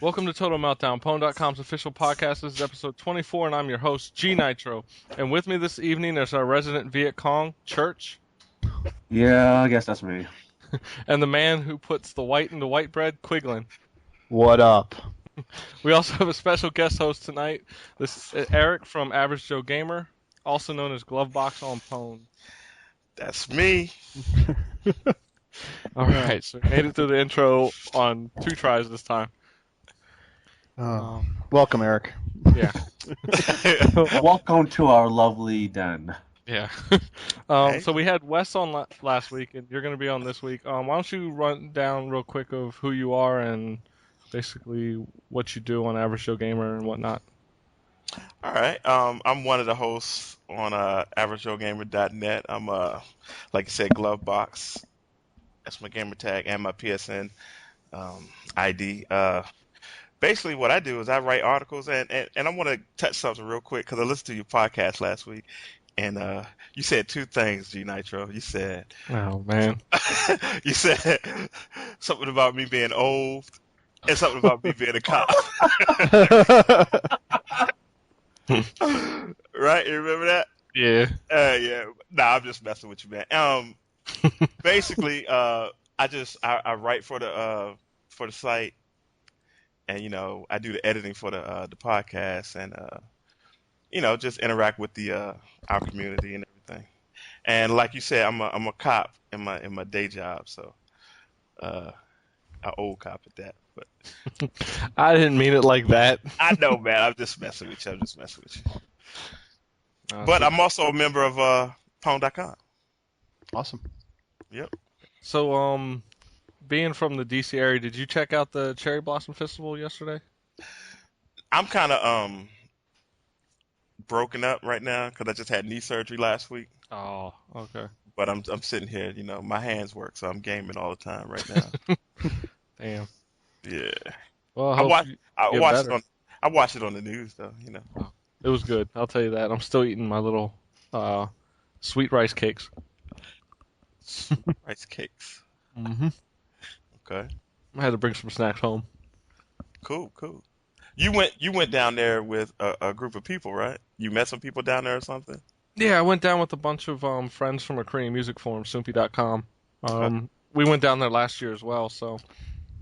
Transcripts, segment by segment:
Welcome to Total Meltdown, Pwned.com's official podcast. This is episode 24, and I'm your host, G Nitro. And with me this evening is our resident Viet Cong, Church, Yeah, I guess that's me. and the man who puts the white into white bread, Quiglin. What up? We also have a special guest host tonight. This is Eric from Average Joe Gamer, also known as Glovebox on Pwned. That's me. All right, so we made it through the intro on 2 tries this time. Welcome, Eric. Yeah. Welcome to our lovely den. Yeah. Okay. So we had Wes on last week, and you're going to be on this week. Why don't you run down real quick of who you are and basically what you do on Average Joe Gamer and whatnot. All right. I'm one of the hosts on AverageJoeGamer.net. I'm like I said, Glovebox. That's my gamer tag and my PSN ID. Basically, what I do is I write articles, and I want to touch something real quick because I listened to your podcast last week, and you said 2 things, G Nitro. You said, Oh, man. you said something about me being old, and something about me being a cop. Right? You remember that? Yeah. Yeah. Nah, I'm just messing with you, man. Basically, I write for the site. And I do the editing for the podcast, and just interact with the our community and everything. And like you said, I'm a cop in my day job, so an old cop at that. But I didn't mean it like that. I know, man. I'm just messing with you. But I'm also a member of Pwned.com. Awesome. Yep. So, being from the DC area, did you check out the Cherry Blossom Festival yesterday? I'm kind of broken up right now because I just had knee surgery last week. Oh, okay. But I'm sitting here, my hands work, so I'm gaming all the time right now. Damn. Yeah. Well, I watched better. I watched it on the news though. It was good. I'll tell you that. I'm still eating my little sweet rice cakes. Rice cakes. Mm-hmm. Okay. I had to bring some snacks home. Cool. You went down there with a group of people, right? You met some people down there or something? Yeah, I went down with a bunch of friends from a Korean music forum, Soompi.com. We went down there last year as well, so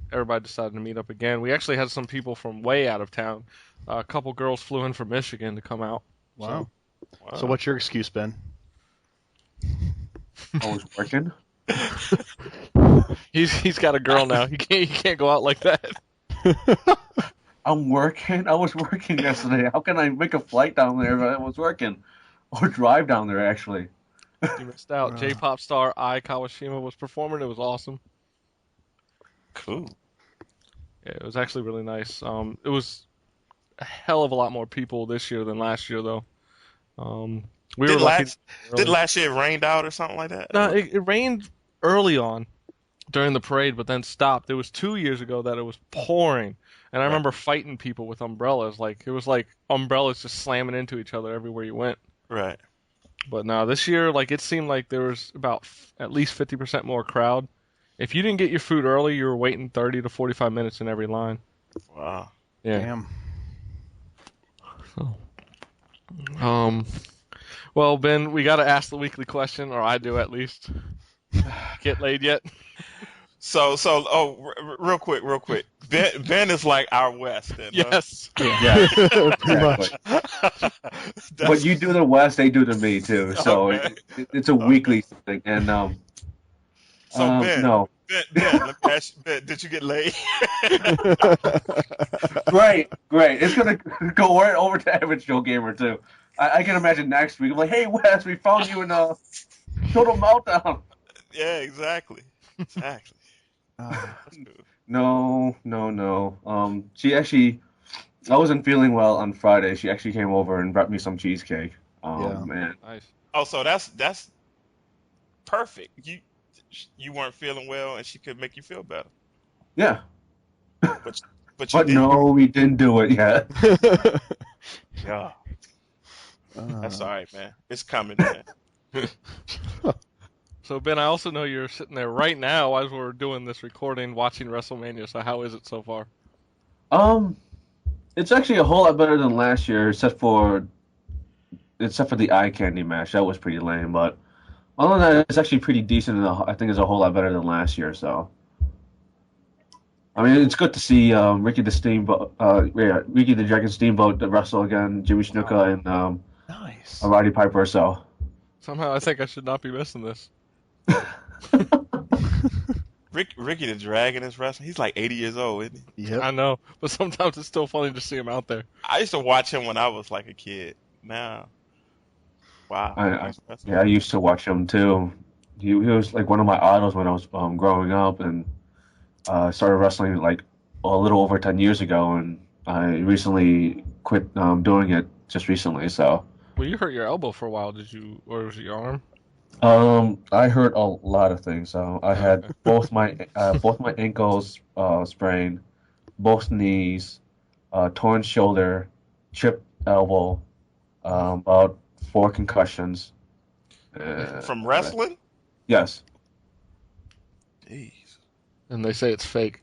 everybody decided to meet up again. We actually had some people from way out of town. A couple girls flew in from Michigan to come out. Wow. Wow. So what's your excuse, Ben? I was working. He's got a girl now. He can't go out like that. I'm working. I was working yesterday. How can I make a flight down there if I was working? Or drive down there, actually. You missed out. J-pop star Ai Kawashima was performing. It was awesome. Cool. Yeah, it was actually really nice. It was a hell of a lot more people this year than last year, though. We were lucky. Did last year it rained out or something like that? No, it rained early on during the parade, but then stopped. It was 2 years ago that it was pouring, and I remember fighting people with umbrellas. It was like umbrellas just slamming into each other everywhere you went. Right. But no, this year, it seemed like there was about at least 50% more crowd. If you didn't get your food early, you were waiting 30 to 45 minutes in every line. Wow. Yeah. Damn. Well, Ben, we got to ask the weekly question, or I do at least. Get laid yet? Real quick. Ben is like our West. Then, Yes. Yeah, Pretty much. But you do the West, they do to me, too. So Okay. it's a weekly thing. And, Ben, no. Ben, let me ask you, Ben, did you get laid? Great. It's going to go right over to Average Joe Gamer, too. I can imagine next week. I'm like, hey, Wes, we found you in Total Meltdown. Yeah, exactly. That's cool. No. She actually, I wasn't feeling well on Friday. She actually came over and brought me some cheesecake. Yeah. Man. Nice. Oh, so that's perfect. You weren't feeling well, and she could make you feel better. Yeah. But you But didn't. no, we didn't do it yet. Yeah. That's all right, man. It's coming, man. So, Ben, I also know you're sitting there right now as we're doing this recording watching WrestleMania, so how is it so far? It's actually a whole lot better than last year, except for the eye candy match. That was pretty lame, but other than that, it's actually pretty decent, and I think it's a whole lot better than last year. So, I mean, it's good to see Ricky the Dragon Steamboat wrestle again, Jimmy Snuka and Nice. Roddy Piper. So, Somehow I think I should not be missing this. Ricky the Dragon is wrestling. He's like 80 years old, isn't he? Yep. I know, but sometimes it's still funny to see him out there. I used to watch him when I was like a kid. Now, wow. I used to watch him too. He was like one of my idols when I was growing up, and started wrestling like a little over 10 years ago, and I recently quit doing it just recently. So, Well, you hurt your elbow for a while, did you? Or was it your arm? I hurt a lot of things. I had both my ankles sprained, both knees, torn shoulder, chipped elbow, about 4 concussions. From wrestling? Yes. Jeez. And they say it's fake.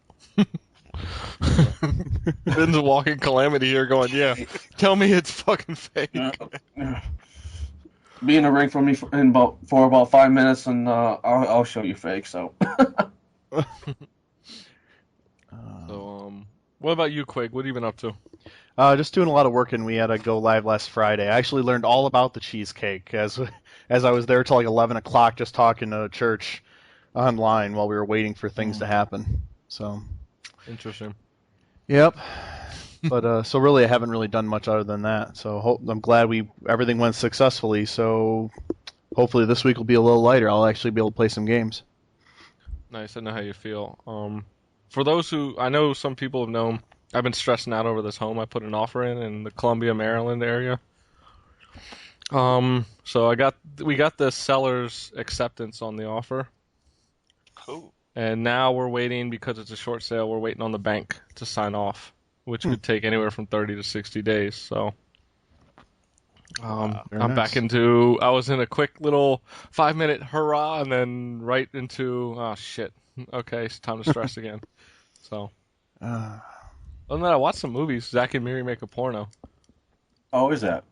Ben's a walking calamity here going, yeah, tell me it's fucking fake. Be in the ring for me for about 5 minutes, and I'll show you fake. So. So, what about you, Quig? What have you been up to? Just doing a lot of work, and we had to go live last Friday. I actually learned all about the cheesecake as I was there till like 11 o'clock, just talking to church online while we were waiting for things to happen. So. Interesting. Yep. But so really, I haven't really done much other than that. So I'm glad everything went successfully. So hopefully this week will be a little lighter. I'll actually be able to play some games. Nice. I know how you feel. For those who I know, some people have known, I've been stressing out over this home I put an offer in the Columbia, Maryland area. So we got the seller's acceptance on the offer. Cool. And now we're waiting, because it's a short sale, we're waiting on the bank to sign off, which could take anywhere from 30 to 60 days. So I'm nice. back I was in a quick little 5-minute hurrah, and then right into, oh shit, okay, it's time to stress again. So, other than that, I watched some movies. Zach and Miri Make a Porno. Oh, is that?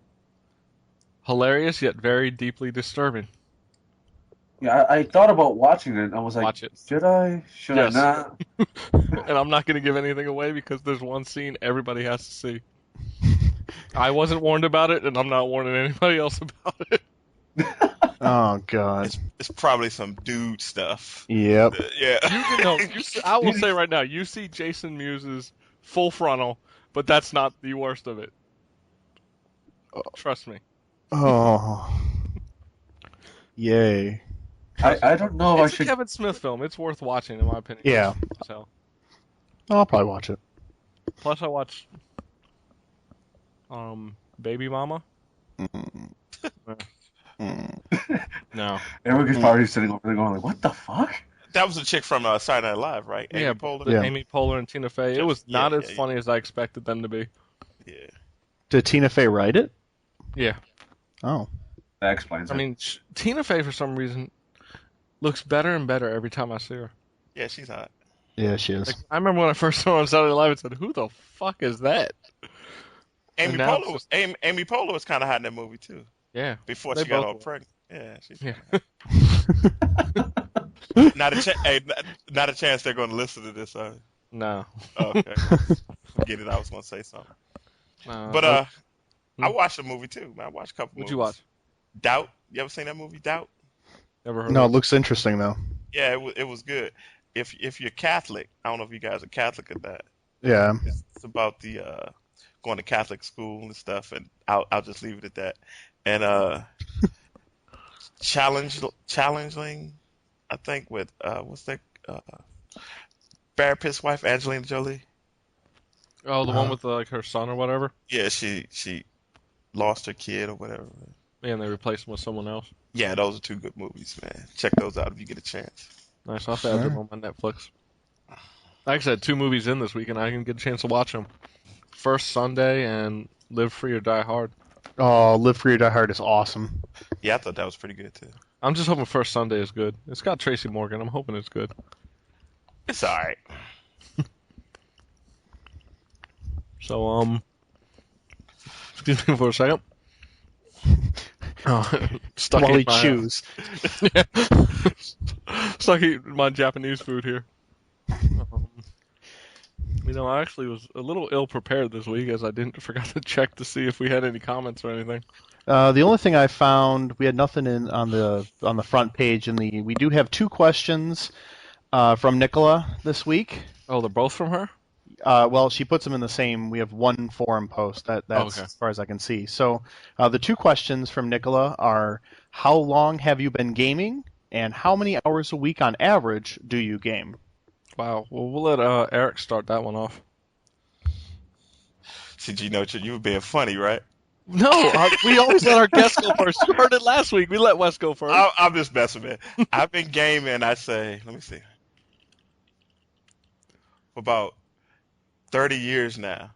Hilarious, yet very deeply disturbing. Yeah, I thought about watching it. I was like, Watch it. should I? Should Yes. I not? And I'm not going to give anything away, because there's one scene everybody has to see. I wasn't warned about it, and I'm not warning anybody else about it. Oh God. It's probably some dude stuff. Yep. Yeah. I will say right now, you see Jason Mewes' full frontal, but that's not the worst of it. Trust me. Oh. Yay. I don't know if I It's a should. Kevin Smith film. It's worth watching, in my opinion. Yeah. So, I'll probably watch it. plus, I watched Baby Mama. No. Everyone's probably sitting over there going like, "What the fuck?" That was a chick from Saturday Night Live, right? Yeah, Amy Poehler? Yeah. Amy Poehler and Tina Fey. It was not Yeah, as funny as I expected them to be. Yeah. Did Tina Fey write it? Yeah. Oh. That explains it. I mean, Tina Fey, for some reason, looks better and better every time I see her. Yeah, she's hot. Yeah, she is. Like, I remember when I first saw her on Saturday Night Live and said, "Who the fuck is that?" Amy And now Poehler, Amy Poehler was kind of hot in that movie too. Yeah. Before They she got both all were. pregnant. Yeah, she's Yeah. not a chance they're going to listen to this. No. Okay, forget it. I was going to say something, No. but I watched a movie too. Man. I watched a couple. What'd movies. you watch? Doubt. You ever seen that movie, Doubt? Never heard No, it of it. looks interesting though. Yeah, it was good. If you're Catholic, I don't know if you guys are Catholic or not. Yeah. It's about the going to Catholic school and stuff, and I'll just leave it at that. And challenging, I think, with what's that? Brad Pitt's wife, Angelina Jolie. Oh, the one with like her son or whatever? Yeah, she lost her kid or whatever. Yeah, and they replaced him with someone else. Yeah, those are 2 good movies, man. Check those out if you get a chance. Nice. I'll have to add them on my Netflix. I actually had 2 movies in this week, and I didn't get a chance to watch them. First Sunday and Live Free or Die Hard. Oh, Live Free or Die Hard is awesome. Yeah, I thought that was pretty good too. I'm just hoping First Sunday is good. It's got Tracy Morgan. I'm hoping it's good. It's all right. So excuse me for a second. Stuck While eating he my chews. stuck eating my Japanese food here. Um, I actually was a little ill prepared this week as I forgot to check to see if we had any comments or anything. The only thing I found, we had nothing in on the front page. We do have 2 questions from Nicola this week. Oh, they're both from her? Well, she puts them in the same. We have one forum post. That's okay. as far as I can see. So the 2 questions from Nicola are: how long have you been gaming, and how many hours a week on average do you game? Wow. Well, we'll let Eric start that one off. See, you were being funny, right? No, we always let our guests go first. You heard it last week. We let Wes go first. I'm just messing, man. I've been gaming, I say, let me see, for about 30 years now.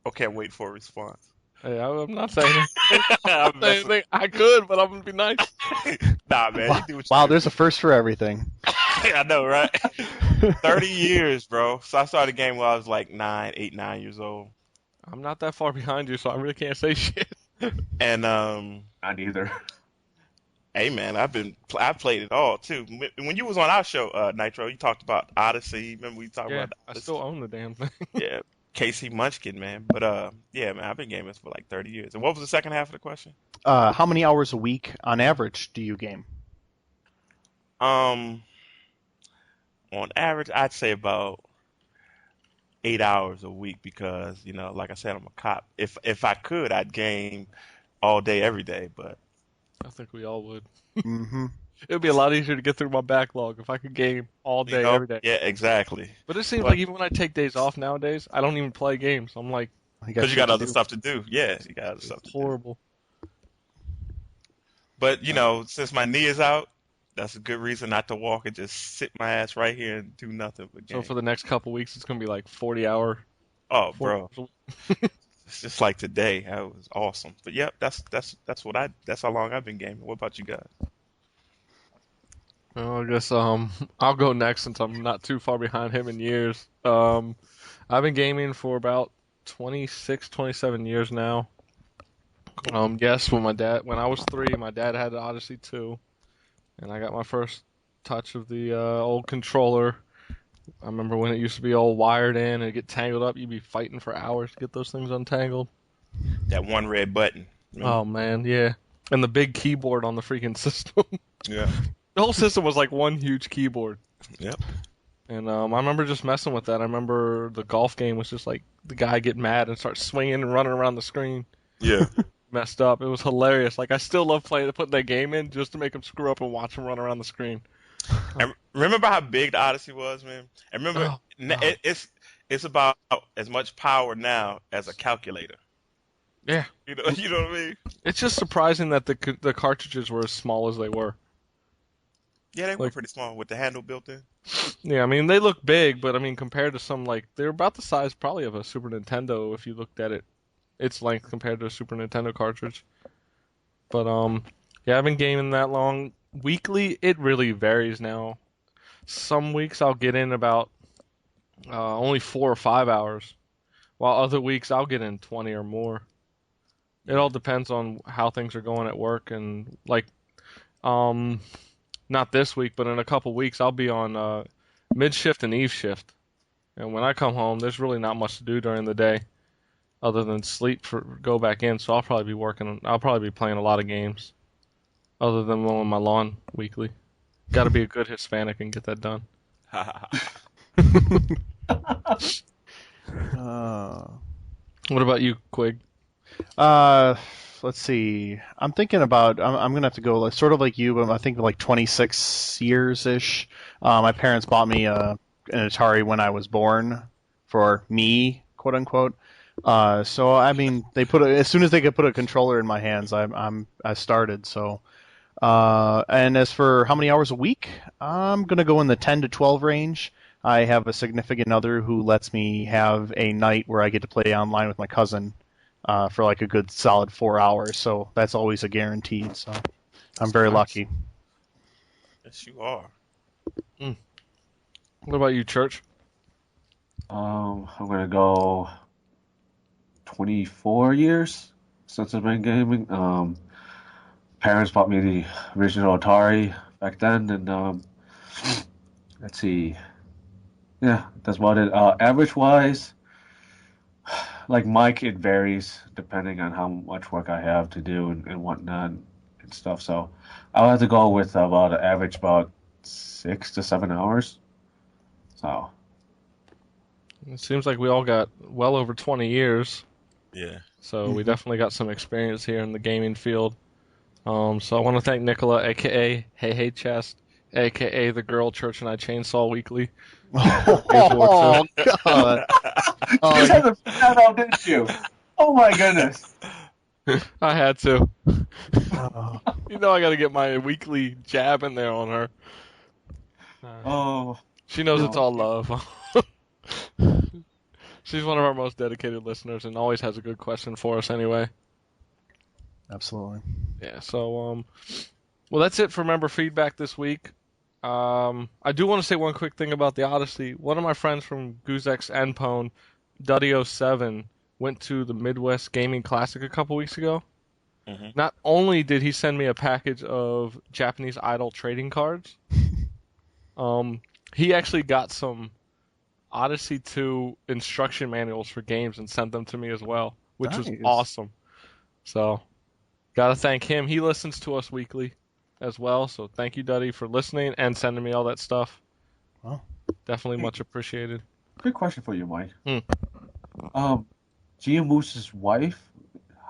Okay, wait for a response. Hey, I'm not saying anything. I'm messing. I could, but I'm going to be nice. Nah, man, you do what you Wow, do. there's a first for everything. I know, right? 30 years, bro. So I started gaming when I was like 9 years old. I'm not that far behind you, so I really can't say shit. And Not either. hey, man, I played it all too. When you was on our show, Nitro, you talked about Odyssey. Remember we talked Yeah, about I Odyssey? still own the damn thing. Yeah, Casey Munchkin, man. But yeah, man, I've been gaming for like 30 years. And what was the second half of the question? How many hours a week on average do you game? On average, I'd say about 8 hours a week because like I said, I'm a cop. If I could, I'd game all day, every day. But I think we all would. Mm-hmm. It would be a lot easier to get through my backlog if I could game all day, every day. yeah, exactly. But it seems But like even when I take days off nowadays, I don't even play games. I'm like, because you got other stuff to do. Yeah, you got other stuff to it's do. horrible. But since my knee is out, that's a good reason not to walk and just sit my ass right here and do nothing but game. So for the next couple weeks, it's gonna be like 40-hour. Oh, 40 bro, hours a week. it's just like today. That was awesome. But yep, that's how long I've been gaming. What about you guys? Well, I guess I'll go next since I'm not too far behind him in years. I've been gaming for about 26, 27 years now. Yes, when I was 3, my dad had the Odyssey 2, and I got my first touch of the old controller. I remember when it used to be all wired in and it'd get tangled up. You'd be fighting for hours to get those things untangled. That one red button. Remember? Oh man, yeah. And the big keyboard on the freaking system. Yeah. The whole system was like one huge keyboard. Yep. And I remember just messing with that. I remember the golf game was just like the guy get mad and start swinging and running around the screen. Yeah. Messed up. It was hilarious. Like I still love putting that game in just to make him screw up and watch him run around the screen. And remember how big the Odyssey was, man? And remember, it's about as much power now as a calculator. Yeah. You know what I mean? It's just surprising that the cartridges were as small as they were. Yeah, they were pretty small with the handle built in. Yeah, I mean they look big, but I mean compared to some they're about the size probably of a Super Nintendo if you looked at its length compared to a Super Nintendo cartridge. But yeah, I've been gaming that long. Weekly, it really varies now. Some weeks I'll get in about only 4 or 5 hours, while other weeks I'll get in 20 or more. It all depends on how things are going at work and not this week, but in a couple weeks I'll be on mid shift and eve shift. And when I come home, there's really not much to do during the day other than sleep go back in. So I'll probably be playing a lot of games other than mowing my lawn weekly. Got to be a good Hispanic and get that done. What about you, Quig? Let's see. I'm thinking about. I'm gonna have to go sort of like you, but I think like 26 years ish. My parents bought me an Atari when I was born for me, quote unquote. So I mean, as soon as they could put a controller in my hands, I started. So, and as for how many hours a week, I'm gonna go in the 10 to 12 range. I have a significant other who lets me have a night where I get to play online with my cousin. For like a good solid 4 hours, so that's always a guaranteed. So I'm very lucky. Yes, you are. What about you, Church? I'm gonna go 24 years since I've been gaming. Parents bought me the original Atari back then, and let's see, yeah, that's about it. Average wise, like Mike, it varies depending on how much work I have to do and whatnot and stuff. So I'll have to go with about an average about 6 to 7 hours. So It seems like we all got well over 20 years, Yeah. so we definitely got some experience here in the gaming field. So I want to thank Nicola, aka Hey Hey Chest, aka the girl Church and I Chainsaw Weekly. Oh God! you just had to put that out, didn't you? Oh my goodness. I had to. Oh. You know I got to get my weekly jab in there on her. Oh, She knows it's no. all love. She's one of our most dedicated listeners and always has a good question for us anyway. Absolutely. Yeah, so well that's it for member feedback this week. I do want to say one quick thing about the Odyssey. One of my friends from Guzex and Pwned, Duddy07, went to the Midwest Gaming Classic a couple weeks ago. Hmm. Not only did he send me a package of Japanese Idol trading cards, he actually got some Odyssey 2 instruction manuals for games and sent them to me as well, which was Nice. awesome. So, gotta thank him. He listens to us weekly as well, so thank you, Duddy, for listening and sending me all that stuff. Well. Definitely much appreciated. Quick question for you, Mike. Hmm. Gia Moose's wife,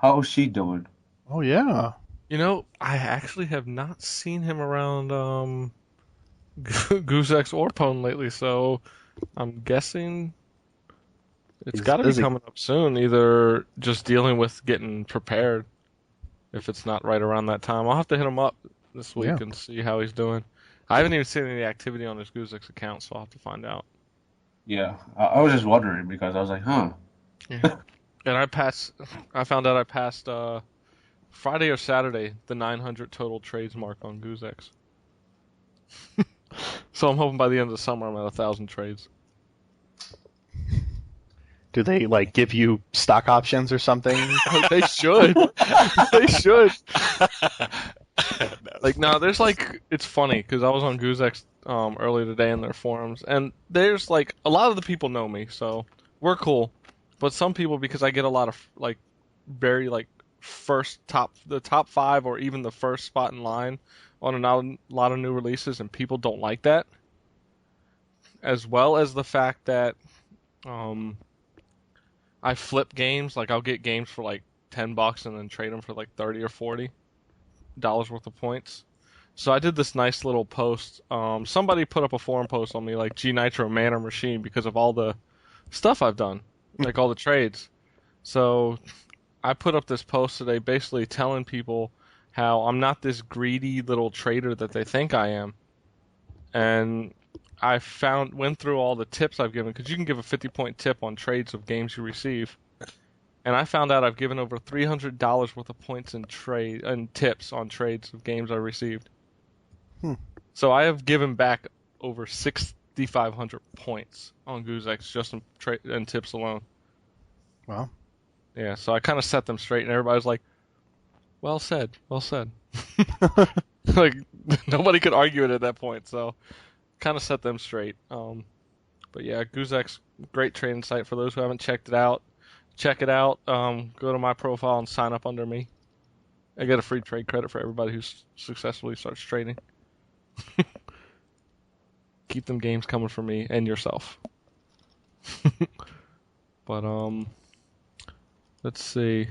how is she doing? Oh yeah. You know, I actually have not seen him around Guzex or Pwned lately, so I'm guessing it's He's got to be busy. coming up soon. Either just dealing with getting prepared, if it's not right around that time. I'll have to hit him up this week Yeah. and see how he's doing. I haven't even seen any activity on his Guzex account, so I'll have to find out. Yeah, I was just wondering because I was like, huh. Yeah. And I found out I passed Friday or Saturday the 900 total trades mark on Guzex. So I'm hoping by the end of the summer I'm at 1,000 trades. Do they like give you stock options or something? They should. They should. Like, no, there's like, it's funny because I was on Guzex earlier today in their forums, and there's like a lot of the people know me, so we're cool. But some people, because I get a lot of like very like the top five or even the first spot in line on a lot of new releases, and people don't like that. As well as the fact that um, I flip games, like I'll get games for like $10 and then trade them for like 30 or $40 worth of points. So I did this nice little post. Somebody put up a forum post on me like G Nitro Man or Machine because of all the stuff I've done, like all the trades. So I put up this post today basically telling people how I'm not this greedy little trader that they think I am. And I went through all the tips I've given, because you can give a 50-point tip on trades of games you receive. And I found out I've given over $300 worth of points in tips on trades of games I received. So I have given back over 6,500 points on Guzex just in tips alone. Wow. Yeah, so I kind of set them straight, and everybody was like, well said, well said. Like, nobody could argue it at that point, so kind of set them straight. But yeah, Guzex, great trading site for those who haven't checked it out. Check it out. Go to my profile and sign up under me. I get a free trade credit for everybody who successfully starts trading. Keep them games coming for me and yourself. But let's see.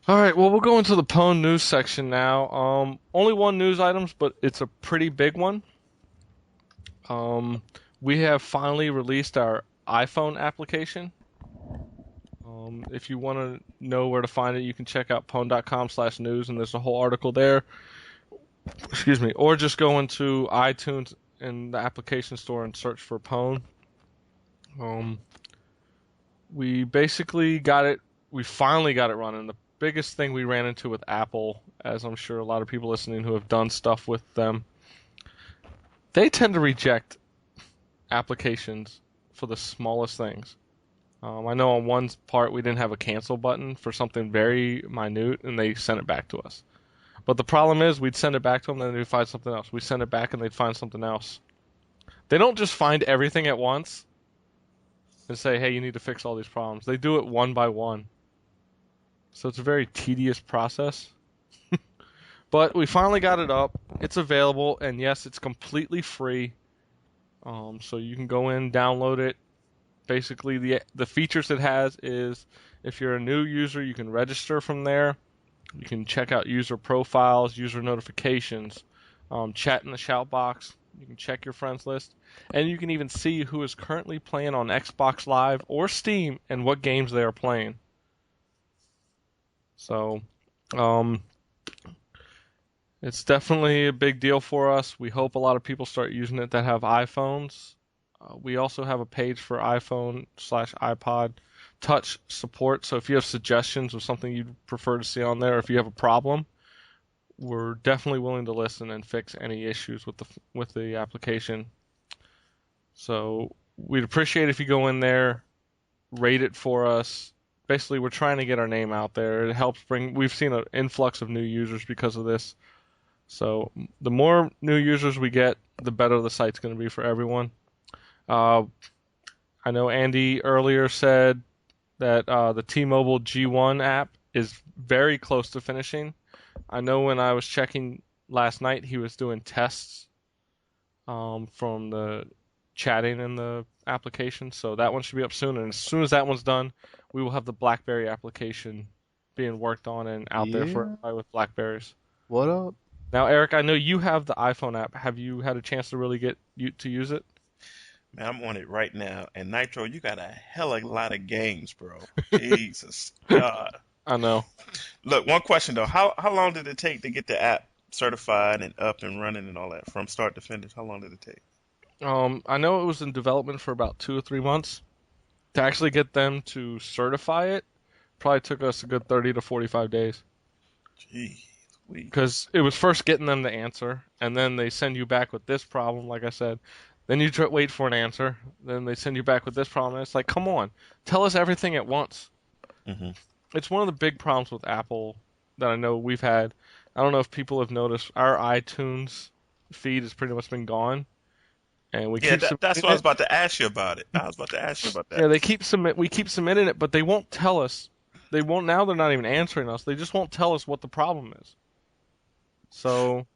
All right, well, we'll go into the Pwned news section now. Only one news items, but it's a pretty big one. We have finally released our iPhone application. If you want to know where to find it, you can check out pwned.com/news, and there's a whole article there. Excuse me. Or just go into iTunes in the application store and search for Pwned. We basically got it. We finally got it running. The biggest thing we ran into with Apple, as I'm sure a lot of people listening who have done stuff with them, they tend to reject applications for the smallest things. I know on one part we didn't have a cancel button for something very minute, and they sent it back to us. But the problem is we'd send it back to them, and they'd find something else. We send it back, and they'd find something else. They don't just find everything at once and say, hey, you need to fix all these problems. They do it one by one. So it's a very tedious process. But we finally got it up. It's available, and yes, it's completely free. So you can go in, download it. Basically, the features it has is if you're a new user, you can register from there. You can check out user profiles, user notifications, chat in the shout box. You can check your friends list. And you can even see who is currently playing on Xbox Live or Steam and what games they are playing. So, it's definitely a big deal for us. We hope a lot of people start using it that have iPhones. We also have a page for iPhone/iPod Touch support. So if you have suggestions of something you'd prefer to see on there, or if you have a problem, we're definitely willing to listen and fix any issues with the application. So we'd appreciate if you go in there, rate it for us. Basically, we're trying to get our name out there. It helps we've seen an influx of new users because of this. So the more new users we get, the better the site's going to be for everyone. I know Andy earlier said that the T-Mobile G1 app is very close to finishing. I know when I was checking last night, he was doing tests from the chatting in the application, so that one should be up soon. And as soon as that one's done, we will have the BlackBerry application being worked on and out there for everybody with Blackberries. What up? Now, Eric, I know you have the iPhone app. Have you had a chance to really get to use it? Man, I'm on it right now. And Nitro, you got a hell of a lot of games, bro. Jesus God. I know. Look, one question though. How long did it take to get the app certified and up and running and all that from start to finish? How long did it take? I know it was in development for about 2 or 3 months. To actually get them to certify it, probably took us a good 30 to 45 days. Gee. Because it was first getting them the answer, and then they send you back with this problem, like I said. Then you wait for an answer. Then they send you back with this problem. And it's like, come on, tell us everything at once. Mm-hmm. It's one of the big problems with Apple that I know we've had. I don't know if people have noticed. Our iTunes feed has pretty much been gone. And we that's what I was about to ask you about it. I was about to ask you about that. Yeah, we keep submitting it, but they won't tell us. Now they're not even answering us. They just won't tell us what the problem is. So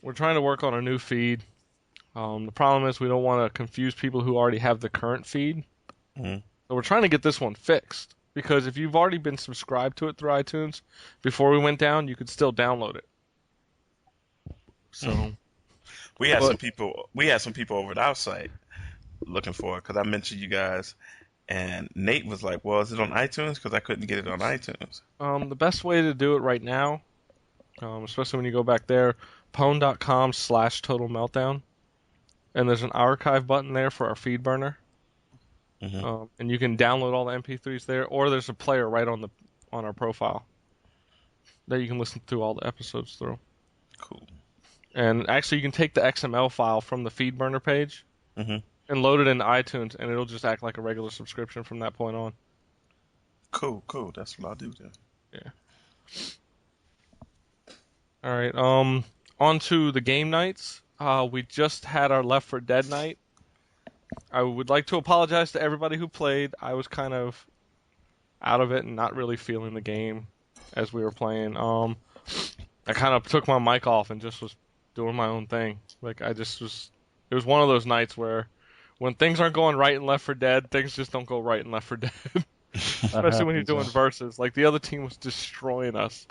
we're trying to work on a new feed. The problem is we don't want to confuse people who already have the current feed. Mm-hmm. So we're trying to get this one fixed. Because if you've already been subscribed to it through iTunes, before we went down, you could still download it. So we had some people over at our site looking for it because I mentioned you guys, and Nate was like, "Well, is it on iTunes? Because I couldn't get it on iTunes." The best way to do it right now, especially when you go back there, pwned.com/total meltdown, and there's an archive button there for our feed burner. Mm-hmm. And you can download all the MP3s there, or there's a player right on our profile that you can listen to all the episodes through. Cool. And actually, you can take the XML file from the feed burner page and load it into iTunes, and it'll just act like a regular subscription from that point on. Cool. That's what I'll do then. Yeah. All right. On to the game nights. We just had our Left 4 Dead night. I would like to apologize to everybody who played. I was kind of out of it and not really feeling the game as we were playing. I kind of took my mic off and just was doing my own thing. Like it was one of those nights where when things aren't going right in Left 4 Dead, things just don't go right in Left 4 Dead. Especially when you're doing versus. Like the other team was destroying us.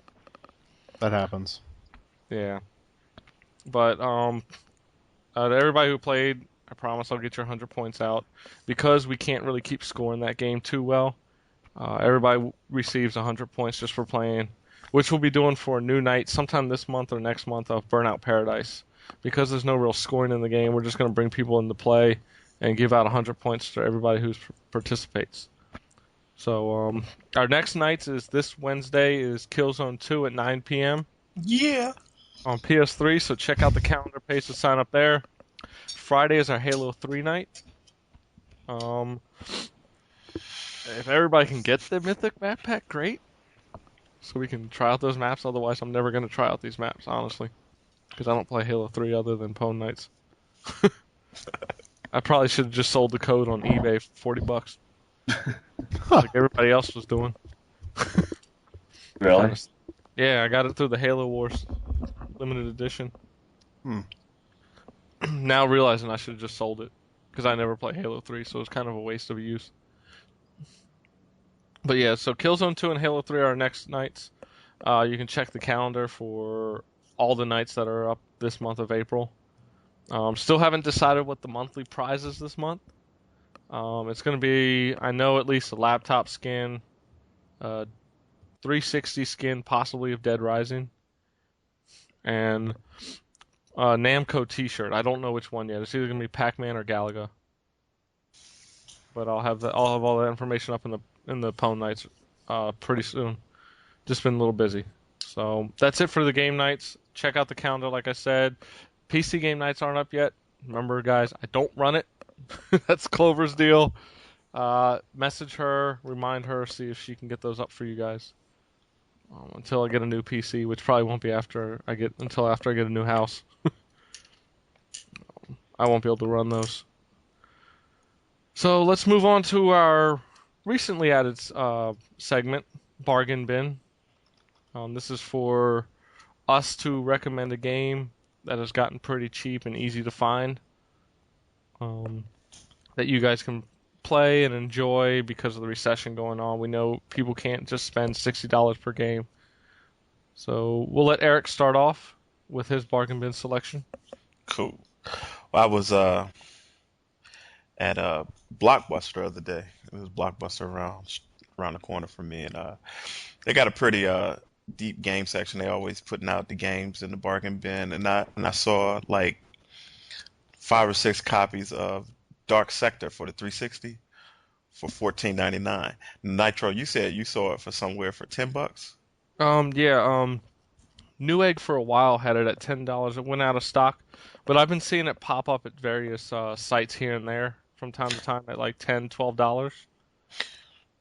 That happens. Yeah. But to everybody who played, I promise I'll get your 100 points out. Because we can't really keep scoring that game too well, everybody receives 100 points just for playing, which we'll be doing for a new night sometime this month or next month of Burnout Paradise. Because there's no real scoring in the game, we're just going to bring people into play and give out 100 points to everybody who participates. So our next nights is this Wednesday is Killzone 2 at 9 p.m. Yeah. On PS3, so check out the calendar page to sign up there. Friday is our Halo 3 night. Um, if everybody can get the Mythic map pack, great. So we can try out those maps. Otherwise, I'm never going to try out these maps, honestly. Because I don't play Halo 3 other than Pwned Nights. I probably should have just sold the code on eBay for $40. Like everybody else was doing. Really? Yeah, I got it through the Halo Wars limited edition. Now realizing I should have just sold it. Because I never play Halo 3, so it's kind of a waste of a use. But yeah, so Killzone 2 and Halo 3 are our next nights. You can check the calendar for all the nights that are up this month of April. Still haven't decided what the monthly prize is this month. It's going to be, I know, at least a laptop skin, 360 skin, possibly of Dead Rising, and a Namco t-shirt. I don't know which one yet. It's either going to be Pac-Man or Galaga. But I'll have all that information up in the Pwned Nights pretty soon. Just been a little busy. So that's it for the game nights. Check out the calendar, like I said. PC game nights aren't up yet. Remember, guys, I don't run it. That's Clover's deal. Message her, remind her, see if she can get those up for you guys. Until I get a new PC, which probably won't be after I get a new house. I won't be able to run those. So let's move on to our recently added segment, Bargain Bin. This is for us to recommend a game that has gotten pretty cheap and easy to find, that you guys can play and enjoy because of the recession going on. We know people can't just spend $60 per game. So we'll let Eric start off with his Bargain Bin selection. Cool. Well, I was at Blockbuster the other day. It was Blockbuster around the corner from me, and they got a pretty deep game section. They always putting out the games in the bargain bin, and I saw like 5 or 6 copies of Dark Sector for the 360 for $14.99. Nitro, you said you saw it for somewhere for $10. Yeah. Newegg for a while had it at $10. It went out of stock, but I've been seeing it pop up at various sites here and there from time to time at like $10, $12.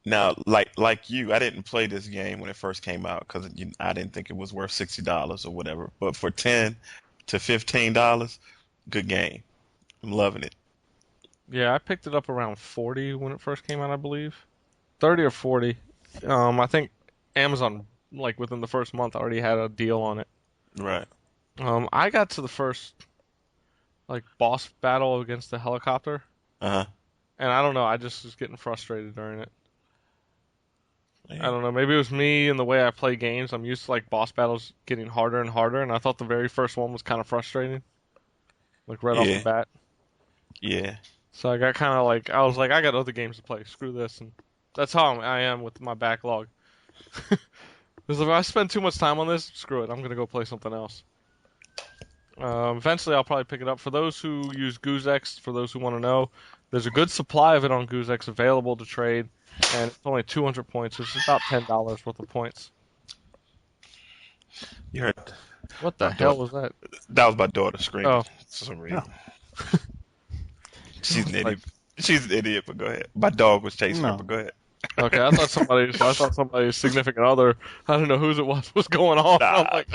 Now, like you, I didn't play this game when it first came out because I didn't think it was worth $60 or whatever. But for $10 to $15, good game. I'm loving it. Yeah, I picked it up around 40 when it first came out, I believe. 30 or 40. I think Amazon, like within the first month, already had a deal on it. Right. I got to the first like boss battle against the helicopter. Uh-huh. And I don't know, I just was getting frustrated during it. Man. I don't know, maybe it was me and the way I play games. I'm used to like boss battles getting harder and harder, and I thought the very first one was kind of frustrating. Like right off the bat. Yeah. So I got kind of like, I was like, I got other games to play. Screw this. And that's how I am with my backlog. Because if I spend too much time on this, screw it. I'm going to go play something else. Eventually, I'll probably pick it up. For those who use GoozeX, for those who want to know, there's a good supply of it on GoozeX available to trade. And it's only 200 points. So it's about $10 worth of points. You heard? What the hell was that? That was my daughter screaming for some reason. Oh. She's an idiot. She's an idiot, but go ahead. My dog was chasing her, but go ahead. Okay, I thought somebody's significant other, I don't know whose it was going on. Nah. I'm like,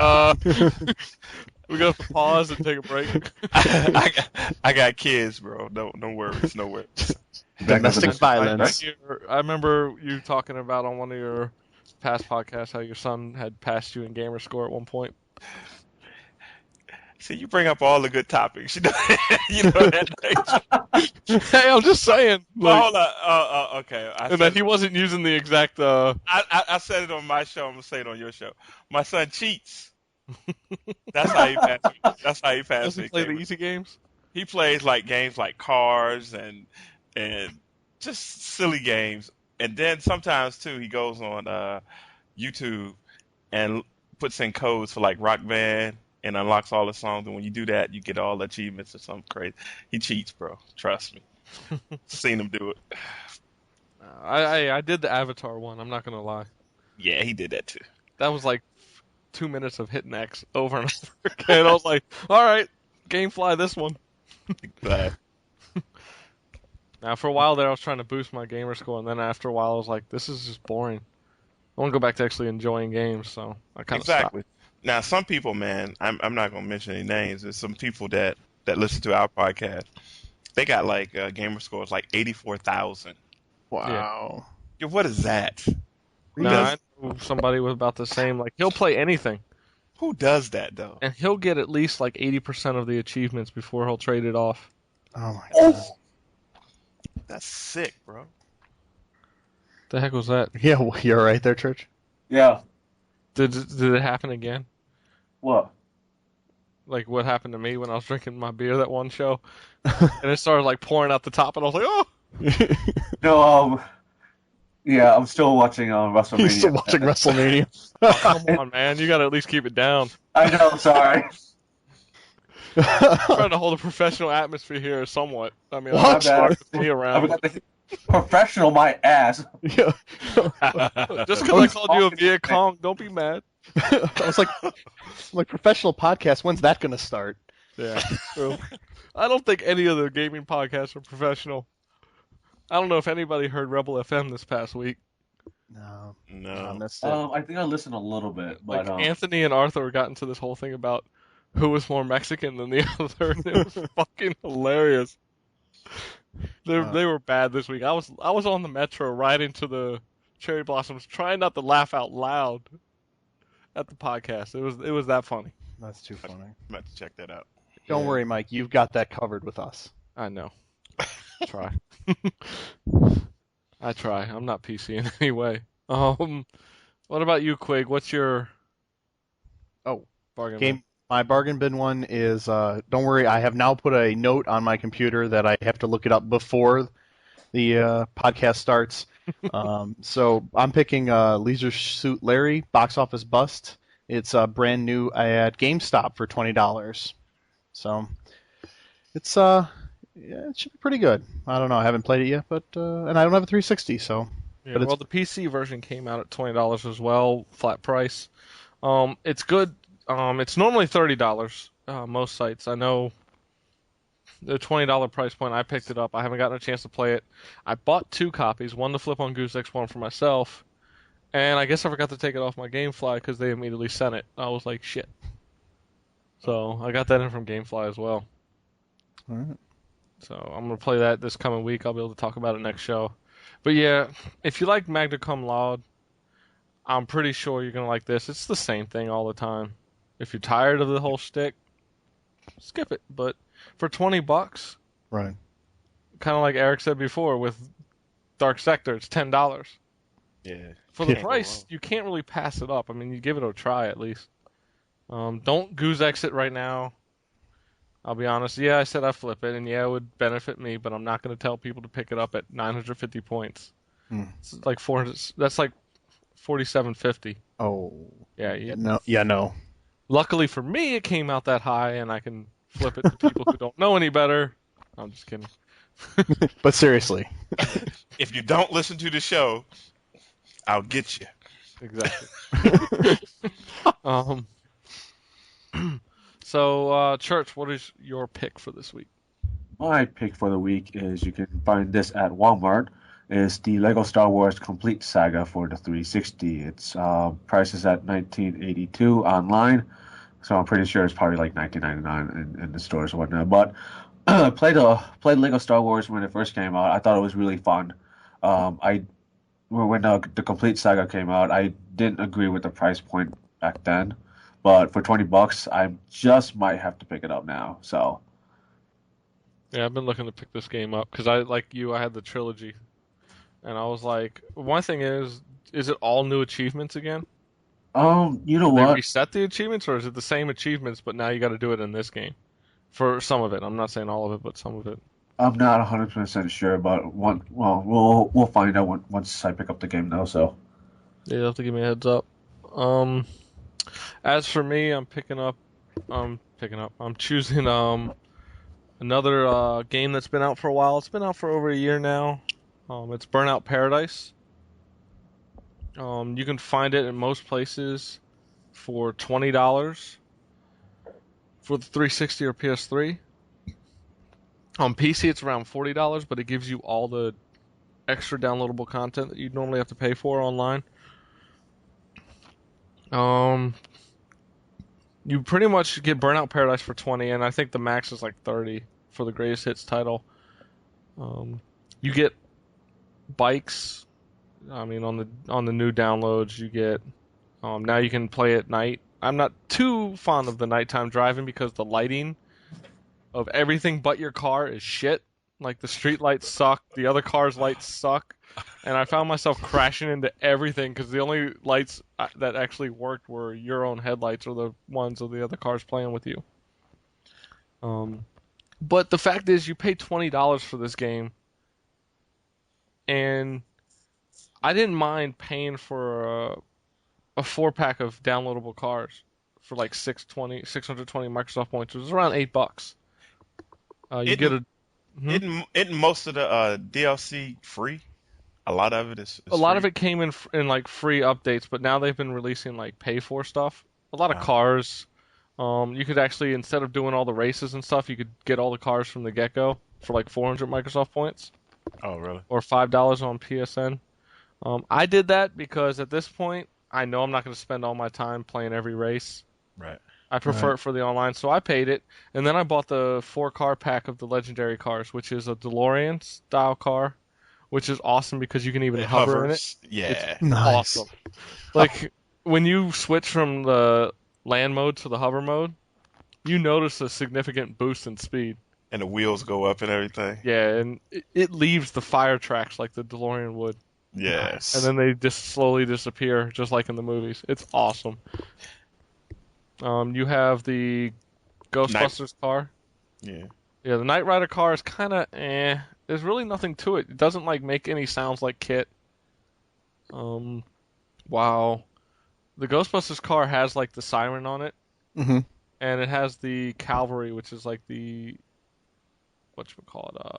we got to pause and take a break. I got kids, bro. No worries, no worries. Domestic violence. I remember you talking about on one of your past podcasts how your son had passed you in gamer score at one point. See, you bring up all the good topics. You know that. Hey, I'm just saying. Well, hold on. Okay. And that he wasn't using the exact. I said it on my show. I'm gonna say it on your show. My son cheats. That's how he passed me. That's how he passed Does me. he play the easy games? He plays like games like Cars and just silly games. And then sometimes too, he goes on YouTube and puts in codes for like Rock Band. And unlocks all the songs, and when you do that, you get all the achievements or something crazy. He cheats, bro. Trust me. Seen him do it. I did the Avatar one. I'm not gonna lie. Yeah, he did that too. That was like 2 minutes of hitting X over and over again. I was like, all right, GameFly this one. Glad. Now, for a while there, I was trying to boost my gamer score, and then after a while, I was like, this is just boring. I want to go back to actually enjoying games, so I kind of stopped. Exactly. Now, some people, man, I'm not gonna mention any names. There's some people that listen to our podcast. They got like gamer scores like 84,000. Wow. Yeah, what is that? No, I know somebody with about the same. Like, he'll play anything, Who does that though? and he'll get at least like 80% of the achievements before he'll trade it off. Oh my god. That's sick, bro. The heck was that? Yeah, well, you're right there, Church. Yeah. Did it happen again? What? Like what happened to me when I was drinking my beer that one show, and it started like pouring out the top, and I was like, oh. No. Yeah, I'm still watching WrestleMania. He's still watching WrestleMania. Come on, man, you got to at least keep it down. I know. Sorry. I'm trying to hold a professional atmosphere here somewhat. I mean, What? I'm sorry with me around. Professional, my ass. Yeah. Just because I called you a Viet Cong, don't be mad. I was like, professional podcast. When's that gonna start? Yeah. True. I don't think any of the gaming podcasts are professional. I don't know if anybody heard Rebel FM this past week. No, I No. missed it. I think I listened a little bit, but Like Anthony and Arthur got into this whole thing about who was more Mexican than the other, and it was fucking hilarious. They were bad this week. I was on the metro riding to the Cherry Blossoms, trying not to laugh out loud at the podcast. It was that funny. That's too funny. I'm about to check that out. Don't worry, Mike. You've got that covered with us. I know. Try. I try. I'm not PC in any way. What about you, Quig? What's your bargain? Game. My bargain bin one is. Don't worry. I have now put a note on my computer that I have to look it up before the podcast starts. So I'm picking Leisure Suit Larry Box Office Bust. It's brand new at GameStop for $20. So it's yeah, it should be pretty good. I don't know. I haven't played it yet, but and I don't have a 360, so. Yeah, well, the PC version came out at $20 as well, flat price. It's good. It's normally $30. Most sites, I know. The $20 price point, I picked it up. I haven't gotten a chance to play it. I bought 2 copies, one to flip on GooseX, one for myself. And I guess I forgot to take it off my GameFly because they immediately sent it. I was like, shit. So I got that in from GameFly as well. All right. So I'm going to play that this coming week. I'll be able to talk about it next show. But yeah, if you like Magna Cum Laude, I'm pretty sure you're going to like this. It's the same thing all the time. If you're tired of the whole shtick, skip it. But for $20, Right. kind of like Eric said before with Dark Sector, it's $10. Yeah. For the Can't go price, wrong. you can't really pass it up. I mean, you give it a try at least. Don't goose exit right now. I'll be honest. Yeah, I said I flip it, and yeah, it would benefit me, but I'm not going to tell people to pick it up at 950 points. It's like 400. That's like 4750. Oh. Yeah. No. Yeah. No. Luckily for me, it came out that high, and I can flip it to people who don't know any better. I'm just kidding. But seriously. If you don't listen to the show, I'll get you. Exactly. So, Church, what is your pick for this week? my pick for the week is, you can find this at Walmart, is the Lego Star Wars Complete Saga for the 360. Its price is at $19.82 online, so I'm pretty sure it's probably like $19.99 in the stores and whatnot. But played Lego Star Wars when it first came out. I thought it was really fun. When the Complete Saga came out, I didn't agree with the price point back then, but for $20, I just might have to pick it up now. So Yeah, I've been looking to pick this game up because I, like you, I had the trilogy, and I was like, one thing is it all new achievements again? you know Did they what? reset the achievements, or is it the same achievements, but now you got to do it in this game? For some of it, I'm not saying all of it, but some of it. I'm not 100% sure, but we'll find out once I pick up the game though. So Yeah, you'll have to give me a heads up. As for me, I'm choosing another game that's been out for a while. It's been out for over a year now. It's Burnout Paradise. You can find it in most places for $20 for the 360 or PS3. On PC, it's around $40, but it gives you all the extra downloadable content that you'd normally have to pay for online. You pretty much get Burnout Paradise for 20, and I think the max is like 30 for the greatest hits title. You get bikes. I mean, on the new downloads, you get now you can play at night. I'm not too fond of the nighttime driving because the lighting of everything but your car is shit. Like the street lights suck, the other cars' lights suck, and I found myself crashing into everything because the only lights that actually worked were your own headlights or the ones of the other cars playing with you. But the fact is, you pay $20 for this game, and I didn't mind paying for a 4-pack of downloadable cars for like 620 Microsoft points, which is around $8. You get a Isn't most of the DLC free? A lot of it is a lot free? of it came in like free updates, but now they've been releasing like pay for stuff. A lot of cars. You could actually, instead of doing all the races and stuff, you could get all the cars from the get-go for like 400 Microsoft points. Oh, really? Or $5 on PSN. I did that because at this point, I know I'm not going to spend all my time playing every race. Right. I prefer it for the online, so I paid it. And then I bought the 4-car pack of the legendary cars, which is a DeLorean-style car, which is awesome because you can even hover in it. Yeah. It's Nice. awesome. Like, when you switch from the land mode to the hover mode, you notice a significant boost in speed. And the wheels go up and everything. Yeah, and it leaves the fire tracks like the DeLorean would. Yes. And then they just slowly disappear, just like in the movies. It's awesome. You have the Ghostbusters car. Yeah. Yeah, the Knight Rider car is kind of There's really nothing to it. It doesn't like make any sounds like Kit. Wow. The Ghostbusters car has like the siren on it. Mm-hmm. And it has the Cavalry, which is like the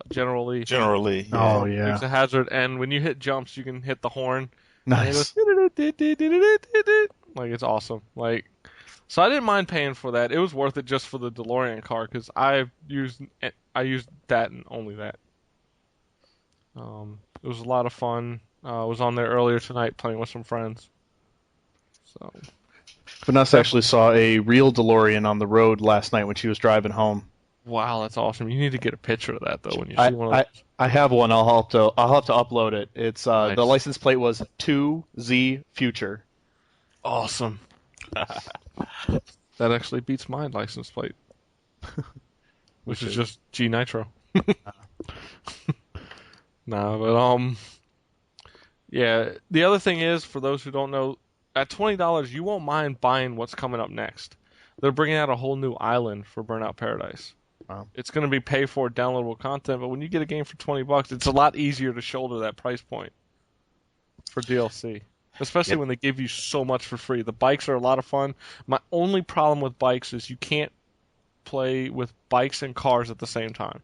General Lee. General Lee. Oh, yeah. It's a hazard, and when you hit jumps, you can hit the horn. Nice. And it goes, like, it's awesome. Like, so I didn't mind paying for that. It was worth it just for the DeLorean car because I used that and only that. It was a lot of fun. I was on there earlier tonight playing with some friends. So. Vanessa actually saw a real DeLorean on the road last night when she was driving home. Wow, that's awesome. You need to get a picture of that though when you see one of those. I have one. I'll have to upload it. It's Nice. The license plate was 2Z Future. Awesome. That actually beats my license plate, which is just G Nitro. Nah, but yeah. The other thing is, for those who don't know, at $20, you won't mind buying what's coming up next. They're bringing out a whole new island for Burnout Paradise. Wow. It's going to be pay for downloadable content, but when you get a game for $20, it's a lot easier to shoulder that price point for DLC. Especially when they give you so much for free. The bikes are a lot of fun. My only problem with bikes is you can't play with bikes and cars at the same time.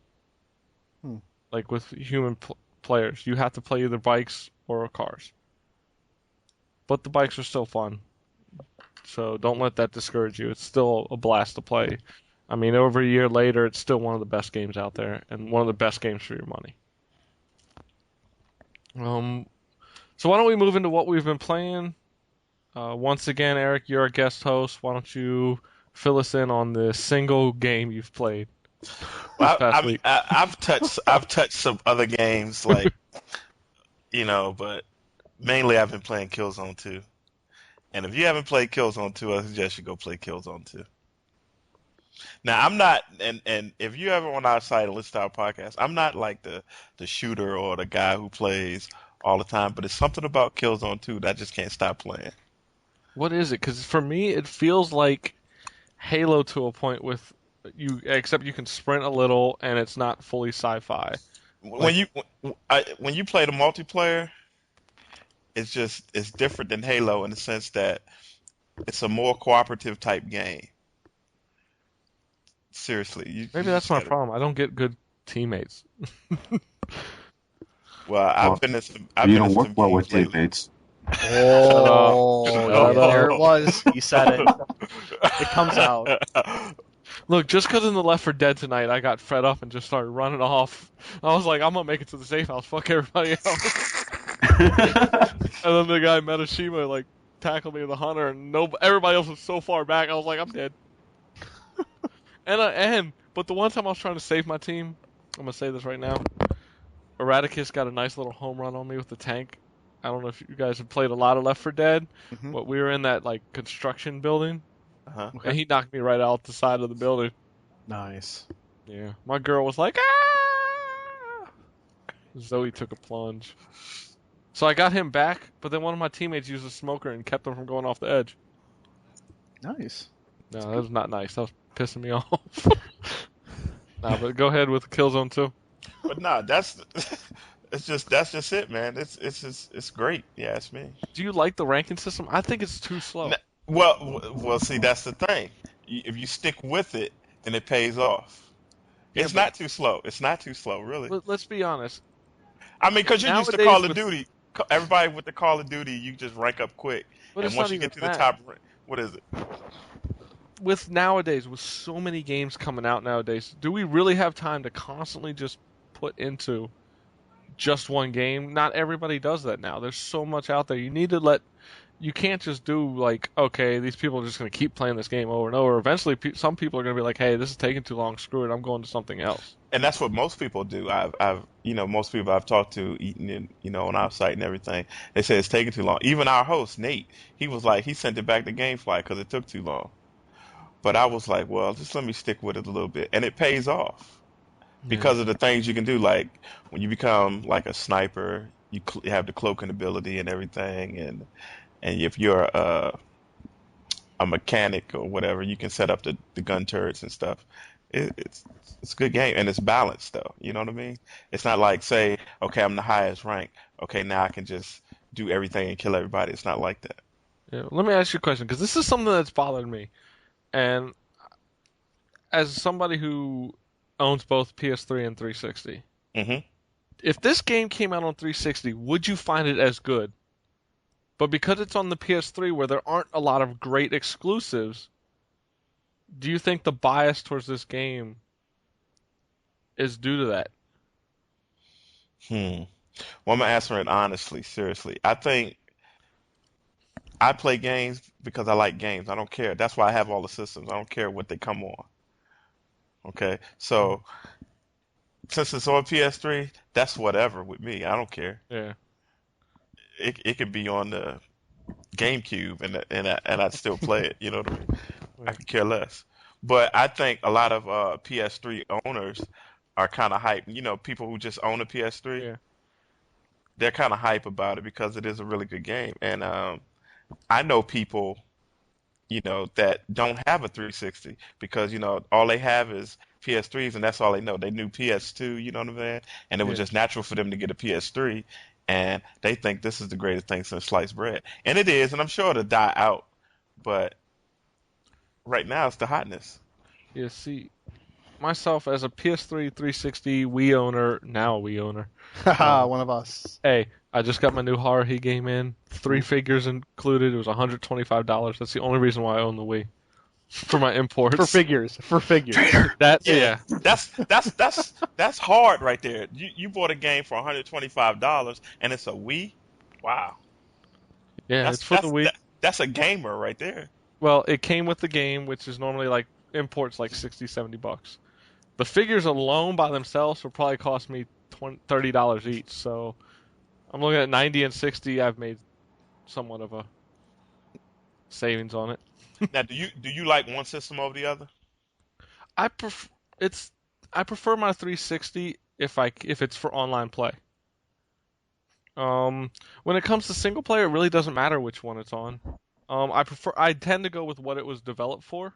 Like with human players. You have to play either bikes or cars. But the bikes are still fun. So don't let that discourage you. It's still a blast to play. I mean, over a year later, it's still one of the best games out there and one of the best games for your money. So why don't we move into what we've been playing? Once again, Eric, you're a guest host. Why don't you fill us in on the single game you've played this past week? I've touched some other games like, but mainly I've been playing Killzone 2. And if you haven't played Killzone 2, I suggest you go play Killzone 2. Now, I'm not, and if you ever on our site and listen to our podcast, I'm not like the shooter or the guy who plays all the time, but it's something about Killzone 2 that I just can't stop playing. What is it? Because for me, it feels like Halo to a point with you, except you can sprint a little and it's not fully sci-fi. When you play the multiplayer, it's different than Halo in the sense that it's a more cooperative type game. Seriously, Maybe that's my problem. I don't get good teammates. Well, you don't work well with lately. teammates. Oh, there it was. He said it. It comes out. Look, just because in the Left 4 Dead tonight, I got fed up and just started running off. I was like, I'm gonna make it to the safe house. Fuck everybody else. And then the guy Metashima like tackled me with the hunter, and everybody else was so far back. I was like, I'm dead. But the one time I was trying to save my team, I'm gonna say this right now. Erraticus got a nice little home run on me with the tank. I don't know if you guys have played a lot of Left 4 Dead, but we were in that like construction building, and he knocked me right out the side of the building. Nice. Yeah, my girl was like, ah! Zoe took a plunge. So I got him back, but then one of my teammates used a smoker and kept him from going off the edge. Nice. No, that was not nice. That was pissing me off. Nah, but go ahead with Killzone 2. But nah, that's just it, man. It's great. Yeah, it's me. Do you like the ranking system? I think it's too slow. Well, see, that's the thing. If you stick with it, then it pays off. It's not too slow. It's not too slow, really. Let's be honest. I mean, because you're used to Nowadays Call of Duty. Everybody with the Call of Duty, you just rank up quick. But and once you get to the top, what is it? With so many games coming out nowadays, do we really have time to constantly just put into just one game? Not everybody does that now. There's so much out there. You can't just do like, okay, these people are just going to keep playing this game over and over. Eventually, some people are going to be like, hey, this is taking too long. Screw it. I'm going to something else. And that's what most people do. Most people I've talked to, on our site and everything, they say it's taking too long. Even our host, Nate, he was like, he sent it back to GameFly because it took too long. But I was like, well, just let me stick with it a little bit. And it pays off because of the things you can do. Like when you become like a sniper, you have the cloaking ability and everything. And if you're a mechanic or whatever, you can set up the gun turrets and stuff. It's a good game, and it's balanced though. You know what I mean? It's not like, say, okay, I'm the highest rank. Okay, now I can just do everything and kill everybody. It's not like that. Yeah, let me ask you a question, because this is something that's bothered me. And as somebody who owns both PS3 and 360, if this game came out on 360, would you find it as good? But because it's on the PS3 where there aren't a lot of great exclusives, do you think the bias towards this game is due to that? Well, I'm going to answer it honestly, seriously. I think I play games because I like games. I don't care. That's why I have all the systems. I don't care what they come on. Okay? So, since it's on PS3, that's whatever with me. I don't care. Yeah. It could be on the GameCube and I'd still play it. You know what I mean? I could care less. But I think a lot of PS3 owners are kind of hyped. People who just own a PS3, they're kind of hype about it because it is a really good game. And I know people, that don't have a 360 because, all they have is PS3s and that's all they know. They knew PS2, you know what I mean? And it was just natural for them to get a PS3. And they think this is the greatest thing since sliced bread. And it is, and I'm sure it'll die out. But right now, it's the hotness. Yeah, see, myself as a PS3, 360 Wii owner, now a Wii owner. Haha, one of us. Hey, I just got my new Haruhi game in. 3 figures included. It was $125. That's the only reason why I own the Wii. For my imports. For figures. That's hard right there. You bought a game for $125 and it's a Wii? Wow. Yeah, it's for the Wii. That's a gamer right there. Well, it came with the game, which is normally like imports like $60, $70. The figures alone by themselves will probably cost me $30 each. So I'm looking at 90 and 60. I've made somewhat of a savings on it. Now, do you like one system over the other? I prefer my 360 if it's for online play. When it comes to single player, it really doesn't matter which one it's on. I tend to go with what it was developed for.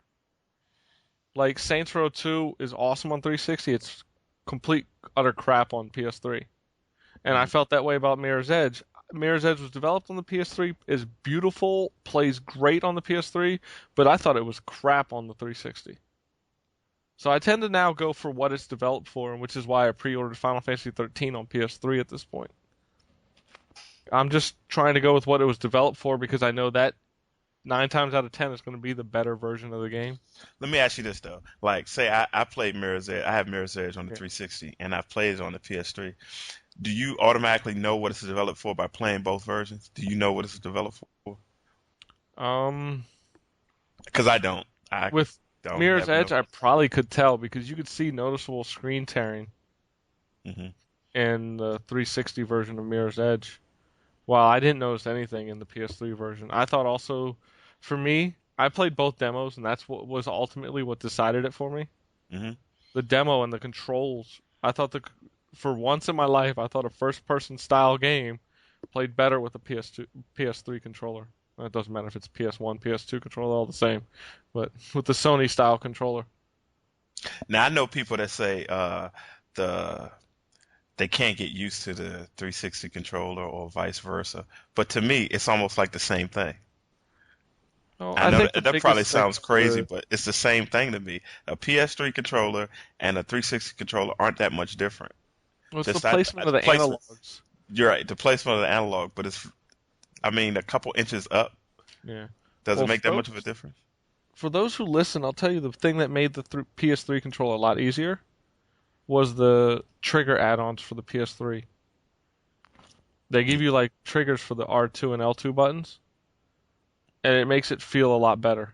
Like Saints Row 2 is awesome on 360. It's complete utter crap on PS3. And I felt that way about Mirror's Edge. Mirror's Edge was developed on the PS3, is beautiful, plays great on the PS3, but I thought it was crap on the 360. So I tend to now go for what it's developed for, which is why I pre-ordered Final Fantasy 13 on PS3 at this point. I'm just trying to go with what it was developed for because I know that 9 times out of 10 it's going to be the better version of the game. Let me ask you this though. Like, say I played Mirror's Edge. I have Mirror's Edge on the 360, and I've played it on the PS3. Do you automatically know what it's developed for by playing both versions? Do you know what it's developed for? Because I don't. With Mirror's Edge, I probably could tell because you could see noticeable screen tearing in the 360 version of Mirror's Edge. While I didn't notice anything in the PS3 version. I thought also, for me, I played both demos, and that's what was ultimately what decided it for me. The demo and the controls. I thought for once in my life, I thought a first-person style game played better with a PS3 controller. It doesn't matter if it's PS1, PS2 controller, all the same. But with the Sony style controller. Now I know people that say they can't get used to the 360 controller or vice versa. But to me, it's almost like the same thing. Well, I know that probably sounds crazy, but it's the same thing to me. A PS3 controller and a 360 controller aren't that much different. Well, it's the placement of the analogs. You're right, the placement of the analog, but it's, I mean, a couple inches up. Yeah. Does it make that much of a difference? For those who listen, I'll tell you the thing that made the PS3 controller a lot easier was the trigger add-ons for the PS3. They give you like triggers for the R2 and L2 buttons, and it makes it feel a lot better.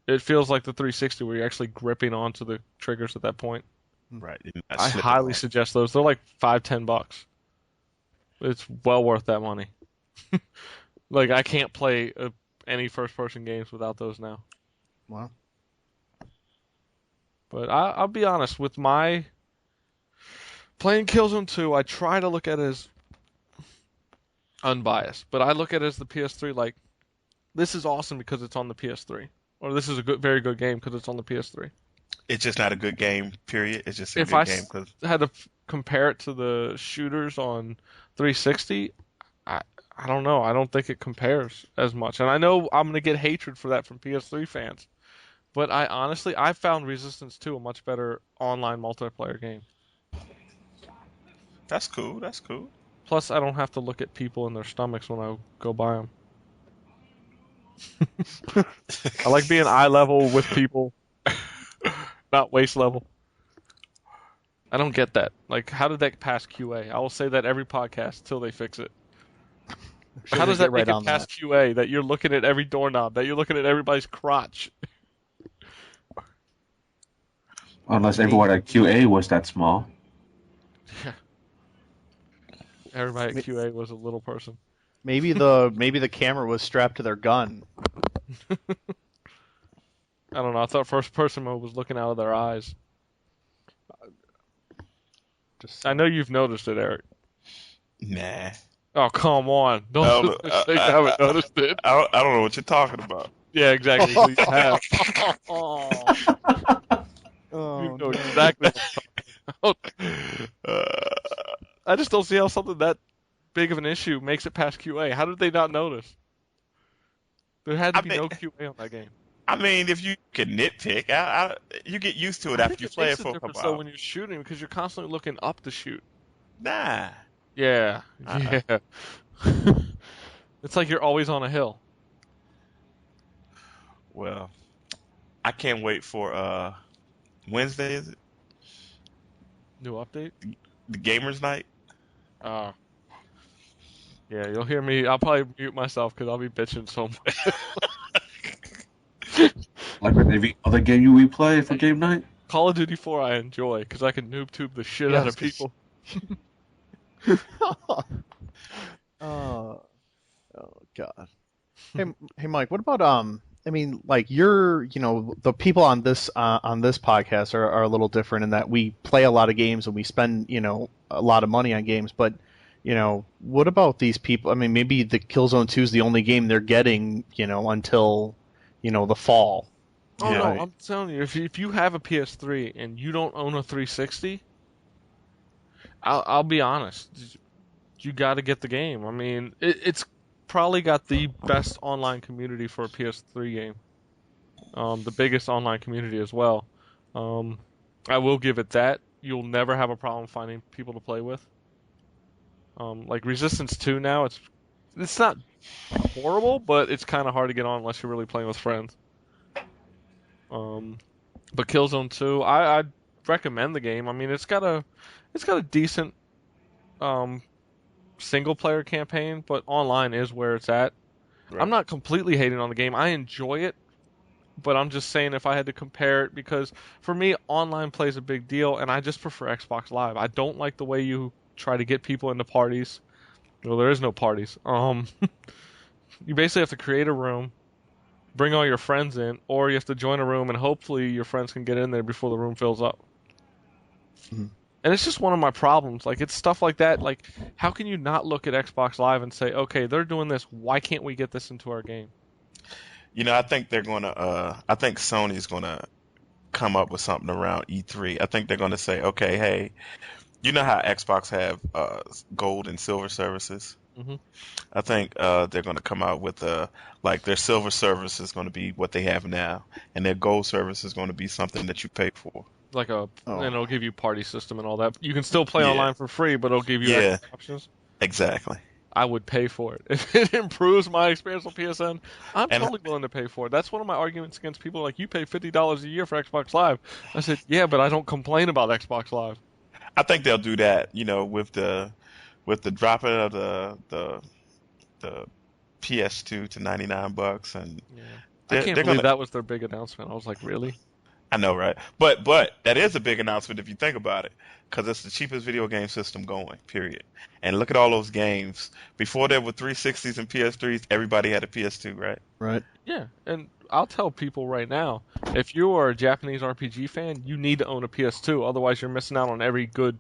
It feels like the 360 where you're actually gripping onto the triggers at that point. Right. I highly suggest those. They're like $5-10. It's well worth that money. Like I can't play any first-person games without those now. Wow. But I'll be honest, with my playing Killzone 2, I try to look at it as unbiased, but I look at it as the PS3 like, this is awesome because it's on the PS3. Or this is a very good game because it's on the PS3. It's just not a good game, period. It's just a good game. If I had to compare it to the shooters on 360, I don't know. I don't think it compares as much. And I know I'm going to get hatred for that from PS3 fans. But I found Resistance 2 a much better online multiplayer game. That's cool. That's cool. Plus, I don't have to look at people in their stomachs when I go by them. I like being eye level with people, not waist level. I don't get that. Like, how did that pass QA? I will say that every podcast till they fix it. How does that make it pass QA? That you're looking at every doorknob, that you're looking at everybody's crotch. Unless everyone at QA was that small. Yeah. Everybody at QA was a little person. Maybe the camera was strapped to their gun. I don't know. I thought first person mode was looking out of their eyes. I know you've noticed it, Eric. Nah. Oh, come on. Don't say you haven't noticed it. I don't know what you're talking about. Yeah, exactly. You have. You know exactly what I'm talking about. I just don't see how something that big of an issue makes it past QA. How did they not notice? There had to be no QA on that game. I mean, if you can nitpick, you get used to it after you play it for a couple hours. So when you're shooting, because you're constantly looking up to shoot. Nah. Yeah. Yeah. It's like you're always on a hill. Well, I can't wait for Wednesday, is it? New update? The Gamers Night? Yeah, you'll hear me. I'll probably mute myself because I'll be bitching so much. Like with every other game we play for game night? Call of Duty 4 I enjoy because I can noob tube the shit out of people. Oh God. Hey Mike, what about I mean, like the people on this podcast are a little different in that we play a lot of games and we spend, a lot of money on games, but what about these people? I mean, maybe the Killzone 2 is the only game they're getting, until, the fall. Oh no, I'm telling you, if you have a PS3 and you don't own a 360, I'll be honest, you got to get the game. I mean, it's probably got the best online community for a PS3 game, the biggest online community as well. I will give it that. You'll never have a problem finding people to play with. Like Resistance 2 now, it's It's not horrible, but it's kind of hard to get on unless you're really playing with friends. But Killzone 2, I'd recommend the game. I mean, it's got a decent single player campaign, but online is where it's at. Right. I'm not completely hating on the game. I enjoy it, but I'm just saying if I had to compare it, because for me, online plays a big deal, and I just prefer Xbox Live. I don't like the way you try to get people into parties. Well, there is no parties. You basically have to create a room, bring all your friends in, or you have to join a room, and hopefully your friends can get in there before the room fills up. Mm-hmm. And it's just one of my problems. Like, it's stuff like that. Like, how can you not look at Xbox Live and say, okay, they're doing this. Why can't we get this into our game? I think they're gonna. I think Sony's gonna come up with something around E3. I think they're gonna say, okay, hey, you know how Xbox have gold and silver services. Mm-hmm. I think they're gonna come out with like their silver service is gonna be what they have now, and their gold service is gonna be something that you pay for. Like and it'll give you party system and all that. You can still play Yeah. online for free, but it'll give you Yeah. extra options. Exactly. I would pay for it. If it improves my experience on PSN, I'm And- totally willing to pay for it. That's one of my arguments against people like, you pay $50 a year for Xbox Live. I said, yeah, but I don't complain about Xbox Live. I think they'll do that, with the dropping of the PS2 to $99, and Yeah. They're- I can't they're believe gonna- that was their big announcement. I was like, really? I know, right? But that is a big announcement if you think about it, because it's the cheapest video game system going. Period. And look at all those games. Before there were 360s and PS3s, everybody had a PS2, right? Right. Yeah, and I'll tell people right now, if you are a Japanese RPG fan, you need to own a PS2. Otherwise, you're missing out on every good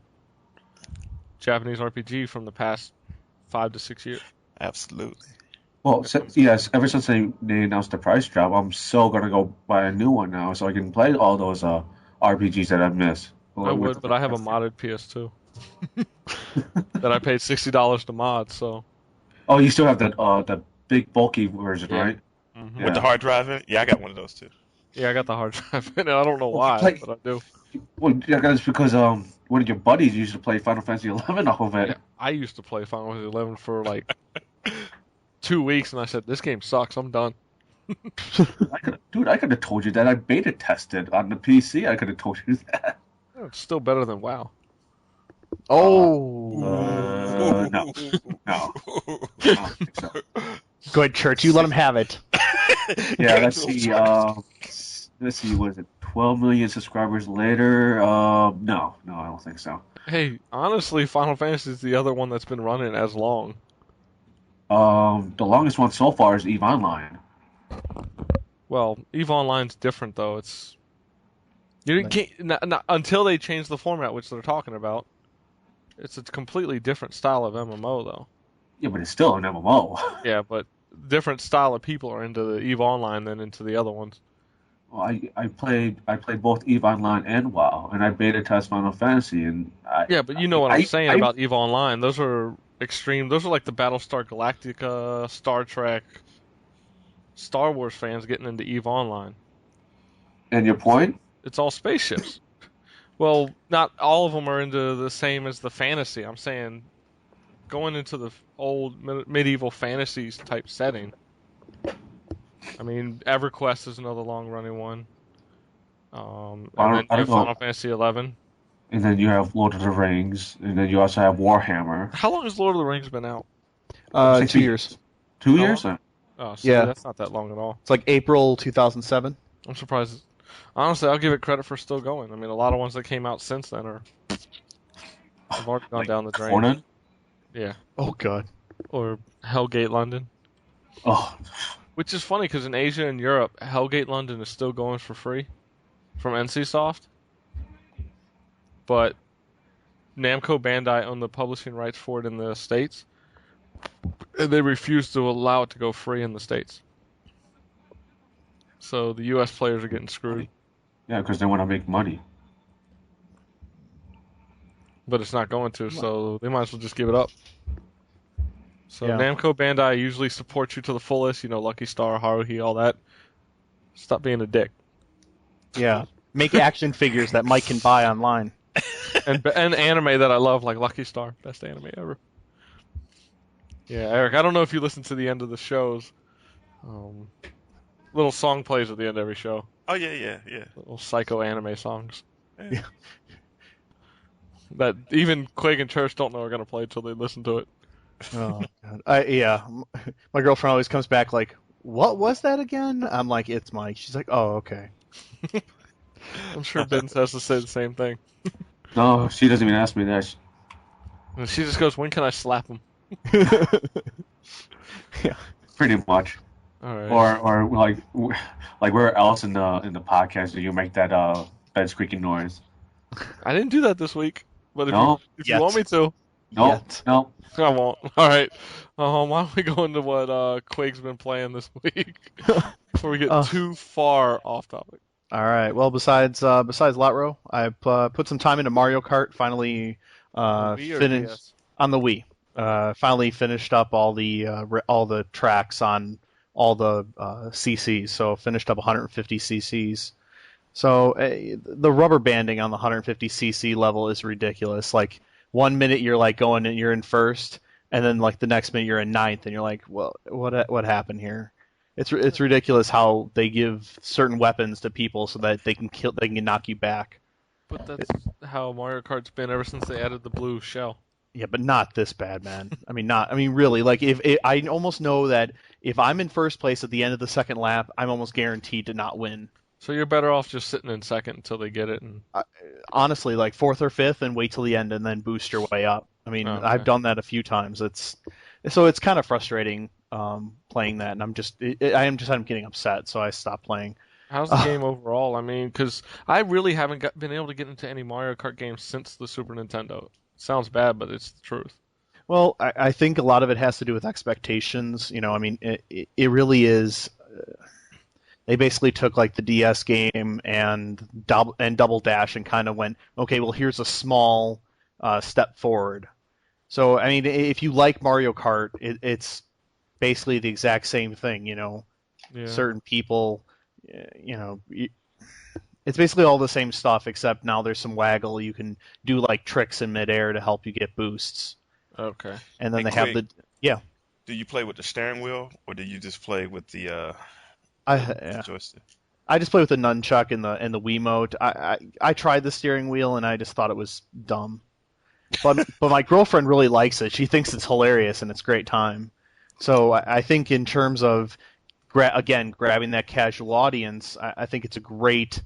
Japanese RPG from the past 5 to 6 years. Absolutely. Well, yes, ever since they announced the price drop, I'm so gonna go buy a new one now so I can play all those RPGs that I missed. I would, but I have a modded PS2 that I paid $60 to mod. So Oh, you still have the big bulky version, Yeah. right? Mhm. With the hard drive in it? Yeah, I got one of those too. Yeah, I got the hard drive in it. I don't know why, Like- but I do. Well, yeah, that's because one of your buddies used to play Final Fantasy 11 off of it. Yeah, I used to play Final Fantasy 11 for like 2 weeks, and I said, this game sucks. I'm done. I could have told you that. I beta tested on the PC. I could have told you that. It's still better than WoW. Oh. No, no, I don't think so. Go ahead, Church. You let him have it. Yeah, let's see. Let's see. What is it? 12 million subscribers later. No, I don't think so. Hey, honestly, Final Fantasy is the other one that's been running as long. The longest one so far is EVE Online. Well, EVE Online's different though. It's you can't until they change the format, which they're talking about. It's a completely different style of MMO though. Yeah, but it's still an MMO. Yeah, but different style of people are into the EVE Online than into the other ones. Well, I played both EVE Online and WoW, and I beta test Final Fantasy, and Yeah, but you know what I'm saying I- about EVE Online. Those are extreme. Those are like the Battlestar Galactica, Star Trek, Star Wars fans getting into EVE Online. And your point? It's all spaceships. Well, not all of them are into the same as the fantasy. I'm saying going into the old medieval fantasies type setting. I mean, EverQuest is another long-running one. And then you have Final Fantasy 11. And then you have Lord of the Rings, and then you also have Warhammer. How long has Lord of the Rings been out? 2 years. 2 years? Oh, see, Yeah. that's not that long at all. It's like April 2007. I'm surprised. Honestly, I'll give it credit for still going. I mean, a lot of ones that came out since then have already gone down the drain. Conan? Yeah. Oh God. Or Hellgate London. Oh, Which is funny because in Asia and Europe, Hellgate London is still going for free from NCSoft. But Namco Bandai own the publishing rights for it in the States. And they refuse to allow it to go free in the States. So the US players are getting screwed. yeah, because they want to make money. But it's not going to, so they might as well just give it up. So Yeah. Namco Bandai usually supports you to the fullest, Lucky Star, Haruhi, all that. Stop being a dick. Yeah. Make action figures that Mike can buy online. And anime that I love, like Lucky Star, best anime ever. Yeah, Eric, I don't know if you listen to the end of the shows. Little song plays at the end of every show. Oh yeah. Little psycho anime songs. Yeah. That even Quake and Church don't know are going to play until they listen to it. Oh, God. Yeah. My girlfriend always comes back like, "What was that again?" I'm like, "It's Mike." She's like, "Oh, okay." I'm sure Ben says to say the same thing. No, she doesn't even ask me that. And she just goes, "When can I slap him?" Yeah. Pretty much. All right. Or like where else in the podcast do you make that bed squeaking noise? I didn't do that this week, but No? if you want me to, No, no. I won't. All right. Why don't we go into what Quake's been playing this week before we get too far off topic? All right. Well, besides Lotro, I've put some time into Mario Kart. Finally Wii or finished DS? on the Wii. Finally finished up all the tracks on all the CCs. So finished up 150 CCs. So the rubber banding on the 150cc level is ridiculous. Like 1 minute you're like going and you're in first, and then like the next minute you're in ninth, and you're like, well, what happened here? It's ridiculous how they give certain weapons to people so that they can knock you back. But that's how Mario Kart's been ever since they added the blue shell. Yeah, but not this bad, man. I mean, really. Like, if I almost know that if I'm in first place at the end of the second lap, I'm almost guaranteed to not win. So you're better off just sitting in second until they get it. And Honestly, like fourth or fifth, and wait till the end, and then boost your way up. I mean, okay. I've done that a few times. It's kind of frustrating playing that, and I'm getting upset, so I stopped playing. How's the game overall? I mean, because I really haven't been able to get into any Mario Kart games since the Super Nintendo. Sounds bad, but it's the truth. Well, I think a lot of it has to do with expectations. You know, I mean, it really is. They basically took like the DS game and Double Dash and kind of went, okay, well, here's a small step forward. So, I mean, if you like Mario Kart, it's basically the exact same thing. You know, certain people, you know. It's basically all the same stuff, except now there's some waggle. You can do like tricks in midair to help you get boosts. Okay. And then have the Do you play with the steering wheel, or do you just play with the joystick? I just play with the nunchuck and the Wiimote. I tried the steering wheel and I just thought it was dumb. But my girlfriend really likes it. She thinks it's hilarious and it's a great time. So I think in terms of grabbing that casual audience, I think it's a great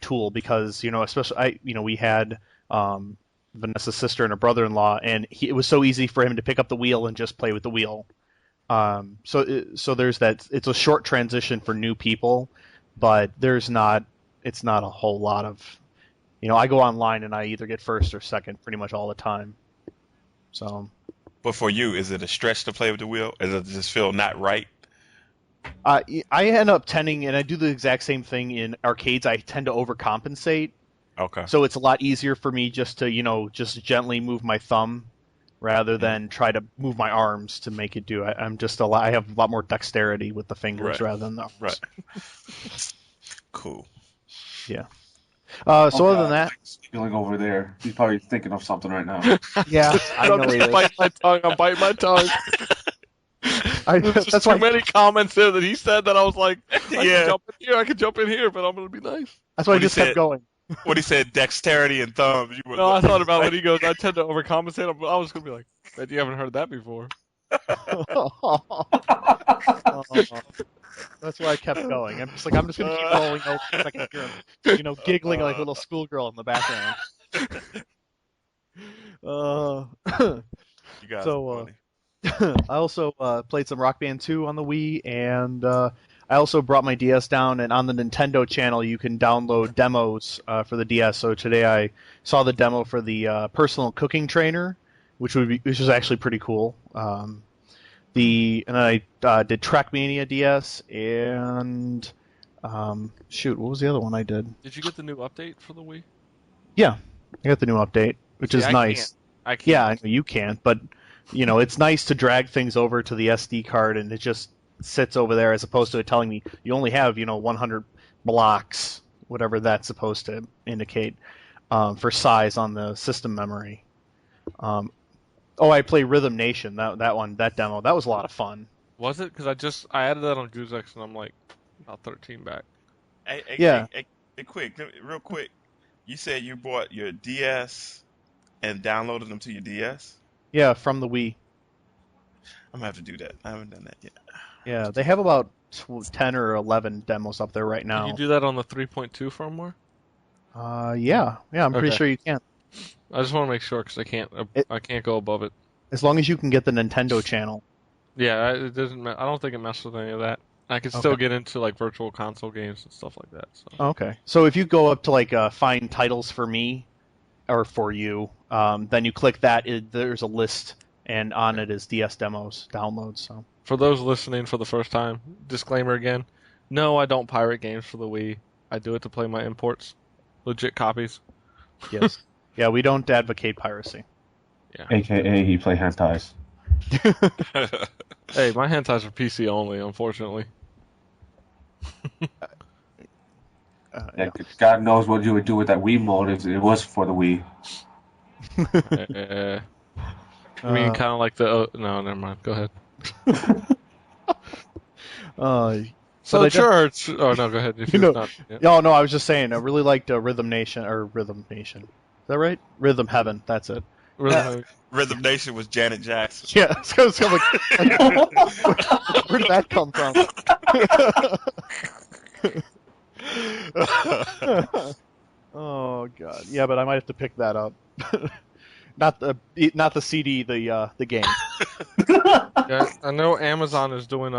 tool because, you know, especially we had Vanessa's sister and her brother-in-law, and it was so easy for him to pick up the wheel and just play with the wheel. So there's that. It's a short transition for new people, but it's not a whole lot of, you know, I go online and I either get first or second pretty much all the time. So. But for you, is it a stretch to play with the wheel? Does it just feel not right? I end up tending, and I do the exact same thing in arcades. I tend to overcompensate. Okay. So it's a lot easier for me just to, just gently move my thumb rather than try to move my arms to make it do. I have a lot more dexterity with the fingers rather than the arms. Right. Cool. Yeah. Other than that, Feeling over there, he's probably thinking of something right now. Yeah, I know he is. I'm biting my tongue. There's just too many comments there that he said that I was like, I could jump in here, but I'm going to be nice. That's why I just kept going. What he said, dexterity and thumbs. No, I thought about when he goes, I tend to overcompensate. I was going to be like, bet you haven't heard that before. That's why I kept going. I'm just going to keep rolling over a second here, giggling like a little schoolgirl in the background. You guys are funny. I also played some Rock Band 2 on the Wii, and I also brought my DS down, and on the Nintendo channel you can download demos for the DS. So today I saw the demo for the personal cooking trainer, which was actually pretty cool. And then I did Trackmania DS, and what was the other one I did? Did you get the new update for the Wii? Yeah, I got the new update, which is nice. I can't. Yeah, I know you can't, but it's nice to drag things over to the SD card, and it just sits over there as opposed to it telling me you only have 100 blocks, whatever that's supposed to indicate, for size on the system memory. Oh, I play Rhythm Nation. That demo. That was a lot of fun. Was it? Because I added that on GooseX and I'm like about 13 back. Yeah. Real quick. You said you bought your DS and downloaded them to your DS? Yeah, from the Wii. I'm gonna have to do that. I haven't done that yet. Yeah, they have about 10 or 11 demos up there right Can now. you do that on the 3.2 firmware? Yeah, I'm pretty Okay. sure you can. I just want to make sure because I can't go above it. As long as you can get the Nintendo channel. Yeah, it doesn't. I don't think it messes with any of that. I can still get into like virtual console games and stuff like that. So. Okay. So if you go up to like find titles for me or for you, then you click that. There's a list, and on it is DS demos downloads. So For those listening for the first time, disclaimer again: no, I don't pirate games for the Wii. I do it to play my imports, legit copies. yes, yeah, we don't advocate piracy. Yeah. AKA he play hentais. Hey, my hentais are PC only, unfortunately. Yeah, God knows what you would do with that Wii mode if it was for the Wii. I mean, kind of like the. No, never mind. Go ahead. So But church. Oh no, go ahead. If you're not. Yeah. Oh no, I was just saying. I really liked Rhythm Nation. Is that right? Rhythm Heaven. That's it. Rhythm Nation was Janet Jackson. Yeah. So like, where did that come from? Oh god. Yeah, but I might have to pick that up. Not the CD, the game. Yeah, I know Amazon is doing.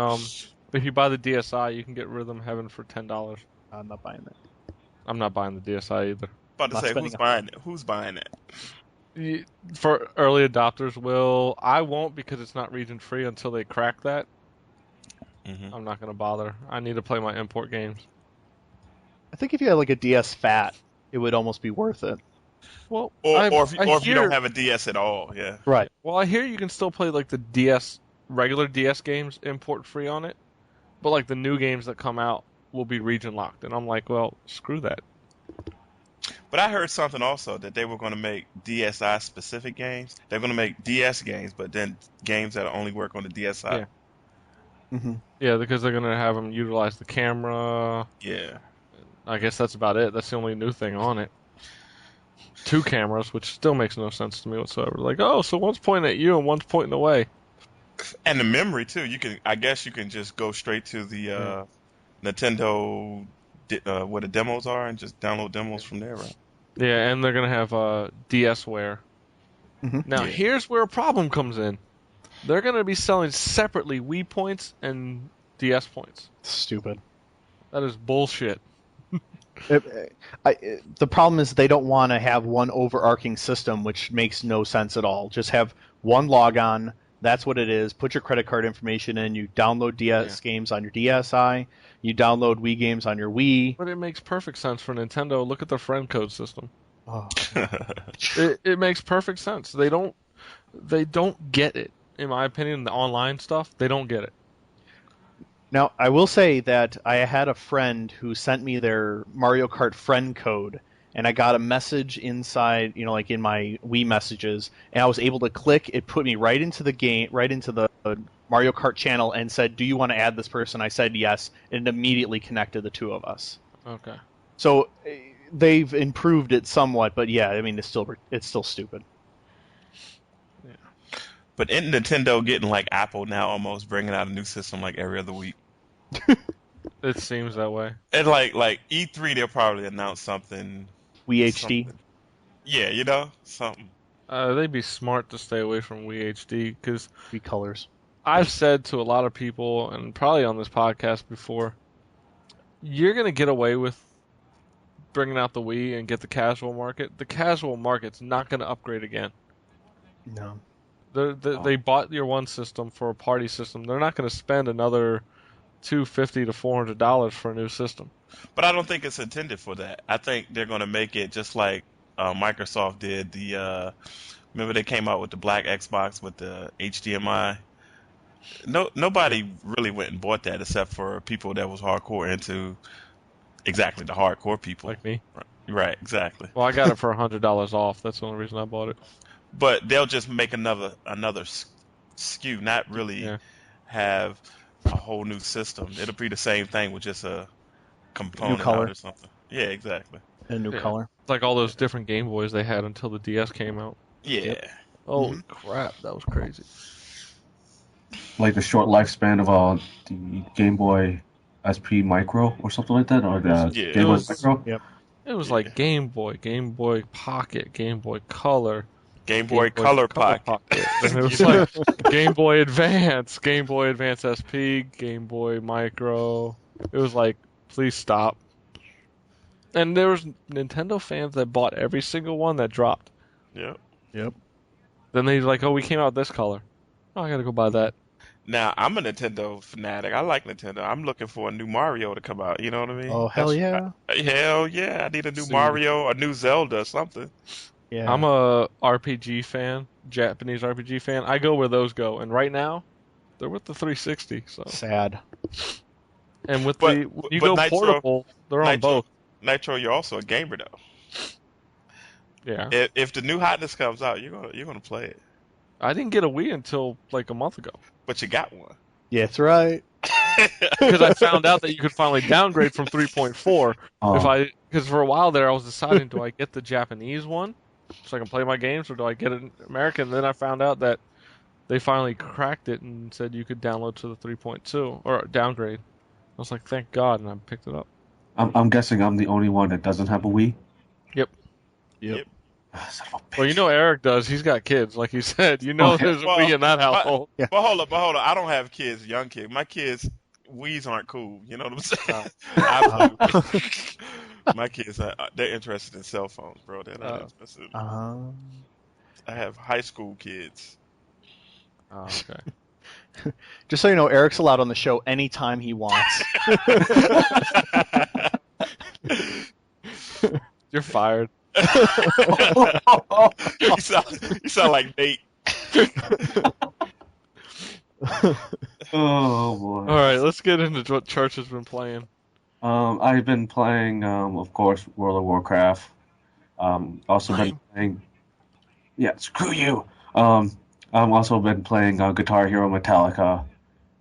If you buy the DSi, you can get Rhythm Heaven for $10. I'm not buying that. I'm not buying the DSi either. About to Not say, spending who's buying it? Who's buying it? For early adopters, will I won't because it's not region free until they crack that. Mm-hmm. I'm not gonna bother. I need to play my import games. I think if you had like a DS Fat, it would almost be worth it. Well, Or if you don't have a DS at all, yeah. Right. Well, I hear you can still play like the regular DS games import free on it, but like the new games that come out will be region locked, and I'm like, well, screw that. But I heard something also that they were going to make DSi specific games. They're going to make DS games, but then games that only work on the DSi. Yeah. Mm-hmm. Yeah, because they're gonna have them utilize the camera. Yeah. I guess that's about it. That's the only new thing on it. 2 cameras, which still makes no sense to me whatsoever. Like, oh, so one's pointing at you and one's pointing away. And the memory too. I guess you can just go straight to the Nintendo where the demos are and just download demos from there, right? Yeah, and they're gonna have DSware. Mm-hmm. Now, here's where a problem comes in. They're gonna be selling separately Wii points and DS points. Stupid. That is bullshit. The problem is they don't want to have one overarching system, which makes no sense at all. Just have one logon. That's what it is. Put your credit card information in. You download DS games on your DSi. You download Wii games on your Wii. But it makes perfect sense for Nintendo. Look at their friend code system. Oh. It makes perfect sense. They don't get it. In my opinion, the online stuff, they don't get it. Now, I will say that I had a friend who sent me their Mario Kart friend code, and I got a message inside, like in my Wii messages, and I was able to click. It put me right into the game, right into the Mario Kart channel, and said, "Do you want to add this person?" I said yes, and it immediately connected the two of us. Okay. So they've improved it somewhat, but yeah, I mean, it's still stupid. But isn't Nintendo getting like Apple now, almost bringing out a new system like every other week? It seems that way. And like E3, they'll probably announce something. Wii HD. Something. Yeah, something. They'd be smart to stay away from Wii HD because Wii Colors. I've said to a lot of people, and probably on this podcast before, you're gonna get away with bringing out the Wii and get the casual market. The casual market's not gonna upgrade again. No. They bought your one system for a party system. They're not going to spend another $250 to $400 for a new system. But I don't think it's intended for that. I think they're going to make it just like Microsoft did. Remember they came out with the black Xbox with the HDMI. Nobody really went and bought that except for people that was hardcore into exactly the hardcore people Like me. Right, exactly. Well, I got it for $100 off. That's the only reason I bought it. but they'll just make another SKU, not really Yeah. have a whole new system. It'll be the same thing with just a component color. out or something. Yeah, exactly. A new Yeah. color. It's like all those different Game Boys they had until the DS came out. Yeah. Yep. Holy crap, that was crazy. Like the short lifespan of the Game Boy SP Micro or something like that, or the Yeah. Game Boy It was- Micro. It was Yeah. like Game Boy Pocket, Game Boy Color, Game Boy Color Pocket. Then it was like Game Boy Advance, Game Boy Advance SP, Game Boy Micro. It was like, please stop. And there was Nintendo fans that bought every single one that dropped. Yep. Yep. Then they like, oh, we came out with this color. Oh, I gotta go buy that. Now I'm a Nintendo fanatic. I like Nintendo. I'm looking for a new Mario to come out. You know what I mean? Oh, hell yeah. Hell yeah! I need a new See. Mario, a new Zelda, something. Yeah. I'm a RPG fan, Japanese RPG fan. I go where those go, and right now, they're with the 360. So, Sad. and with But- the when you but go Nitro- portable, they're on both. Nitro, you're also a gamer though. Yeah, If the new hotness comes out, you're gonna play it. I didn't get a Wii until like a month ago But you got one. Yeah, that's right. because I found out that you could finally downgrade from 3.4. Because for a while there, I was deciding, do I get the Japanese one so I can play my games, or do I get it American? And then I found out that they finally cracked it and said you could download to the 3.2 or downgrade. I was like, thank God, and I picked it up. I'm guessing I'm the only one that doesn't have a Wii. Yep. Son of a bitch. Well, you know Eric does. He's got kids, like he said. You know Okay. there's a Well, Wii in that household. Yeah. But hold up. I don't have kids, young kids. My kids, Wii's aren't cool. You know what I'm saying? I do. My kids, they're interested in cell phones, bro. They're not interested. Uh, I have high school kids. Oh, okay. just so you know, Eric's allowed on the show anytime he wants. You're fired. you sound like Nate. Oh boy. All right, let's get into what Church has been playing. I've been playing, of course, World of Warcraft. Also been playing. Yeah, screw you. I've also been playing Guitar Hero Metallica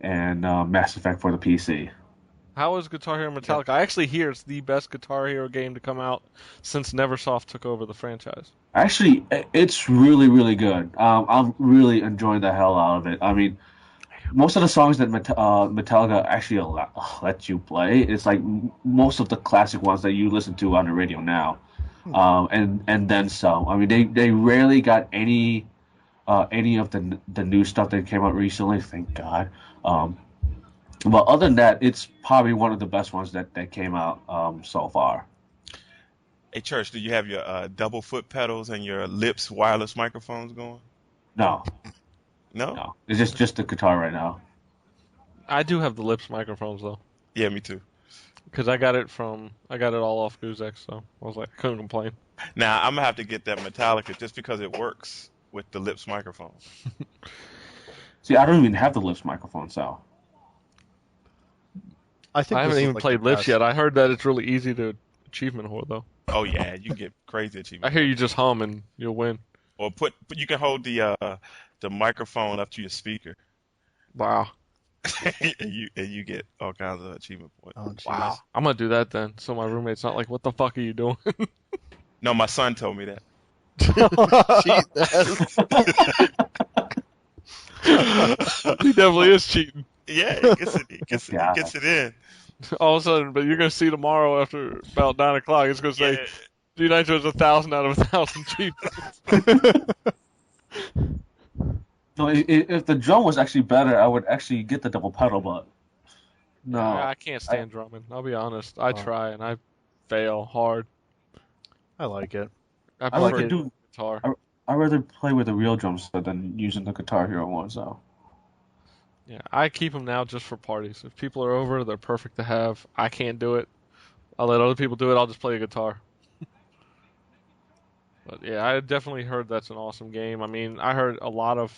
and Mass Effect for the PC. How is Guitar Hero Metallica? I actually hear it's the best Guitar Hero game to come out since Neversoft took over the franchise. Actually, it's really, really good. I'm really enjoying the hell out of it. I mean, most of the songs that Metallica actually let you play, it's like most of the classic ones that you listen to on the radio now, and then some. I mean, they rarely got any of the new stuff that came out recently. Thank God. But other than that, it's probably one of the best ones that came out so far. Hey, Church, do you have your double foot pedals and your Lips wireless microphones going? No, No? it's just the guitar right now. I do have the Lips microphones though, Yeah, me too. because I got it all off Goozex, so I was like, I couldn't complain. Now, I'm going to have to get that Metallica just because it works with the Lips microphone. See, I don't even have the Lips microphone, so. I think I this haven't is, even like, played the Lips best. yet. I heard that it's really easy to achievement whore though. Oh, yeah, you can get crazy I achievement. hear you just hum and you'll win. Or you can hold the microphone up to your speaker, Wow. and you get all kinds of achievement points. Oh, jeez. Wow. I'm gonna do that then, so my roommate's not like, what the fuck are you doing? No, my son told me that. He definitely is cheating. Yeah, he gets it in. All of a sudden, but you're gonna see tomorrow after about 9 o'clock, it's gonna say, Yeah. D-Nitro's 1,000 out of 1,000 cheap. No, if the drum was actually better, I would actually get the double pedal, but no. I can't stand drumming. I'll be honest. I try and I fail hard. I like it. I I like prefer to do. guitar. I'd rather play with the real drums than using the Guitar Hero one. So Yeah, I keep them now just for parties. If people are over, they're perfect to have. I can't do it. I'll let other people do it. I'll just play a guitar. But yeah, I definitely heard that's an awesome game. I mean, I heard a lot of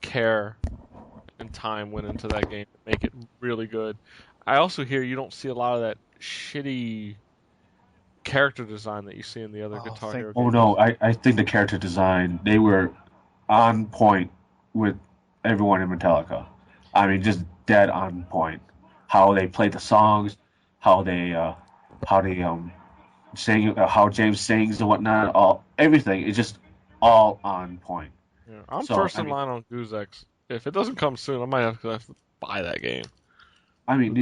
care and time went into that game to make it really good. I also hear you don't see a lot of that shitty character design that you see in the other Oh, Guitar thank- Hero Oh games. no, I think the character design, they were on point with everyone in Metallica. I mean, just dead on point. How they play the songs, how they sing, how James sings and whatnot. Everything is just all on point. Yeah, I'm So first in line on Goose If it doesn't come soon, I might have to buy that game. I mean,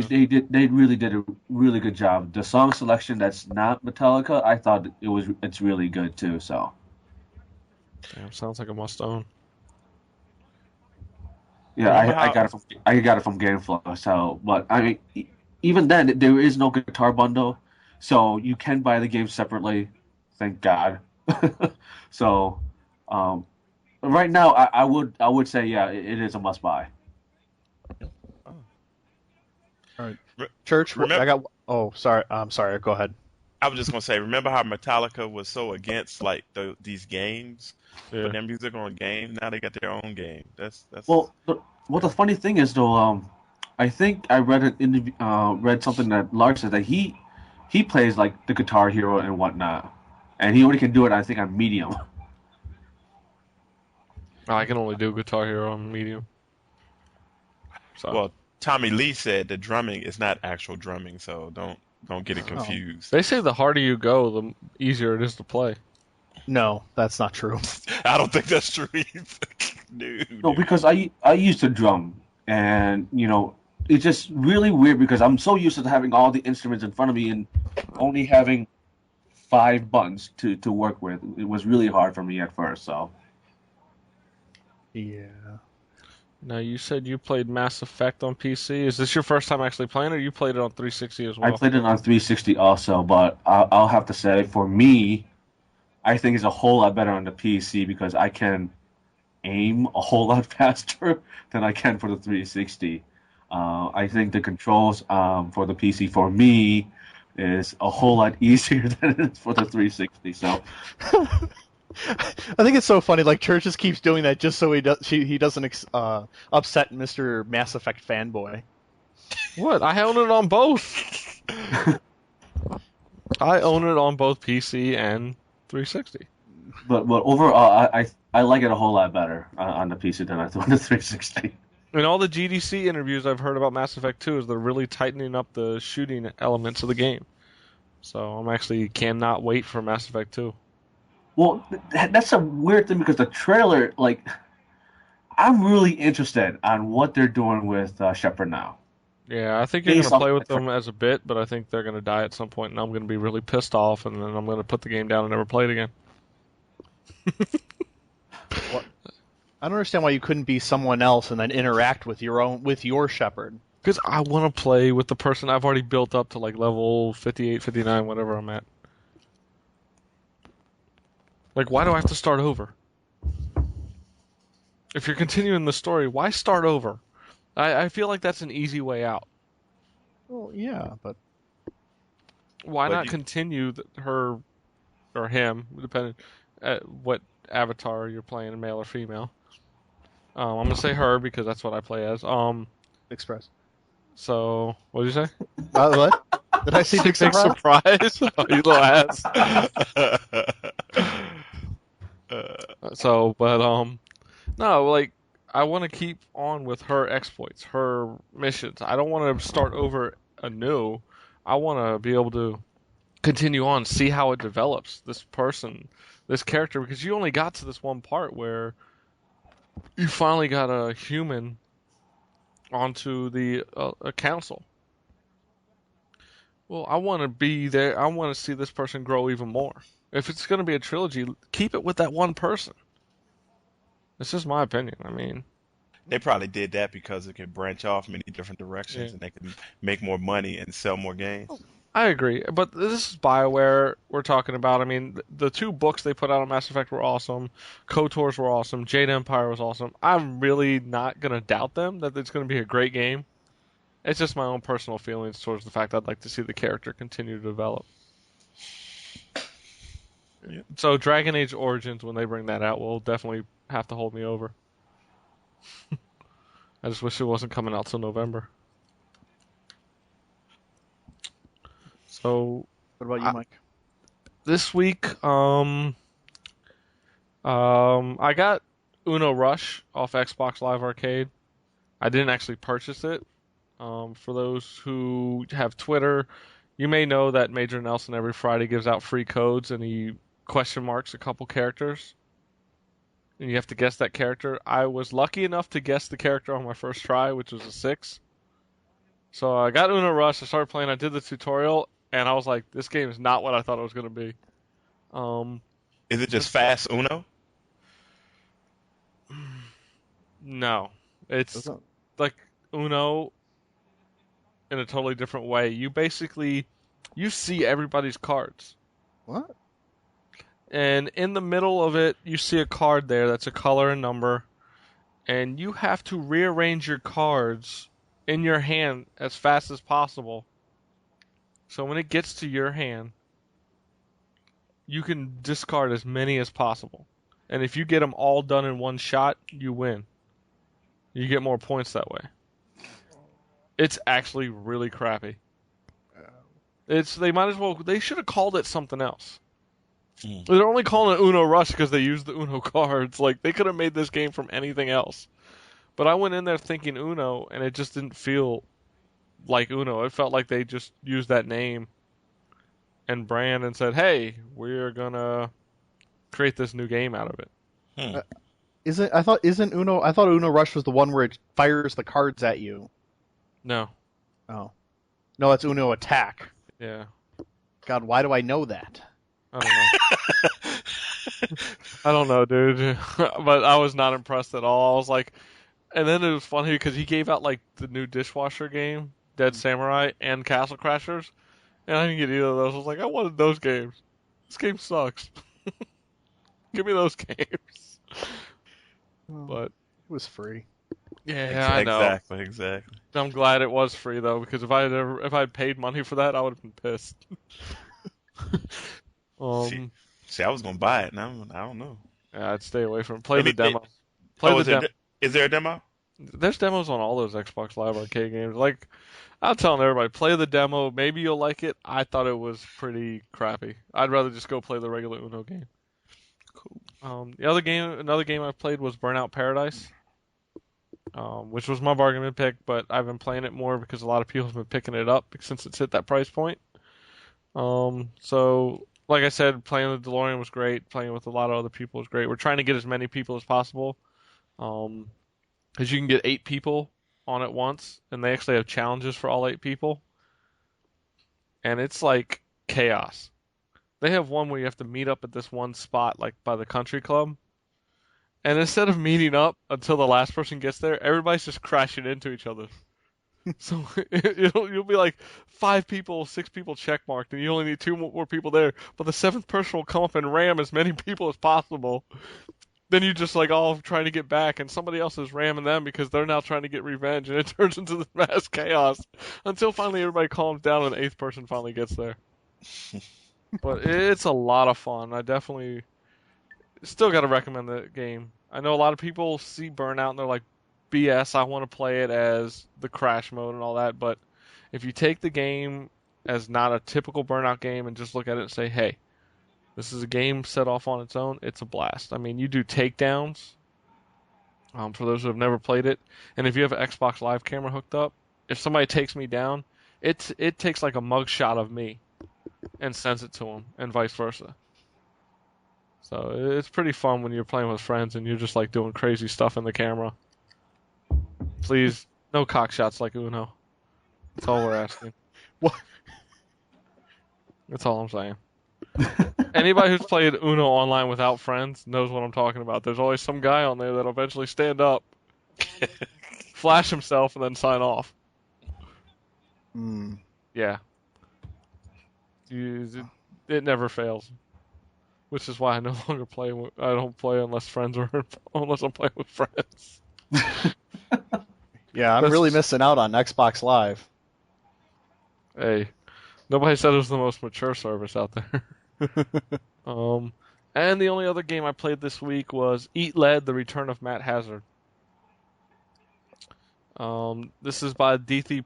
they really did a really good job. The song selection that's not Metallica, I thought it's really good too. So Damn, sounds like a must own. yeah, Remember I how? got it from GameFlow. So, but I mean, even then, there is no guitar bundle, so you can buy the game separately. Thank God. So, um, right now, I would say yeah, it is a must buy. Oh. All right. Re- Church, remember, I got. Oh, sorry. I'm sorry. Go ahead. I was just gonna say, remember how Metallica was so against like these games, Yeah. putting their music on games? Now they got their own game. That's Well, the funny thing is though, I think I read something that Lars said that he plays like the Guitar Hero and whatnot, and he only can do it I think on medium. I can only do Guitar Hero on medium. So well, Tommy Lee said the drumming is not actual drumming, so don't get it confused. they say the harder you go, the easier it is to play. No, that's not true. I don't think that's true either. No, because I used to drum, and it's just really weird because I'm so used to having all the instruments in front of me and only having 5 buttons to work with. It was really hard for me at first. So Yeah. Now you said you played Mass Effect on PC. Is this your first time actually playing, or you played it on 360 as I well? played it on 360 also, but I'll have to say for me, I think it's a whole lot better on the PC because I can aim a whole lot faster than I can for the 360. I think the controls for the PC for me is a whole lot easier than it is for the 360. So I think it's so funny. Like Church just keeps doing that just so he doesn't upset Mr. Mass Effect fanboy. What? I own it on both. I own it on both PC and 360. but overall, I like it a whole lot better on the PC than I do on the 360. In all the GDC interviews I've heard about Mass Effect 2 is they're really tightening up the shooting elements of the game. So I'm actually cannot wait for Mass Effect 2. Well, that's a weird thing because the trailer, like, I'm really interested on what they're doing with Shepard now. Yeah, I think you're Based going to off play the with them as a bit, but I think they're going to die at some point, and I'm going to be really pissed off, and then I'm going to put the game down and never play it again. I don't understand why you couldn't be someone else and then interact with your Shepard. Because I want to play with the person I've already built up to like level 58, 59, whatever I'm at. Like, why do I have to start over? If you're continuing the story, why start over? I feel like that's an easy way out. Well, yeah, but Why But not you- continue her or him, depending what avatar you're playing, male or female? I'm gonna say her because that's what I play as. Express. So what did you say? What? Did I see Big Big Surprise? surprise! Oh, you little ass. So, but no, like I want to keep on with her exploits, her missions. I don't want to start over anew. I want to be able to continue on, see how it develops. This person, this character, because you only got to this one part where you finally got a human onto the a council. Well, I want to be there. I want to see this person grow even more. If it's going to be a trilogy, keep it with that one person. This is my opinion. I mean, They probably did that because it can branch off many different directions Yeah. and they can make more money and sell more games. I agree. But this is BioWare we're talking about. I mean, the two books they put out on Mass Effect were awesome. KOTORs were awesome. Jade Empire was awesome. I'm really not going to doubt them that it's going to be a great game. It's just my own personal feelings towards the fact I'd like to see the character continue to develop. Yeah. So Dragon Age Origins, when they bring that out, will definitely have to hold me over. I just wish it wasn't coming out till November. So What about you, Mike? This week, I got Uno Rush off Xbox Live Arcade. I didn't actually purchase it. For those who have Twitter, you may know that Major Nelson every Friday gives out free codes and he question marks a couple characters. And you have to guess that character. I was lucky enough to guess the character on my first try, which was a 6. So I got Uno Rush, I started playing, I did the tutorial, and I was like, this game is not what I thought it was going to be. Is it just fast Uno? No. It's like Uno in a totally different way. You see everybody's cards. What? And in the middle of it, you see a card there that's a color and number. And you have to rearrange your cards in your hand as fast as possible. So when it gets to your hand, you can discard as many as possible. And if you get them all done in one shot, you win. You get more points that way. It's actually really crappy. They should have called it something else. They're only calling it Uno Rush because they use the Uno cards. Like, they could have made this game from anything else. But I went in there thinking Uno, and it just didn't feel like Uno. It felt like they just used that name and brand and said, hey, we're going to create this new game out of it. I thought Uno Rush was the one where it fires the cards at you. No. Oh. No, it's Uno Attack. Yeah. God, why do I know that? I don't know. I don't know, dude. But I was not impressed at all. I was like, and then it was funny because he gave out like the new dishwasher game, Dead Samurai, and Castle Crashers, and I didn't get either of those. I was like, I wanted those games. This game sucks. Give me those games. But it was free. Yeah, I know. Exactly. I'm glad it was free though, because if I'd paid money for that, I would have been pissed. See, I was gonna buy it. Now I don't know. Yeah, I'd stay away from it. Play the demo. Is there a demo? There's demos on all those Xbox Live Arcade games. Like, I'm telling everybody, play the demo. Maybe you'll like it. I thought it was pretty crappy. I'd rather just go play the regular Uno game. Cool. Another game I played was Burnout Paradise, which was my bargain bin pick, but I've been playing it more because a lot of people have been picking it up since it's hit that price point. So, like I said, playing the DeLorean was great. Playing with a lot of other people was great. We're trying to get as many people as possible. Because you can get 8 people on at once, and they actually have challenges for all 8 people. And it's like chaos. They have one where you have to meet up at this one spot, like by the country club. And instead of meeting up until the last person gets there, everybody's just crashing into each other. So you'll be like 5 people, 6 people checkmarked, and you only need 2 more people there. But the 7th person will come up and ram as many people as possible. Then you just like all trying to get back, and somebody else is ramming them because they're now trying to get revenge, and it turns into this mass chaos until finally everybody calms down and the 8th person finally gets there. But it's a lot of fun. I definitely still got to recommend the game. I know a lot of people see Burnout and they're like, BS, I want to play it as the crash mode and all that, but if you take the game as not a typical Burnout game and just look at it and say, hey, this is a game set off on its own, it's a blast. I mean, you do takedowns, for those who have never played it, and if you have an Xbox Live camera hooked up, if somebody takes me down, it takes like a mug shot of me and sends it to them, and vice versa. So it's pretty fun when you're playing with friends and you're just like doing crazy stuff in the camera. Please, no cock shots like Uno. That's all we're asking. What? That's all I'm saying. Anybody who's played Uno online without friends knows what I'm talking about. There's always some guy on there that'll eventually stand up, flash himself, and then sign off. Yeah. It never fails. Which is why I no longer play. I don't play unless friends are unless I'm playing with friends. Yeah, I'm really missing out on Xbox Live. Hey, nobody said it was the most mature service out there. And the only other game I played this week was Eat Lead: The Return of Matt Hazard. This is by D3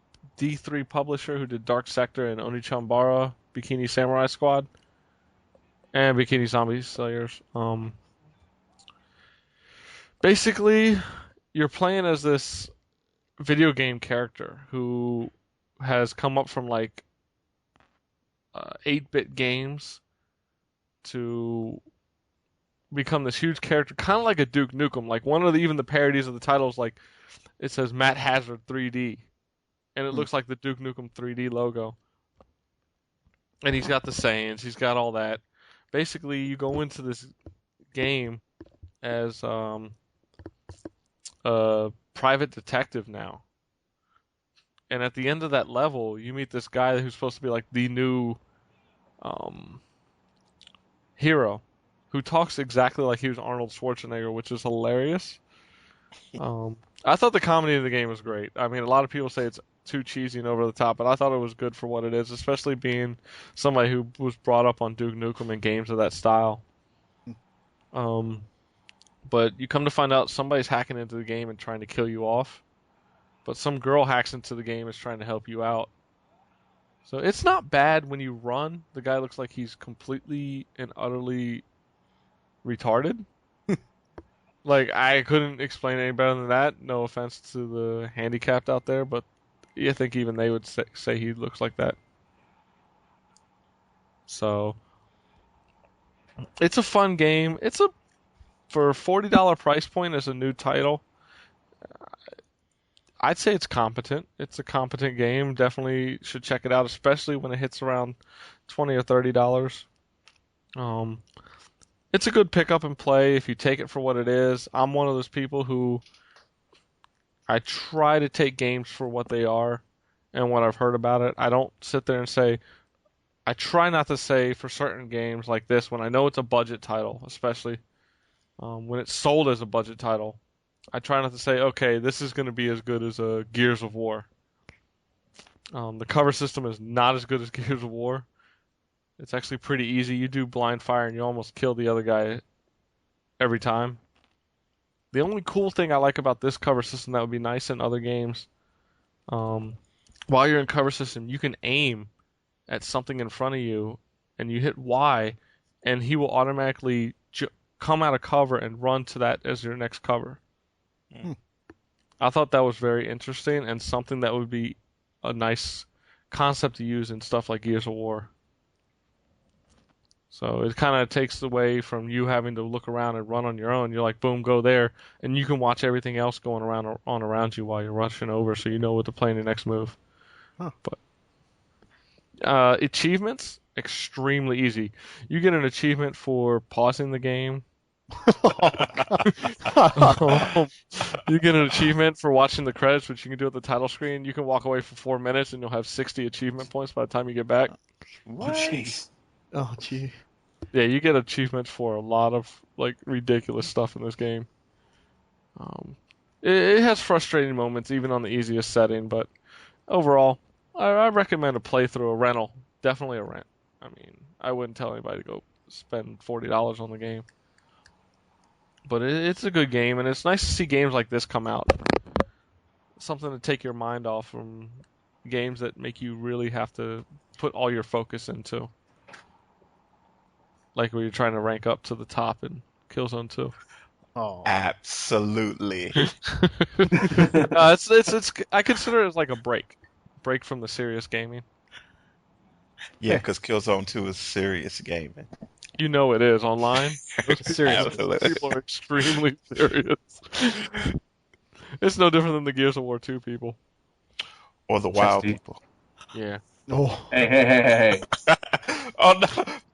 publisher who did Dark Sector and Onichambara Bikini Samurai Squad. and Bikini Zombie Slayers. Basically, you're playing as this video game character who has come up from like 8-bit games to become this huge character, kind of like a Duke Nukem. Like one of even the parodies of the titles, like it says Matt Hazard 3D, and it looks like the Duke Nukem 3D logo. And he's got the sayings, he's got all that. Basically, you go into this game as a private detective now. And at the end of that level, you meet this guy who's supposed to be like the new hero, who talks exactly like he was Arnold Schwarzenegger, which is hilarious. I thought the comedy of the game was great. I mean, a lot of people say it's too cheesy and over the top, but I thought it was good for what it is, especially being somebody who was brought up on Duke Nukem and games of that style. But you come to find out somebody's hacking into the game and trying to kill you off. But some girl hacks into the game and is trying to help you out. So it's not bad when you run. The guy looks like he's completely and utterly retarded. Like, I couldn't explain it any better than that. No offense to the handicapped out there, but I think even they would say he looks like that. So, it's a fun game. For a $40 price point as a new title, I'd say it's competent. It's a competent game. Definitely should check it out, especially when it hits around $20 or $30. It's a good pick up and play if you take it for what it is. I'm one of those people who I try to take games for what they are and what I've heard about it. I don't sit there and say, I try not to say for certain games like this when I know it's a budget title, especially when it's sold as a budget title. I try not to say, okay, this is going to be as good as Gears of War. The cover system is not as good as Gears of War. It's actually pretty easy. You do blind fire and you almost kill the other guy every time. The only cool thing I like about this cover system that would be nice in other games, while you're in cover system, you can aim at something in front of you and you hit Y and he will automatically come out of cover and run to that as your next cover. I thought that was very interesting and something that would be a nice concept to use in stuff like Gears of War. So it kind of takes away from you having to look around and run on your own. You're like, boom, go there, and you can watch everything else going around you while you're rushing over, so you know what to play in the next move. Huh. But achievements, extremely easy. You get an achievement for pausing the game. You get an achievement for watching the credits, which you can do at the title screen. You can walk away for 4 minutes, and you'll have 60 achievement points by the time you get back. What? Jeez. Oh, gee. Yeah, you get achievements for a lot of like ridiculous stuff in this game. It has frustrating moments even on the easiest setting, but overall, I recommend a playthrough, a rental. Definitely a rent. I mean, I wouldn't tell anybody to go spend $40 on the game. But it's a good game, and it's nice to see games like this come out. Something to take your mind off from games that make you really have to put all your focus into. Like when you're trying to rank up to the top in Killzone 2. Oh. Absolutely. It's I consider it as like a break from the serious gaming. Yeah, because Killzone 2 is serious gaming. You know it is online. Serious. People are extremely serious. It's no different than the Gears of War 2 people. Or the WoW Chesty. people. Yeah. Oh. Hey. Oh, no.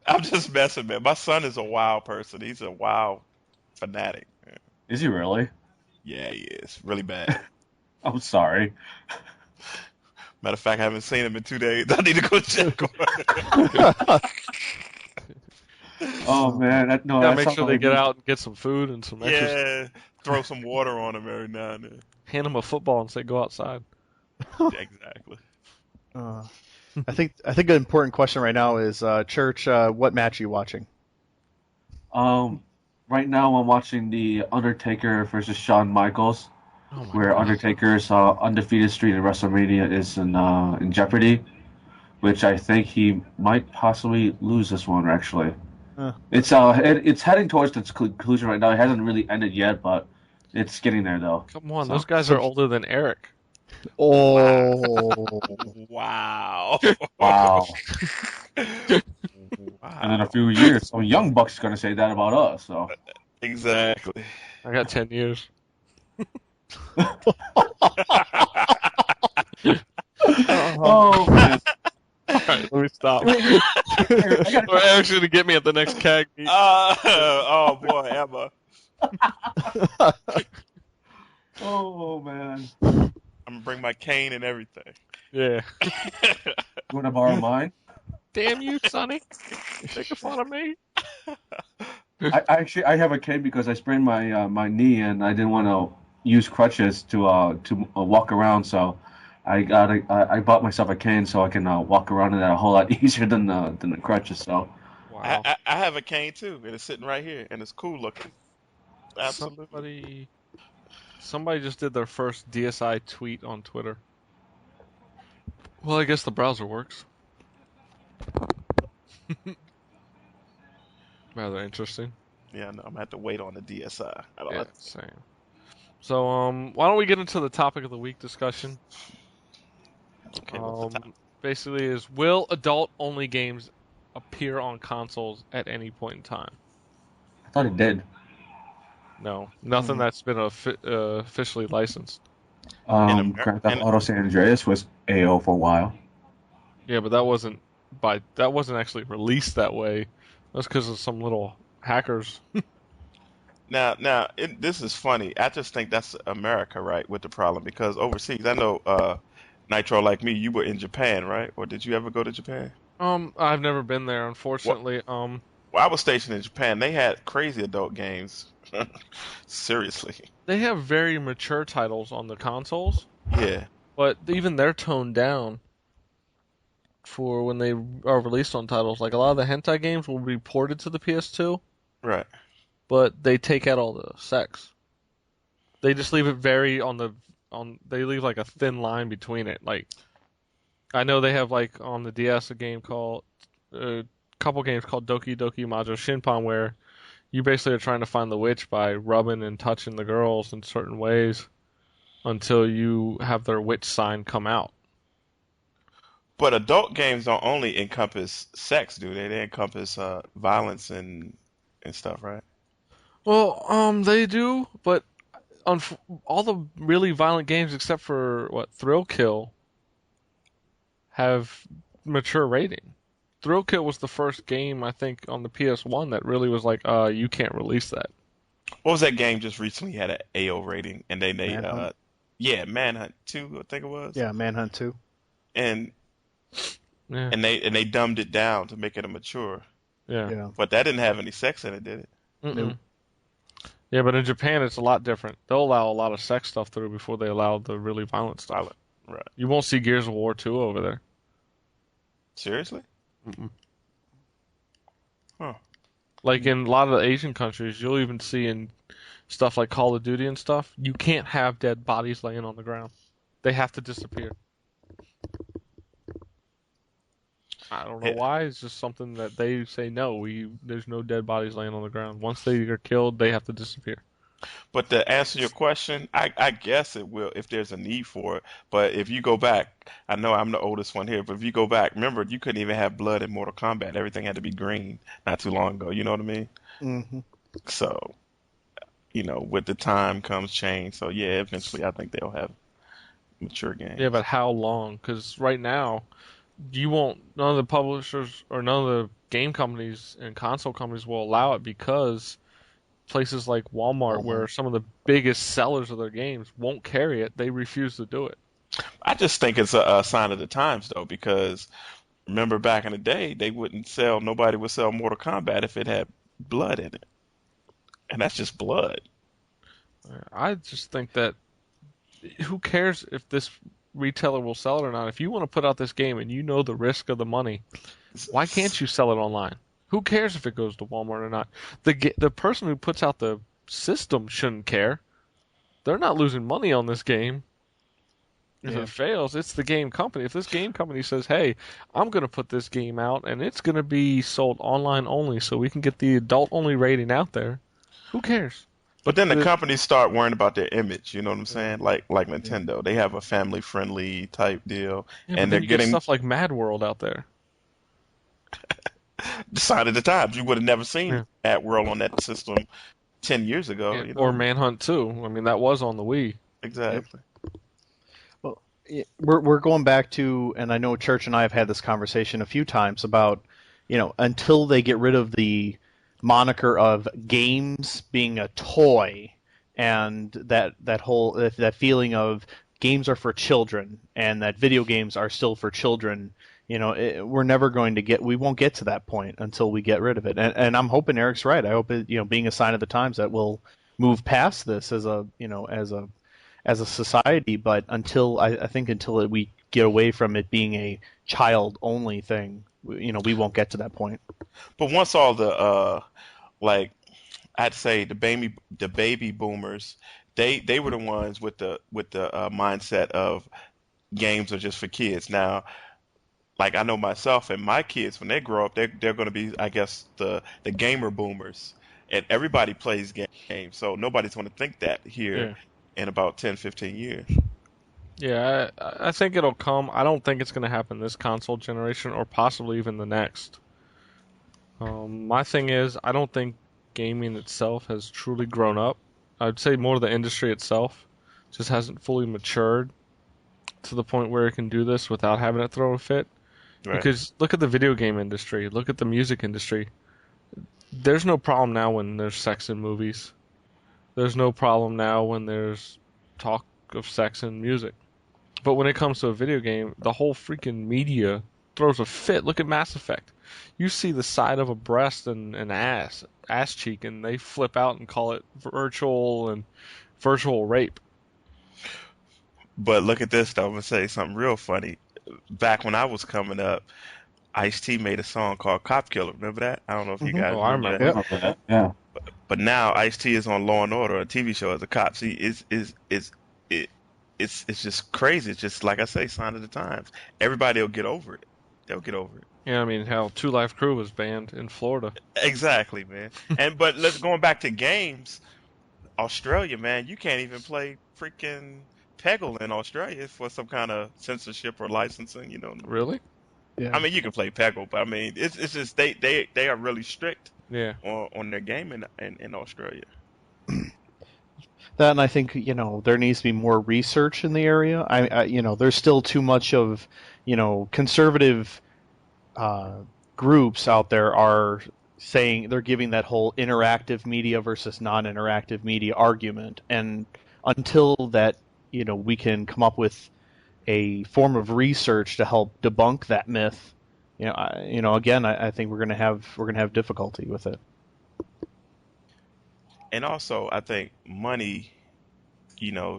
I'm just messing, man. My son is a WoW person. He's a WoW fanatic. Man. Is he really? Yeah, he is. Really bad. I'm sorry. Matter of fact, I haven't seen him in 2 days. I need to go check on him. Oh man, Gotta make sure they get out and get some food and some exercise. Yeah, throw some water on him every now and then. Hand them a football and say, go outside. Yeah, exactly. I think an important question right now is, Church, what match are you watching? Right now I'm watching the Undertaker versus Shawn Michaels, Oh my where God. Undertaker's undefeated streak in WrestleMania is in jeopardy, which I think he might possibly lose this one actually. It's heading towards its conclusion right now. It hasn't really ended yet, but it's getting there though. Come on, So, those guys are older than Eric. Oh. Wow. wow. And in a Wow. few years, some young buck's gonna say that about us. So. Exactly. I got 10 years. Oh man. All right, let me stop. I got Or Eric's gonna get me at the next CAG meet. Oh boy, Emma. Oh man. I'm gonna bring my cane and everything. Yeah. You wanna borrow mine? Damn you, Sonny. You're making fun of me. I have a cane because I sprained my knee and I didn't want to use crutches to walk around. So I bought myself a cane so I can walk around in that a whole lot easier than the crutches. So Wow. I have a cane too, and it's sitting right here, and it's cool looking. Absolutely. Somebody just did their first DSI tweet on Twitter. Well, I guess the browser works. Rather interesting. Yeah, no, I'm gonna have to wait on the DSI. I don't Yeah, like same. So, why don't we get into the topic of the week discussion? Okay, what's the topic? Basically, is will adult-only games appear on consoles at any point in time? I thought it did. No, nothing that's been officially licensed. Grand Theft Auto San Andreas was AO for a while. Yeah, but that wasn't actually released that way. That's because of some little hackers. Now, this is funny. I just think that's America, right, with the problem because overseas, I know, Nitro, like me, you were in Japan, right? Or did you ever go to Japan? I've never been there, unfortunately. Well, I was stationed in Japan. They had crazy adult games. Seriously. They have very mature titles on the consoles, Yeah. but even they're toned down for when they are released on titles. Like a lot of the hentai games will be ported to the PS2, Right. but they take out all the sex. They just leave it very they leave like a thin line between it. Like I know they have like on the DS a couple games called Doki Doki Majo Shinpan where you basically are trying to find the witch by rubbing and touching the girls in certain ways until you have their witch sign come out. But adult games don't only encompass sex, do they? They encompass violence and stuff, right? Well, they do, but on all the really violent games except for Thrill Kill have mature rating. Thrill Kill was the first game I think on the PS1 that really was like, you can't release that. What was that game just recently had an AO rating, and they Manhunt? Manhunt 2, I think it was. Yeah, Manhunt 2. And Yeah, they dumbed it down to make it a mature. yeah. Yeah. But that didn't have any sex in it, did it? Mm-mm. Yeah, but in Japan it's a lot different. They'll allow a lot of sex stuff through before they allow the really violent stuff. Violent. Right. You won't see Gears of War 2 over there. Seriously? Mm-mm. Huh. Like in a lot of the Asian countries, you'll even see in stuff like Call of Duty and stuff, you can't have dead bodies laying on the ground. They have to disappear. I don't know why. It's just something that they say no. There's no dead bodies laying on the ground. Once they are killed, they have to disappear. But to answer your question, I guess it will if there's a need for it. But if you go back, I know I'm the oldest one here, but if you go back, remember you couldn't even have blood in Mortal Kombat. Everything had to be green not too long ago. You know what I mean? Mm-hmm. So, with the time comes change. So yeah, eventually I think they'll have mature games. Yeah, but how long? Because right now, none of the publishers or none of the game companies and console companies will allow it because places like Walmart, where some of the biggest sellers of their games won't carry it, they refuse to do it. I just think it's a sign of the times though, because remember back in the day, nobody would sell Mortal Kombat if it had blood in it. And that's just blood. I just think that who cares if this retailer will sell it or not? If you want to put out this game and you know the risk of the money, why can't you sell it online? Who cares if it goes to Walmart or not? The person who puts out the system shouldn't care. They're not losing money on this game. If Yeah. it fails, it's the game company. If this game company says, "Hey, I'm going to put this game out and it's going to be sold online only so we can get the adult only rating out there," who cares? But But then the companies start worrying about their image. You know what I'm saying? Like Yeah. Nintendo, they have a family friendly type deal, yeah, but and then they're you get getting stuff like Mad World out there. the sign of the times. You would have never seen Yeah. at World on that system 10 years ago. Yeah, You or know Manhunt 2. I mean, that was on the Wii. Yep. exactly. Well, we're going back to, and I know Church and I have had this conversation a few times about, until they get rid of the moniker of games being a toy, and that whole that feeling of games are for children and that video games are still for children. We're never going to we won't get to that point until we get rid of it. And I'm hoping Eric's right. I hope it, being a sign of the times, that we'll move past this as a society. But I think until we get away from it being a child only thing, we won't get to that point. But once all the like I'd say the baby boomers, they were the ones with the mindset of games are just for kids. Now, like I know myself and my kids, when they grow up, they're going to be, I guess, the gamer boomers, and everybody plays games, so nobody's going to think that here Yeah. in about 10, 15 years. Yeah, I think it'll come. I don't think it's going to happen this console generation or possibly even the next. My thing is, I don't think gaming itself has truly grown up. I'd say more the industry itself just hasn't fully matured to the point where it can do this without having it throw a fit. Right. Because look at the video game industry, look at the music industry. There's no problem now when there's sex in movies. There's no problem now when there's talk of sex in music. But when it comes to a video game, the whole freaking media throws a fit. Look at Mass Effect. You see the side of a breast and an ass cheek, and they flip out and call it virtual rape. But look at this though. I'm gonna say something real funny. Back when I was coming up, Ice-T made a song called "Cop Killer." Remember that? I don't know if you Mhm. guys Oh, I remember remember. that. Yep. Yeah. But now Ice-T is on Law and Order, a TV show as a cop. See, it's just crazy. It's just like I say, sign of the times. Everybody will get over it. They'll get over it. Yeah, I mean, hell, Two Life Crew was banned in Florida. Exactly, man. But let's going back to games. Australia, man, you can't even play freaking Peggle in Australia for some kind of censorship or licensing. You know. Really? Yeah. I mean, you can play Peggle, but I mean, it's just they are really strict Yeah. on their game in Australia. That, and I think there needs to be more research in the area. There's still too much of conservative groups out there are saying they're giving that whole interactive media versus non-interactive media argument, and until that we can come up with a form of research to help debunk that myth, again, I think we're gonna have difficulty with it. And also, I think money,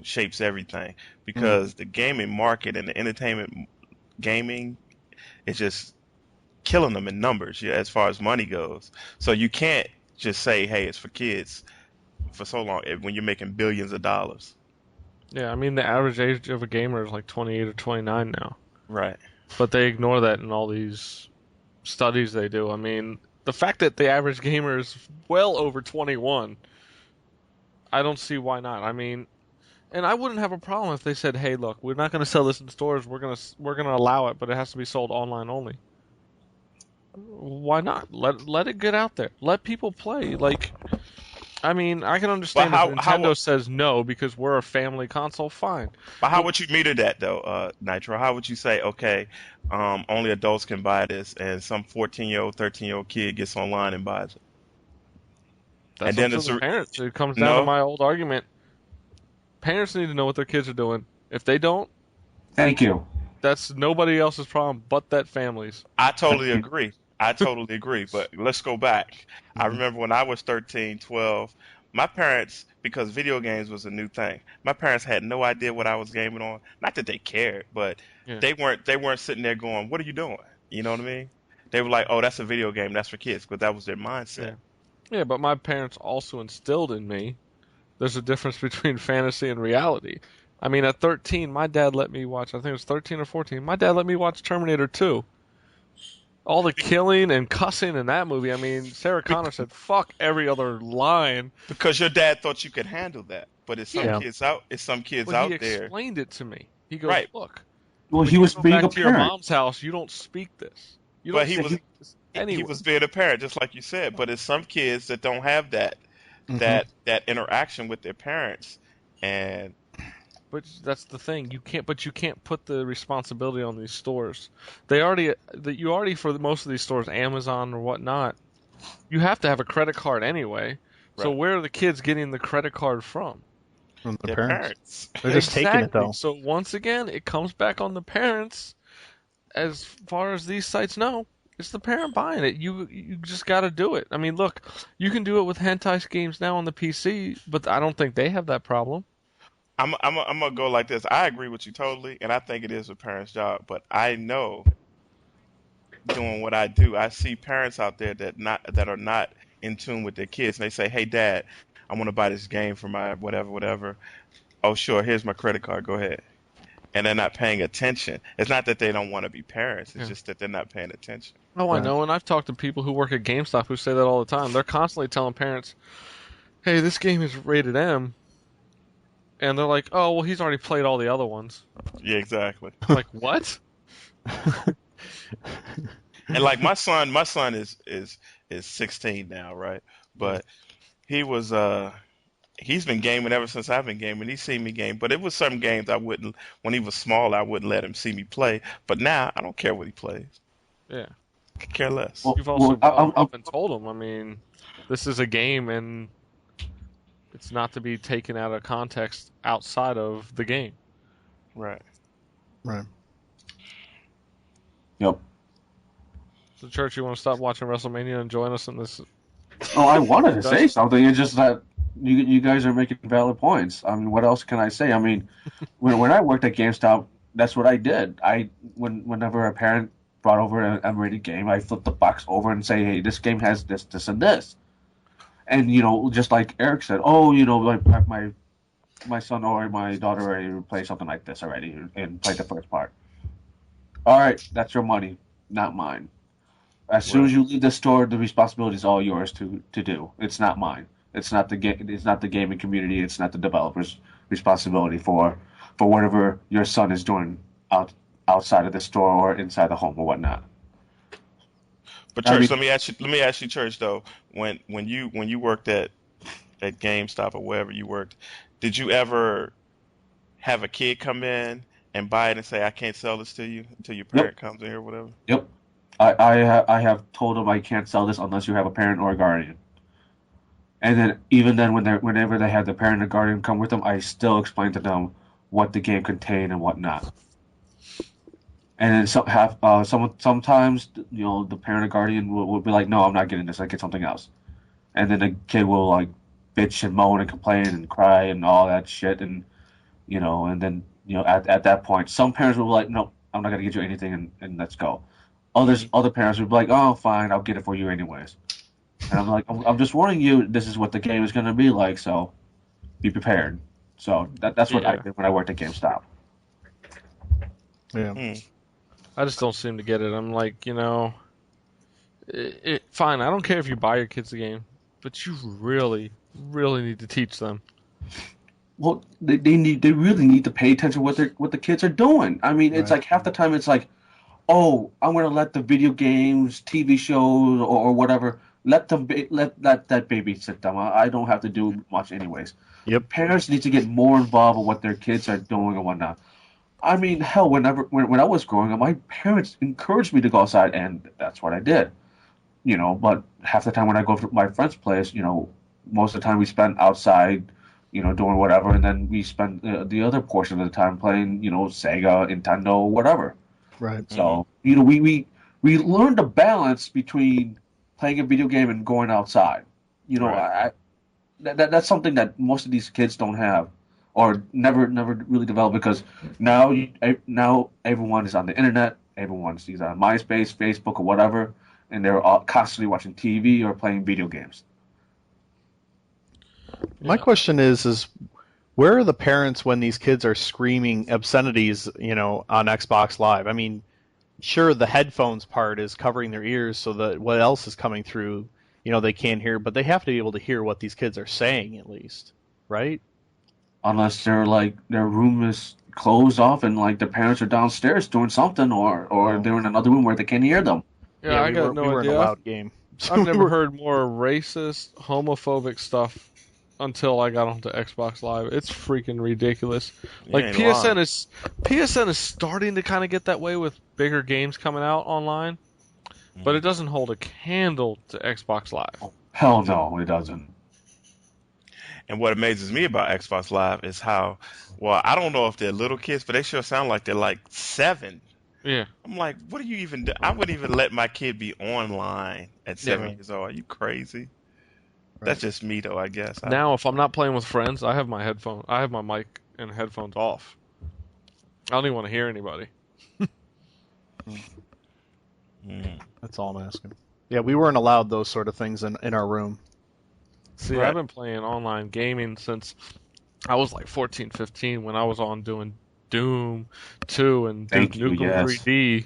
shapes everything because the gaming market and the entertainment gaming is just killing them in numbers, yeah, as far as money goes. So you can't just say, "Hey, it's for kids" for so long when you're making billions of dollars. Yeah, I mean, the average age of a gamer is like 28 or 29 now. Right. But they ignore that in all these studies they do. I mean, the fact that the average gamer is well over 21, I don't see why not. I mean, and I wouldn't have a problem if they said, "Hey, look, we're not going to sell this in stores. We're going to allow it, but it has to be sold online only." Why not? Let it get out there. Let people play. Like, I mean, I can understand But if Nintendo says no because we're a family console. Fine. But how would you meter that though, Nitro? How would you say, okay, only adults can buy this, and some 14-year-old, 13-year-old kid gets online and buys it? That's And then up it's to the a- parents. It comes down to my old argument. Parents need to know what their kids are doing. If they don't, Thank you. that's nobody else's problem but that family's. I totally agree. I totally agree. But let's go back. I remember when I was 13, 12, my parents, because video games was a new thing, my parents had no idea what I was gaming on. Not that they cared, but Yeah. they weren't sitting there going, "What are you doing?" You know what I mean? They were like, "Oh, that's a video game. That's for kids," because that was their mindset. Yeah, but my parents also instilled in me there's a difference between fantasy and reality. I mean, at 13, my dad let me watch, I think it was 13 or 14, my dad let me watch Terminator 2. All the killing and cussing in that movie. I mean, Sarah Connor said, fuck every other line. Because your dad thought you could handle that. But it's some Yeah. kids out. It's some kids Well, he out there. explained it to me. He goes, Right. look, Well, when he you was go being back a to your parent. mom's house, you don't speak this. You But don't he speak was this anyway. he was being a parent, just like you said. But it's some kids that don't have that that interaction with their parents, and But that's the thing. You can't put the responsibility on these stores. You already for most of these stores, Amazon or whatnot, you have to have a credit card anyway. So Right. where are the kids getting the credit card from? From the their parents. parents. They're just taking it, though. So once again, it comes back on the parents. As far as these sites know, it's the parent buying it. You just got to do it. I mean, look, you can do it with hentai games now on the PC, but I don't think they have that problem. I'm gonna go like this. I agree with you totally, and I think it is a parent's job. But I know, doing what I do, I see parents out there that are not in tune with their kids, and they say, "Hey, Dad, I want to buy this game for my whatever. Oh, sure, here's my credit card. Go ahead." And they're not paying attention. It's not that they don't want to be parents. It's just that they're not paying attention. Oh, Right. I know, and I've talked to people who work at GameStop who say that all the time. They're constantly telling parents, "Hey, this game is rated M," and they're like, "Oh, well, he's already played all the other ones." Yeah, exactly. Like, what? And like my son is 16 now, right? But he was he's been gaming ever since I've been gaming. He's seen me game, but it was some games I wouldn't. When he was small, I wouldn't let him see me play. But now I don't care what he plays. Yeah. I could care less. Well, You've also well, brought him up and told him. I mean, this is a game, and it's not to be taken out of context outside of the game. Right. Right. Yep. So, Church, you want to stop watching WrestleMania and join us in this? Oh, I wanted to say something. It's just that you guys are making valid points. I mean, what else can I say? I mean, when I worked at GameStop, that's what I did. Whenever a parent brought over an M-rated game, I flipped the box over and say, "Hey, this game has this, this, and this." And just like Eric said, "Oh, my son or my daughter already played something like this already and played the first part." All right, that's your money, not mine. As soon as you leave the store, the responsibility is all yours to do. It's not mine. It's not the game. It's not the gaming community. It's not the developer's responsibility for whatever your son is doing outside of the store or inside the home or whatnot. But Church, let me ask you, Church, though, when you worked at GameStop or wherever you worked, did you ever have a kid come in and buy it and say, "I can't sell this to you until your parent comes in here," or whatever? Yep. I have told them I can't sell this unless you have a parent or a guardian. And then even then, whenever they have the parent or guardian come with them, I still explain to them what the game contained and what not. And then sometimes the parent or guardian will be like, "No, I'm not getting this. I get something else." And then the kid will like bitch and moan and complain and cry and all that shit, and and then at that point, some parents will be like, "No, I'm not gonna get you anything, and let's go." Other parents would be like, "Oh, fine, I'll get it for you anyways." And I'm like, I'm just warning you, this is what the game is going to be like, so be prepared. So that's what I did when I worked at GameStop. Yeah. I just don't seem to get it. I'm like, fine, I don't care if you buy your kids the game, but you really, really need to teach them. Well, they really need to pay attention to what the kids are doing. I mean, it's like half the time it's like, "Oh, I'm going to let the video games, TV shows, or whatever, let that babysit them. I don't have to do much anyways." Yep. Parents need to get more involved in what their kids are doing and whatnot. I mean, hell, when I was growing up, my parents encouraged me to go outside, and that's what I did. But half the time when I go to my friend's place, most of the time we spend outside, doing whatever, and then we spend the other portion of the time playing, Sega, Nintendo, whatever. Right. So, we learned a balance between playing a video game and going outside. That's something that most of these kids don't have, or never really developed, because now everyone is on the internet, everyone's either on MySpace, Facebook, or whatever, and they're all constantly watching TV or playing video games. My question is Where are the parents when these kids are screaming obscenities, on Xbox Live? I mean, sure, the headphones part is covering their ears so that what else is coming through, they can't hear, but they have to be able to hear what these kids are saying at least, right? Unless they're like their room is closed off and like the parents are downstairs doing something, or they're in another room where they can't hear them. Yeah, I got we no were in idea. a loud game. I've never heard more racist, homophobic stuff until I got onto Xbox Live. It's freaking ridiculous. Like ain't PSN is starting to kind of get that way with bigger games coming out online, but it doesn't hold a candle to Xbox Live. Hell no, it doesn't. And what amazes me about Xbox Live is how, well, I don't know if they're little kids, but they sure sound like they're like 7. Yeah. I'm like, what do you even do? I wouldn't even let my kid be online at 7 years old. Are you crazy? Right. That's just me, though, I guess. Now, if I'm not playing with friends, I have my mic and headphones off. I don't even want to hear anybody. That's all I'm asking. Yeah, we weren't allowed those sort of things in our room. See, I've been playing online gaming since I was like 14, 15 when I was on doing Doom 2 and Duke Nukem 3D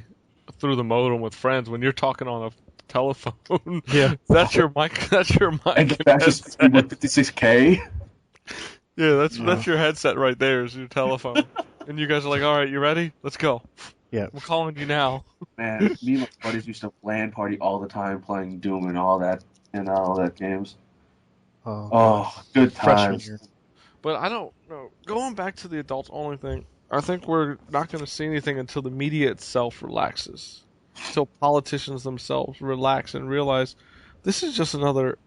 through the modem with friends. When you're talking on a telephone, that's your mic. That's your mic. And that's just 56K. Yeah, that's your headset right there. Is your telephone. And you guys are like, all right, you ready? Let's go. Yeah, we're calling you now. Man, me and my buddies used to LAN party all the time playing Doom and all that games. Oh, good times. But I don't know. Going back to the adults only thing, I think we're not going to see anything until the media itself relaxes. Until politicians themselves relax and realize this is just another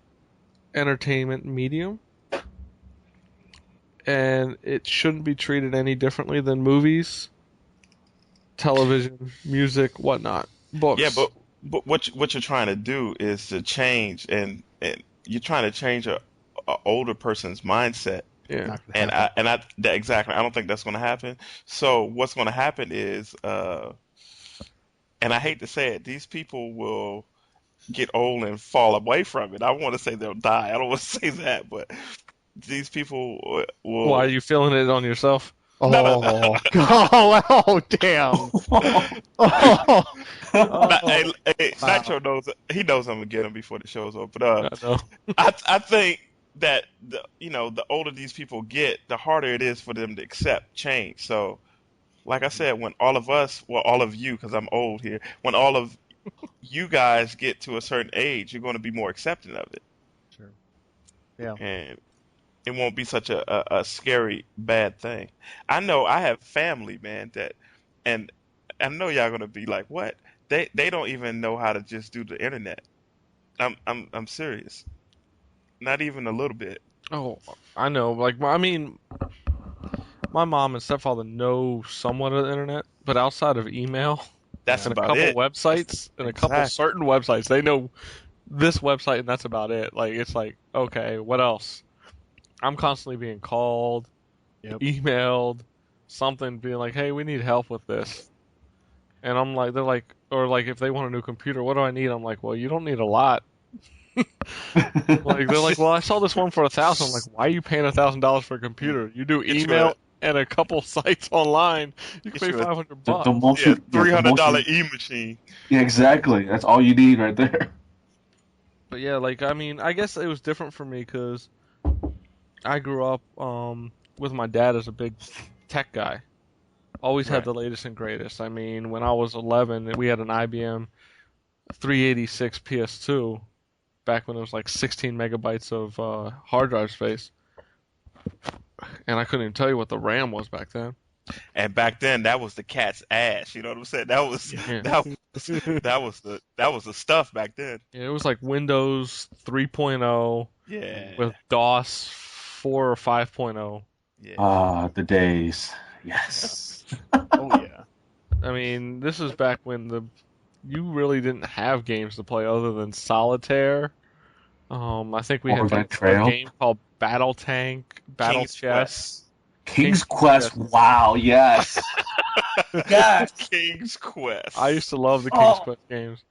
entertainment medium. And it shouldn't be treated any differently than movies, television, music, whatnot, books. Yeah, but what you're trying to do is to change, and you're trying to change a older person's mindset. Yeah, exactly. I don't think that's going to happen. So what's going to happen is, and I hate to say it, these people will get old and fall away from it. I want to say they'll die. I don't want to say that, but these people will. Why are you feeling it on yourself? Oh, no. Oh, damn. Nitro knows. He knows I'm gonna get him before the show's over. But I think that the older these people get, the harder it is for them to accept change. So, like I said, when all of us, well, all of you, because I'm old here, when all of you guys get to a certain age, you're going to be more accepting of it. Sure. Yeah. And it won't be such a scary, bad thing. I know I have family, man, and I know y'all gonna be like, what? They don't even know how to just do the internet. I'm serious. Not even a little bit. Oh, I know. Like, my mom and stepfather know somewhat of the internet, but outside of email, that's and about a couple it. Websites and a couple certain websites, they know this website and that's about it. Like, it's like, okay, what else? I'm constantly being called, emailed, something being like, hey, we need help with this. And I'm like, they're like, or like if they want a new computer, what do I need? I'm like, well, you don't need a lot. Like, they're like, well, I saw this one for $1,000. I'm like, why are you paying $1,000 for a computer? You do email and a couple sites online. You can pay $500. $300 e-machine. Yeah, exactly. That's all you need right there. But yeah, like, I guess it was different for me because I grew up with my dad as a big tech guy. Always had the latest and greatest. I mean, when I was 11, we had an IBM 386 PS2 back when it was like 16 megabytes of hard drive space. And I couldn't even tell you what the RAM was back then. And back then, that was the cat's ass. You know what I'm saying? That was the stuff back then. Yeah, it was like Windows 3.0 with DOS 4 or 5.0. Yeah. The days. Yes. Oh yeah. I mean, this is back when you really didn't have games to play other than Solitaire. I think we had a game called Battle Tank, Battle Chess. King's Quest. Wow, yes. Yes. King's Quest. I used to love the King's Quest games.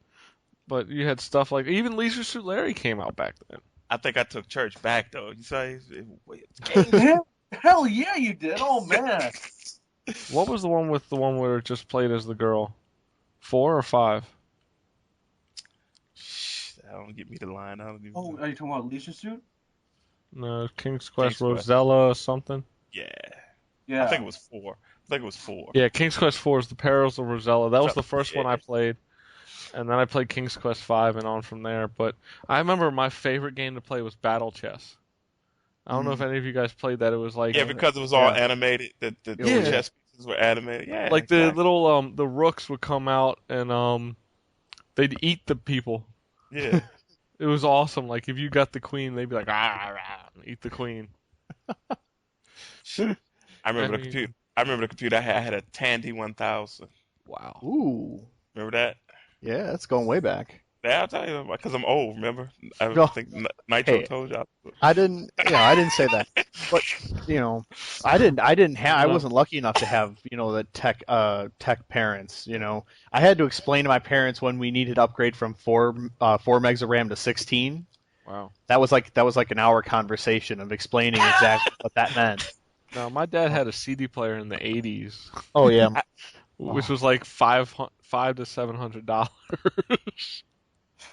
But you had stuff like, even Leisure Suit Larry came out back then. I think I took church back, though. You say, Hell yeah, you did. Oh man. What was the one where it just played as the girl? 4 or 5? Don't get me the line. I don't even Oh, know. are you talking about Leisure Suit? No, King's King's Quest Quest. Rosella or something. Yeah. I think Yeah. it was 4. I think it was 4. Yeah, King's Quest 4 is the Perils of Rosella. That was So, the first one yeah. I played, and then I played King's Quest 5 and on from there. But I remember my favorite game to play was Battle Chess. I don't know if any of you guys played that. It was like, Yeah, because it was all Yeah. animated. The Oh, yeah. chess pieces were animated. Yeah, like the exactly. little the rooks would come out and they'd eat the people. Yeah. It was awesome. Like if you got the queen, they'd be like, eat the queen. I remember I the mean, computer. I remember the computer I had. I had a Tandy 1000. wow. Ooh. Remember that? Yeah, that's going way back. Yeah, I'll tell you because I'm old. Remember? I No, think Nitro hey, told you. I didn't say that. But, I No. wasn't lucky enough to have, the tech parents, I had to explain to my parents when we needed to upgrade from 4 megs of RAM to 16. Wow. That was like an hour conversation of explaining exactly what that meant. No, my dad had a CD player in the 80s, Oh yeah. which was like $500 to $700.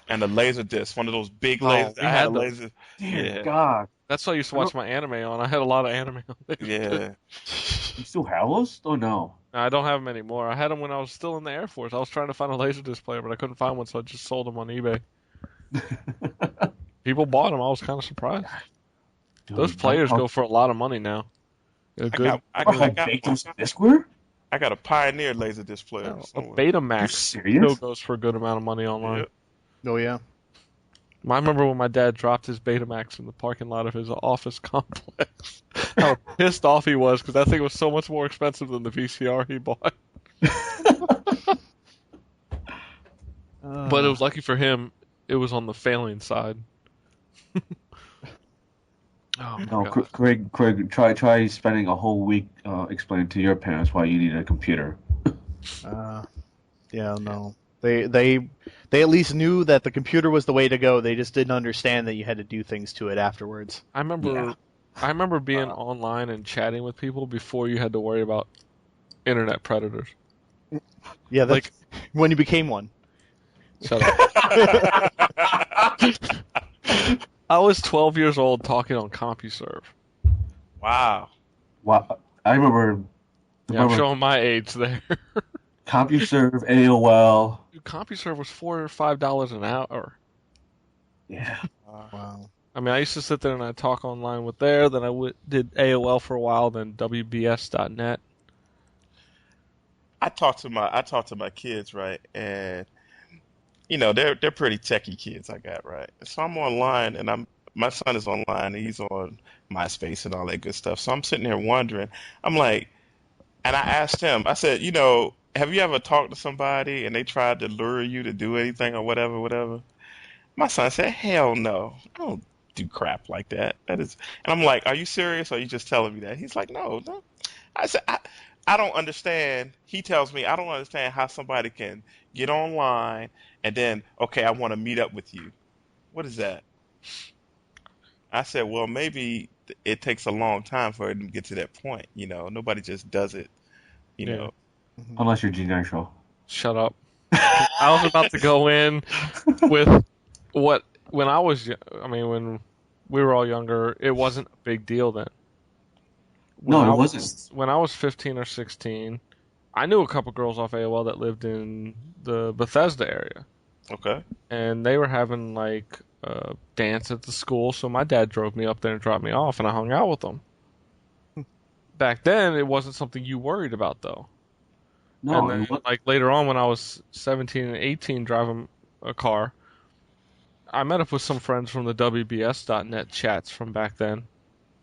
And the laser disc, one of those big Oh, lasers. we I had a had those. laser. Dear Yeah, God. That's why I used to watch my anime on. I had a lot of anime on there. yeah. You still have those? Oh no. I don't have them anymore. I had them when I was still in the Air Force. I was trying to find a Laserdisc player, but I couldn't find one, so I just sold them on eBay. People bought them. I was kind of surprised. Dude, Those players go for a lot of money now. They're I good. got, I, Oh, I how big got, those discs were? I got a Pioneer laser disc player A somewhere. Betamax You're still serious? goes for a good amount of money online. Yep. Oh yeah. I remember when my dad dropped his Betamax in the parking lot of his office complex. How pissed off he was because that thing was so much more expensive than the VCR he bought. But it was lucky for him, it was on the failing side. Oh my No, God. Craig, try spending a whole week explaining to your parents why you need a computer. Yeah, no. They at least knew that the computer was the way to go. They just didn't understand that you had to do things to it afterwards. I remember being Uh, online and chatting with people before you had to worry about internet predators. Yeah, that's when you became one. Shut up. I was 12 years old talking on CompuServe. Wow. Wow, I remember. Yeah, I'm showing my age there. CompuServe, AOL. Dude, CompuServe was $4 or $5 an hour. Yeah. Wow. I mean, I used to sit there and I'd talk online with there. Then I did AOL for a while, then WBS.net. I talk to my kids, right, and they're pretty techie kids I got, right. So I'm online, and my son is online, and he's on MySpace and all that good stuff. So I'm sitting there wondering, I'm like, and I asked him, I said, have you ever talked to somebody and they tried to lure you to do anything or whatever, whatever? My son said, hell no, I don't do crap like that. That is, and I'm like, are you serious or are you just telling me that? He's like, no, no. I said, I don't understand. He tells me, I don't understand how somebody can get online and then, okay, I want to meet up with you. What is that? I said, well, maybe it takes a long time for it to get to that point. Nobody just does it, you Yeah. know. Unless you're G Nitro. Shut up. I was about to go in with when when we were all younger, it wasn't a big deal then. No, it wasn't. When I was 15 or 16, I knew a couple girls off AOL that lived in the Bethesda area. Okay. And they were having like a dance at the school, so my dad drove me up there and dropped me off, and I hung out with them. Back then, it wasn't something you worried about, though. No, And it then, like later on, when I was 17 and 18 driving a car, I met up with some friends from the WBS.net chats from back then,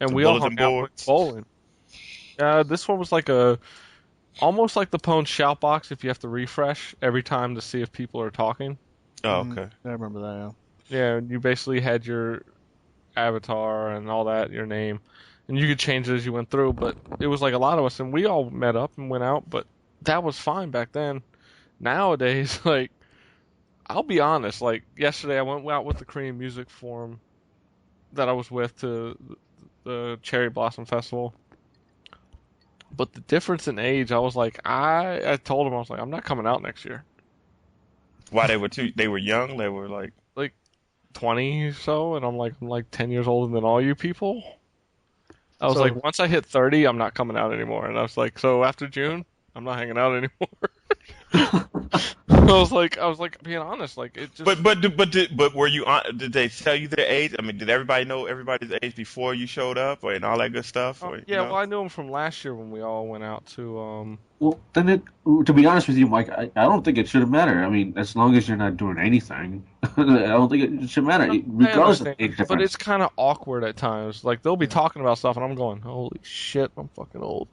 and we all Bulletin hung out boards. with bowling. This one was like almost like the Pwned shout box. If you have to refresh every time to see if people are talking. Oh, Mhm. okay. I remember that. Yeah. Yeah, and you basically had your avatar and all that, your name, and you could change it as you went through. But it was like a lot of us, and we all met up and went out. But that was fine back then. Nowadays, like, I'll be honest. Like yesterday, I went out with the Korean Music Forum that I was with to the Cherry Blossom Festival. But the difference in age, I was like, I told him, I was like, I'm not coming out next year. Why they were young, they were Like 20 or so, and I'm like 10 years older than all you people. I was So- like, once I hit 30, I'm not coming out anymore. And I was like, so after June, I'm not hanging out anymore. I was like being honest, like it just. but were you on? Did they tell you their age? I mean, did everybody know everybody's age before you showed up, and all that good stuff? Or, Yeah, well, I knew him from last year when we all went out to. Well, then to be honest with you, Mike, I don't think it should matter. I mean, as long as you're not doing anything, I don't think it should matter, regardless of age difference. But it's kind of awkward at times. Like they'll be talking about stuff, and I'm going, "Holy shit, I'm fucking old."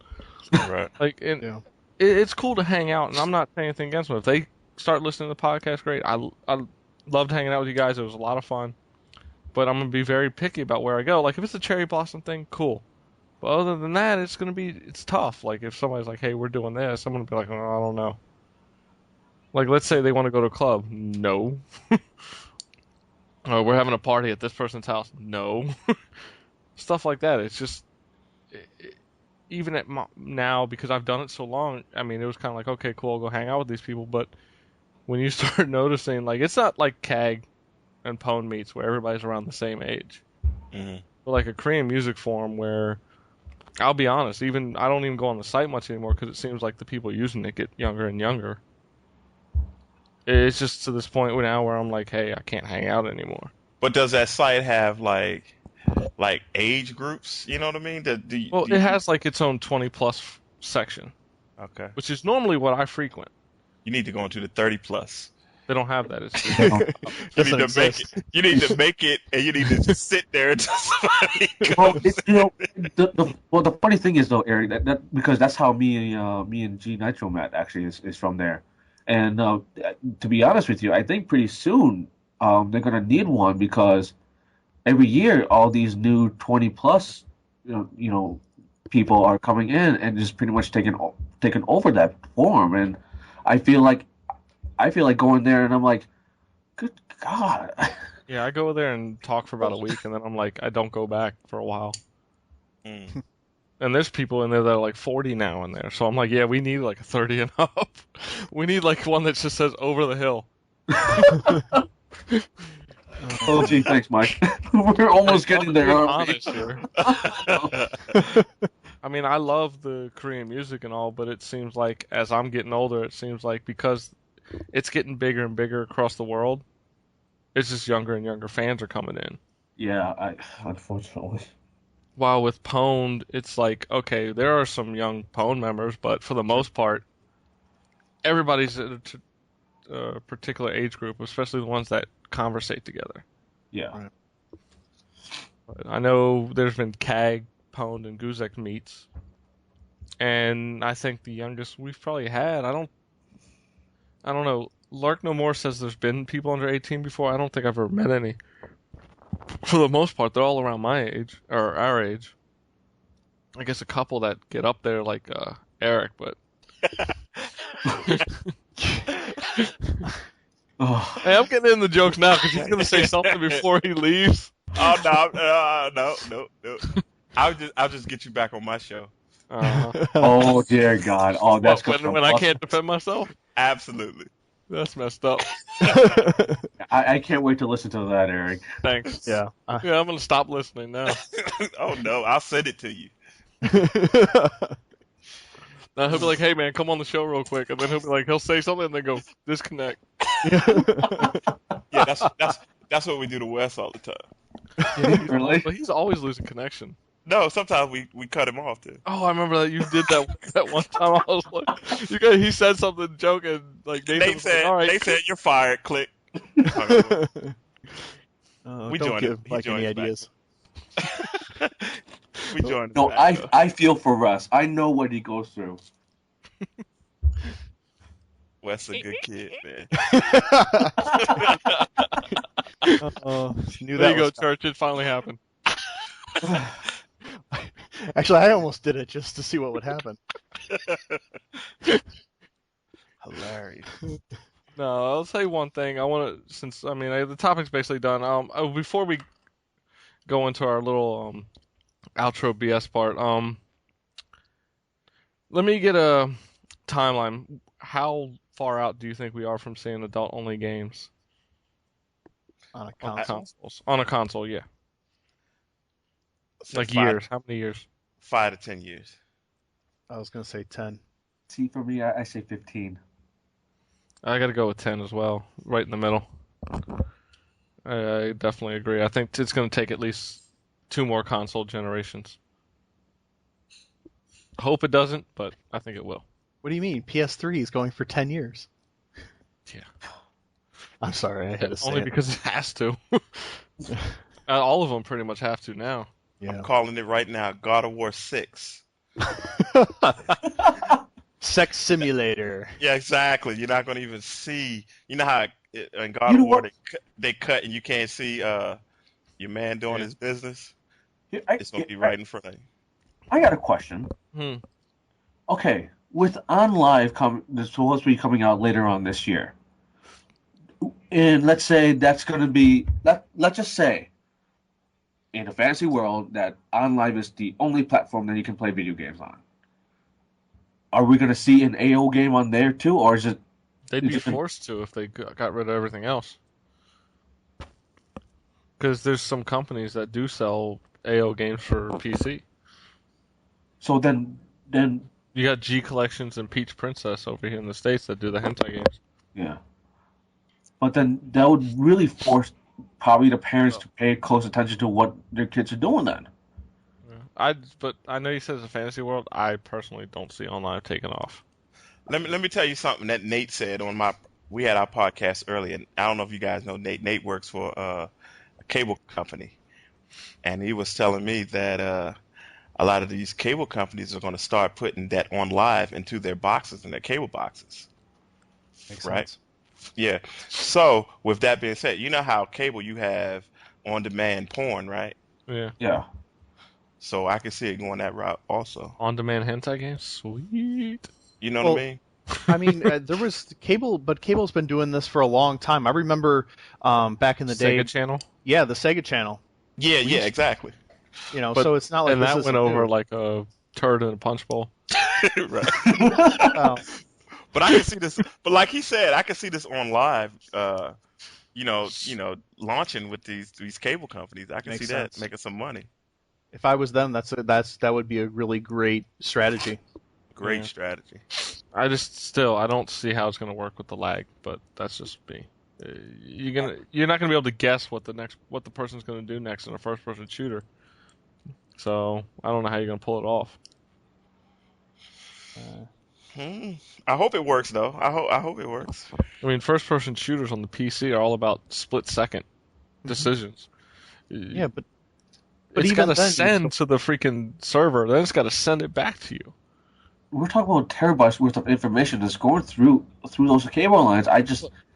Right. Like, it's cool to hang out, and I'm not saying anything against them. If they start listening to the podcast, great. I loved hanging out with you guys. It was a lot of fun. But I'm gonna be very picky about where I go. Like if it's a cherry blossom thing, cool. But other than that, it's tough. Like if somebody's like, "Hey, we're doing this," I'm gonna be like, "Oh, I don't know." Like let's say they want to go to a club, no. We're having a party at this person's house, no. Stuff like that. It's just even at now, because I've done it so long. I mean, it was kind of like, okay, cool, I'll go hang out with these people. But when you start noticing, like it's not like CAG and Pwned meets where everybody's around the same age. Mm-hmm. But like a Korean music forum where, I'll be honest, I don't even go on the site much anymore because it seems like the people using it get younger and younger. It's just to this point now where I'm like, hey, I can't hang out anymore. But does that site have like age groups? You know what I mean? It has like its own 20 plus section. Okay. Which is normally what I frequent. You need to go into the 30 plus. They don't have that. You need to make it, and you need to sit there until somebody comes. The funny thing is though, Eric, that because that's how me and G Nitro met actually is from there, and to be honest with you, I think pretty soon they're gonna need one because every year all these new 20 plus people are coming in and just pretty much taking over that form, and I feel like going there and I'm like, good God. Yeah, I go there and talk for about a week, and then I'm like, I don't go back for a while. Mm. And there's people in there that are like 40 now in there, so I'm like, yeah, we need like a 30 and up. We need like one that just says over the hill. Oh, gee, thanks, Mike. We're almost getting there, aren't we? Honest here. I mean, I love the Korean music and all, but it seems like as I'm getting older, it seems like because it's getting bigger and bigger across the world, it's just younger and younger fans are coming in. Yeah, unfortunately. While with Pwned, it's like, okay, there are some young Pwned members, but for the most part, everybody's in a particular age group, especially the ones that conversate together. Yeah. Right. But I know there's been CAG, Pwned, and Guzek meets, and I think the youngest we've probably had, I don't know. Lark No More says there's been people under 18 before. I don't think I've ever met any. For the most part, they're all around my age, or our age. I guess a couple that get up there, like Eric, but... Oh. Hey, I'm getting in the jokes now, because he's going to say something before he leaves. Oh, no. I'll just get you back on my show. Oh, dear God. Oh, that's good. When I can't defend myself? Absolutely. That's messed up. I can't wait to listen to that, Eric. Thanks. Yeah. Yeah, I'm going to stop listening now. Oh, no. I'll send it to you. Now he'll be like, hey, man, come on the show real quick. And then he'll say something and then go, disconnect. Yeah, that's what we do to Wes all the time. Yeah, Really? But he's always losing connection. No, sometimes we cut him off too. Oh, I remember that you did that one time. I was like, he said something joking. Like They said, like, all right, they said you're fired. Click. We We don't joined give it. He Mike any joined back. ideas. We joined. No, back, though. I feel for Russ. I know what he goes through. Wes a good kid, man. Knew there that you go, was Church. It finally happened. Actually, I almost did it just to see what would happen. Hilarious. No, I'll say one thing. I want to, since the topic's basically done. Before we go into our little outro BS part, Let me get a timeline. How far out do you think we are from seeing adult-only games On a on console? consoles? On a console, yeah. Say Like years. How many years? 5 to 10 years. I was gonna say 10. See, for me, I say 15. I got to go with 10 as well, right in the middle. I definitely agree. I think it's going to take at least 2 more console generations. Hope it doesn't, but I think it will. What do you mean? PS3 is going for 10 years. Yeah. I'm sorry, I had to say Only it. because it has to. All of them pretty much have to now. Yeah. I'm calling it right now. God of War 6. Sex simulator. Yeah, exactly. You're not going to even see. You know how in God You of know War what? they cut and you can't see your man doing Yeah. his business. Here, It's going to be right in front of you. I got a question. Hmm. Okay, with On Live this supposed to be coming out later on this year, and let's say that's going to be let's just say in a fantasy world that On Live is the only platform that you can play video games on. Are we going to see an AO game on there too, or is it? They'd be forced to if they got rid of everything else. Because there's some companies that do sell AO games for PC. So then You got G Collections and Peach Princess over here in the States that do the hentai games. yeah. But then that would really force probably the parents to pay close attention to what their kids are doing then. But I know you said it's a fantasy world. I personally don't see online taking off. Let me tell you something that Nate said on we had our podcast earlier. And I don't know if you guys know Nate. Nate works for a cable company, and he was telling me that a lot of these cable companies are going to start putting that on live into their boxes and their cable boxes. Makes Right. sense. Yeah. So with that being said, you know how cable you have on-demand porn, right? Yeah. Yeah. So I can see it going that route also. On-demand hentai games? Sweet. You know Well, what I mean? I mean, there was cable, but cable's been doing this for a long time. I remember back in the day. Sega Channel? Yeah, the Sega Channel. Yeah, exactly. You know, But- so it's not like And this that isn't went over new. like a turd in a punch bowl. Right. Oh, But I can see this. But like he said, I can see this on live. Launching with these cable companies. I can Makes see that sense. making some money. if I was them, that would be a really great strategy. Great Yeah. strategy. I don't see how it's going to work with the lag, but that's just me. You're not going to be able to guess what the person's going to do next in a first-person shooter. So I don't know how you're going to pull it off. I hope it works though. I hope it works. I mean, first-person shooters on the PC are all about split-second decisions. Yeah, but It's even got to then, you send to the freaking server, then it's got to send it back to you. We're talking about terabytes worth of information that's going through those cable lines.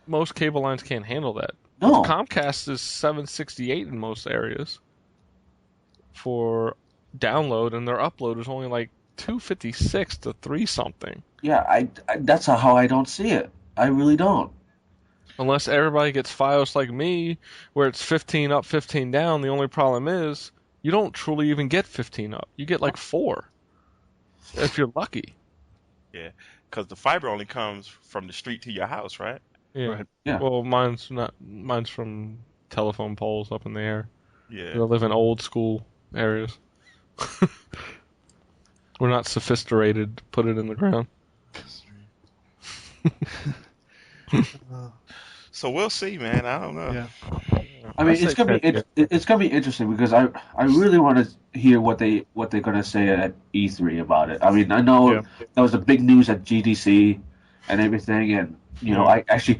Most cable lines can't handle that. No. Comcast is 768 in most areas for download, and their upload is only like 256 to 3 something. Yeah, that's how I don't see it. I really don't. Unless everybody gets FiOS like me, where it's 15 up, 15 down. The only problem is you don't truly even get 15 up. You get like 4 if you're lucky. Yeah, because the fiber only comes from the street to your house, right? Yeah. Right. Yeah. Well, mine's not. Mine's from telephone poles up in the air. I Yeah. live in old school areas. We're not sophisticated to put it in the ground. So we'll see, man. I don't know. Yeah. I mean, I it's say gonna be 10. it's gonna be interesting because I really want to hear what they're gonna say at E3 about it. I mean, I know Yeah. that was the big news at GDC and everything, and I actually,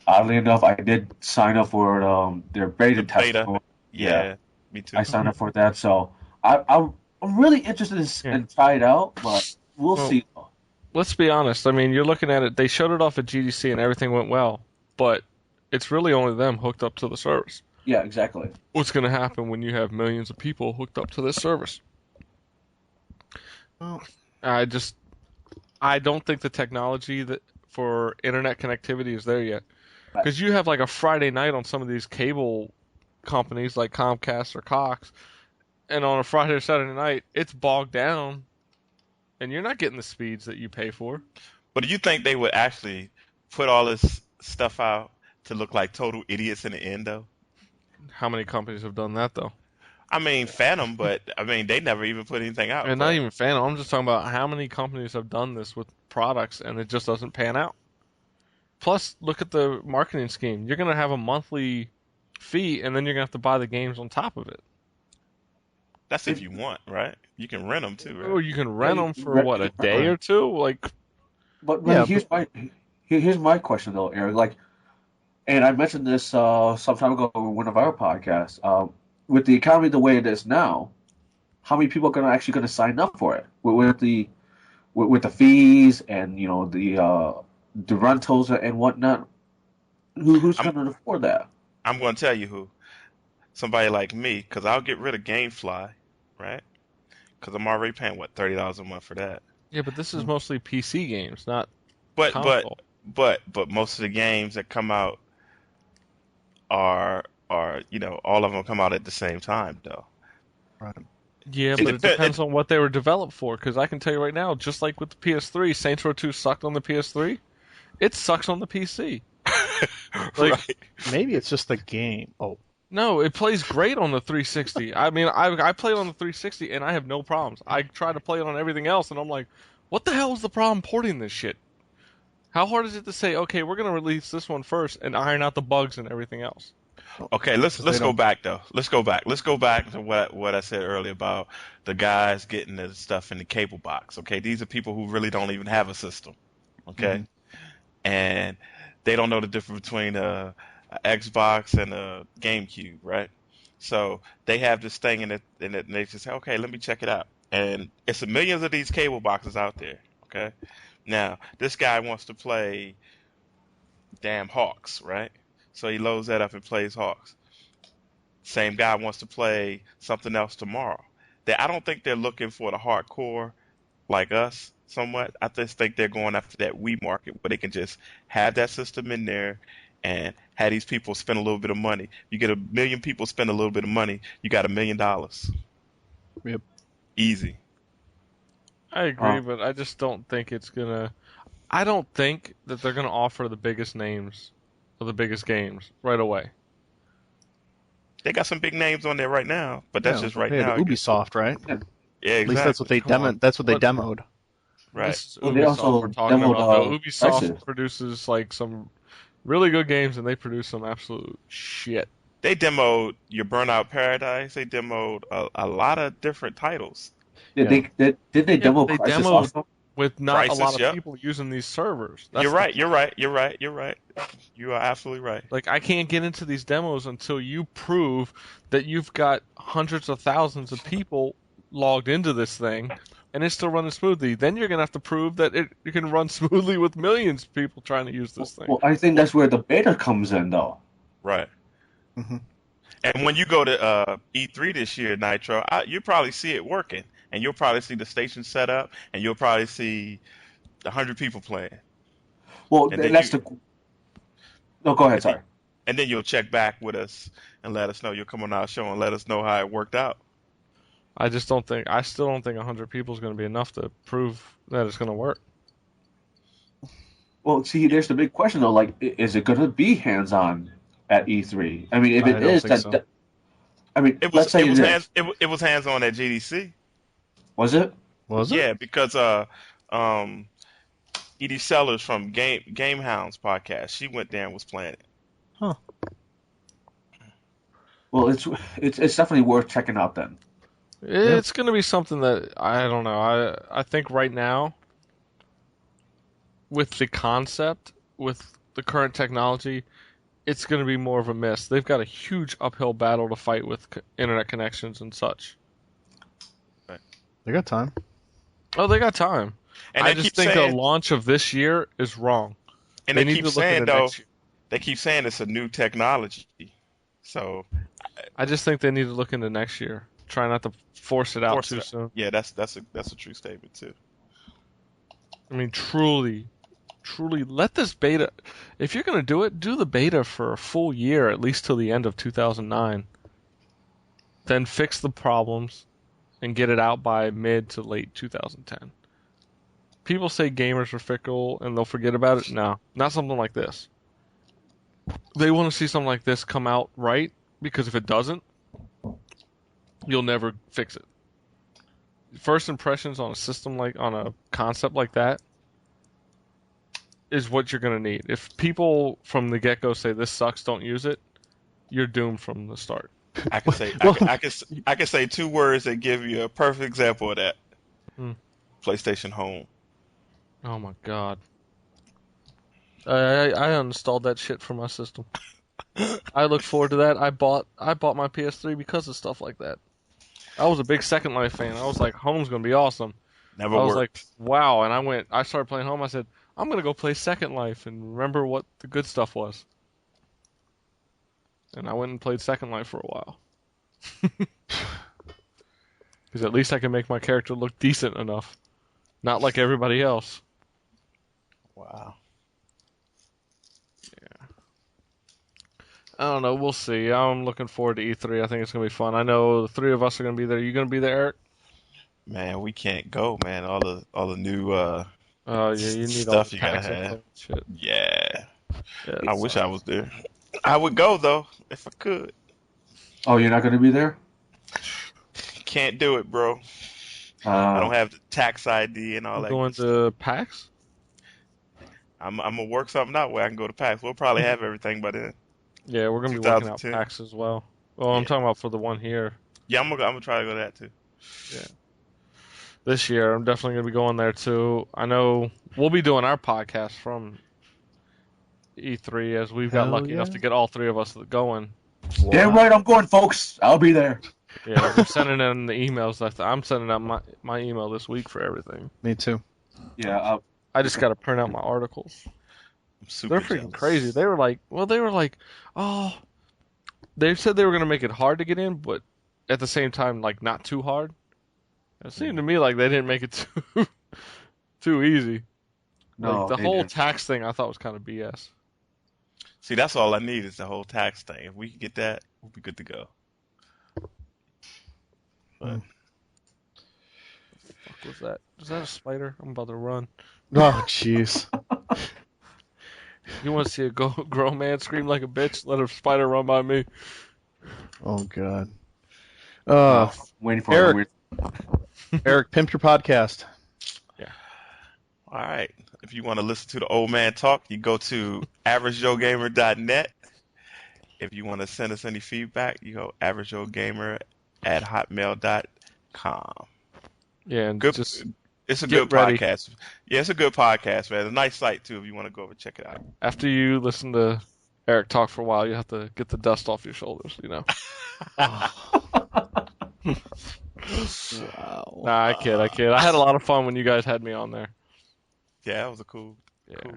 oddly enough, I did sign up for their beta The test. beta. Yeah. Me too. I signed up for that, so I'm really interested in try it out, but we'll see. Let's be honest. I mean, you're looking at it. They showed it off at GDC and everything went well, but it's really only them hooked up to the service. Yeah, exactly. What's going to happen when you have millions of people hooked up to this service? Well, I don't think the technology that for internet connectivity is there yet. Because you have like a Friday night on some of these cable companies like Comcast or Cox, and on a Friday or Saturday night, it's bogged down and you're not getting the speeds that you pay for. But do you think they would actually put all this stuff out to look like total idiots in the end, though? How many companies have done that though? I mean, Phantom, but I mean, they never even put anything out. And not even Phantom. I'm just talking about how many companies have done this with products and it just doesn't pan out. Plus, look at the marketing scheme. You're going to have a monthly fee, and then you're going to have to buy the games on top of it. That's if you want, right? You can rent them too, right? Or you can rent them for what, a day or two? Like, But Yeah, here's my question though, Eric. Like, and I mentioned this some time ago in one of our podcasts. With the economy the way it is now, how many people are actually going to sign up for it with the fees and the rentals and whatnot? Who's going to afford that? I'm going to tell you who. Somebody like me, because I'll get rid of GameFly, right? Because I'm already paying what, $30 a month for that. yeah, but this is mostly PC games, not But console. but most of the games that come out are all of them come out at the same time though. Right. Yeah, but it depends on what they were developed for. Because I can tell you right now, just like with the PS3, Saints Row 2 sucked on the PS3. It sucks on the PC. Like, Right. Maybe it's just the game. Oh, no, it plays great on the 360. I mean, I play it on the 360 and I have no problems. I try to play it on everything else, and I'm like, what the hell is the problem porting this shit? How hard is it to say, okay, we're gonna release this one first and iron out the bugs and everything else? Okay, let's They go don't- back though. Let's go back. Let's go back to what I said earlier about the guys getting the stuff in the cable box. Okay, these are people who really don't even have a system. Okay, and they don't know the difference between a Xbox and a GameCube, right? So they have this thing and they just say, okay, let me check it out. And it's millions of these cable boxes out there. Okay, now this guy wants to play damn Hawks, right? So he loads that up and plays Hawks. Same guy wants to play something else tomorrow. I don't think they're looking for the hardcore like us somewhat. I just think they're going after that Wii market where they can just have that system in there and have these people spend a little bit of money. You get 1 million people spend a little bit of money, you got $1 million. Yep. Easy. I agree, but I just don't think it's gonna. I don't think that they're gonna offer the biggest names or the biggest games right away. They got some big names on there right now, but that's just right they had now. Ubisoft, right? Yeah, At least that's what they Come on. demoed. That's what they Let's- demoed. right. This is Well, they Ubisoft also we're talking demoed, about. Though. Ubisoft Crisis. produces like some really good games, and they produce some absolute shit. They demoed your Burnout Paradise. They demoed a lot of different titles. Did they demo they Crisis demoed- also? With not Crisis, a lot of yep. people using these servers. You're right. You're right. You're right. You're right. You are absolutely right. Like, I can't get into these demos until you prove that you've got hundreds of thousands of people logged into this thing, and it's still running smoothly. Then you're gonna have to prove that it can run smoothly with millions of people trying to use this thing. Well, I think that's where the beta comes in, though. Right. Mm-hmm. And when you go to E3 this year, Nitro, you'll probably see it working, and you'll probably see the station set up, and you'll probably see 100 people playing. Well, And then that's the. No, go ahead. Sorry. And then you'll check back with us and let us know. You'll come on our show and let us know how it worked out. I still don't think 100 people is going to be enough to prove that it's going to work. Well, see, there's the big question though. Like, is it going to be hands-on at E3? I mean, if I it don't is, think so. I mean, It let's was say it was it is. it was hands on at GDC. Was it? Was it? Yeah, because Edie Sellers from Game Hounds podcast, she went there and was playing it. Well, it's definitely worth checking out then. It's going to be something that I don't know. I think right now, with the concept, with the current technology, it's going to be more of a miss. They've got a huge uphill battle to fight with internet connections and such. They got time. Oh, they got time. And I they just keep think saying, the launch of this year is wrong. and They they need keep to look saying into though, next year. they keep saying it's a new technology. So I just think they need to look into next year. Try not to force it out force too it- soon. yeah, that's a true statement too. I mean, truly, let this beta. If you're going to do it, do the beta for a full year, at least till the end of 2009. Then fix the problems and get it out by mid to late 2010. people say gamers are fickle and they'll forget about it. No, not something like this. They want to see something like this come out right, because if it doesn't, you'll never fix it. First impressions on a system on a concept like that is what you're going to need. If people from the get-go say this sucks, don't use it, you're doomed from the start. I can say I can say 2 words that give you a perfect example of that. PlayStation Home. Oh my god. I uninstalled that shit from my system. I look forward to that. I bought my PS3 because of stuff like that. I was a big Second Life fan. I was like, Home's gonna be awesome. Never I was worked. like, wow, and I started playing Home. I said, I'm gonna go play Second Life and remember what the good stuff was. And I went and played Second Life for a while. Because at least I can make my character look decent enough. Not like everybody else. Wow. Yeah. I don't know. We'll see. I'm looking forward to E3. I think it's going to be fun. I know the 3 of us are going to be there. You going to be there, Eric? Man, we can't go, man. All the new Yeah, you need all stuff the you gotta tax info have. and shit. Yeah. Yeah, I wish I was there. I would go though if I could. Oh, you're not going to be there? Can't do it, bro. I don't have the tax ID and all I'm that. going good stuff. to PAX? I'm gonna work something out where I can go to PAX. We'll probably have everything by then. Yeah, we're going to be working out 2010. PAX as well. Well, I'm Yeah. talking about for the one here. Yeah, I'm gonna try to go to that too. Yeah. This year, I'm definitely going to be going there too. I know we'll be doing our podcast from E3 as we've got Hell lucky enough yeah. to get all 3 of us going. Damn right, I'm going, folks. I'll be there. Yeah, we're sending in the emails. I'm sending out my email this week for everything. Me too. Yeah, I just got to print out my articles. I'm super They're freaking jealous. crazy. They were like, oh, they said they were going to make it hard to get in, but at the same time, like, not too hard. It seemed to me like they didn't make it too easy. no. Like, the they whole didn't. tax thing I thought was kind of BS. See, that's all I need is the whole tax thing. If we can get that, we'll be good to go. But Fuck was that? Is that a spider? I'm about to run. Oh, jeez. You want to see a grown man scream like a bitch? Let a spider run by me. Oh, God. Waiting for Eric. it. Eric, pimp your podcast. all right, if you want to listen to the old man talk, you go to averagejoegamer.net. If you want to send us any feedback, you go averagejoegamer@hotmail.com. Yeah, and Good. just It's a get good ready. podcast. Yeah, it's a good podcast, man. A nice site too. If you want to go over check it out. after you listen to Eric talk for a while, you have to get the dust off your shoulders, you know. Wow. Nah, I kid. I had a lot of fun when you guys had me on there. Yeah, that was a cool. Yeah, All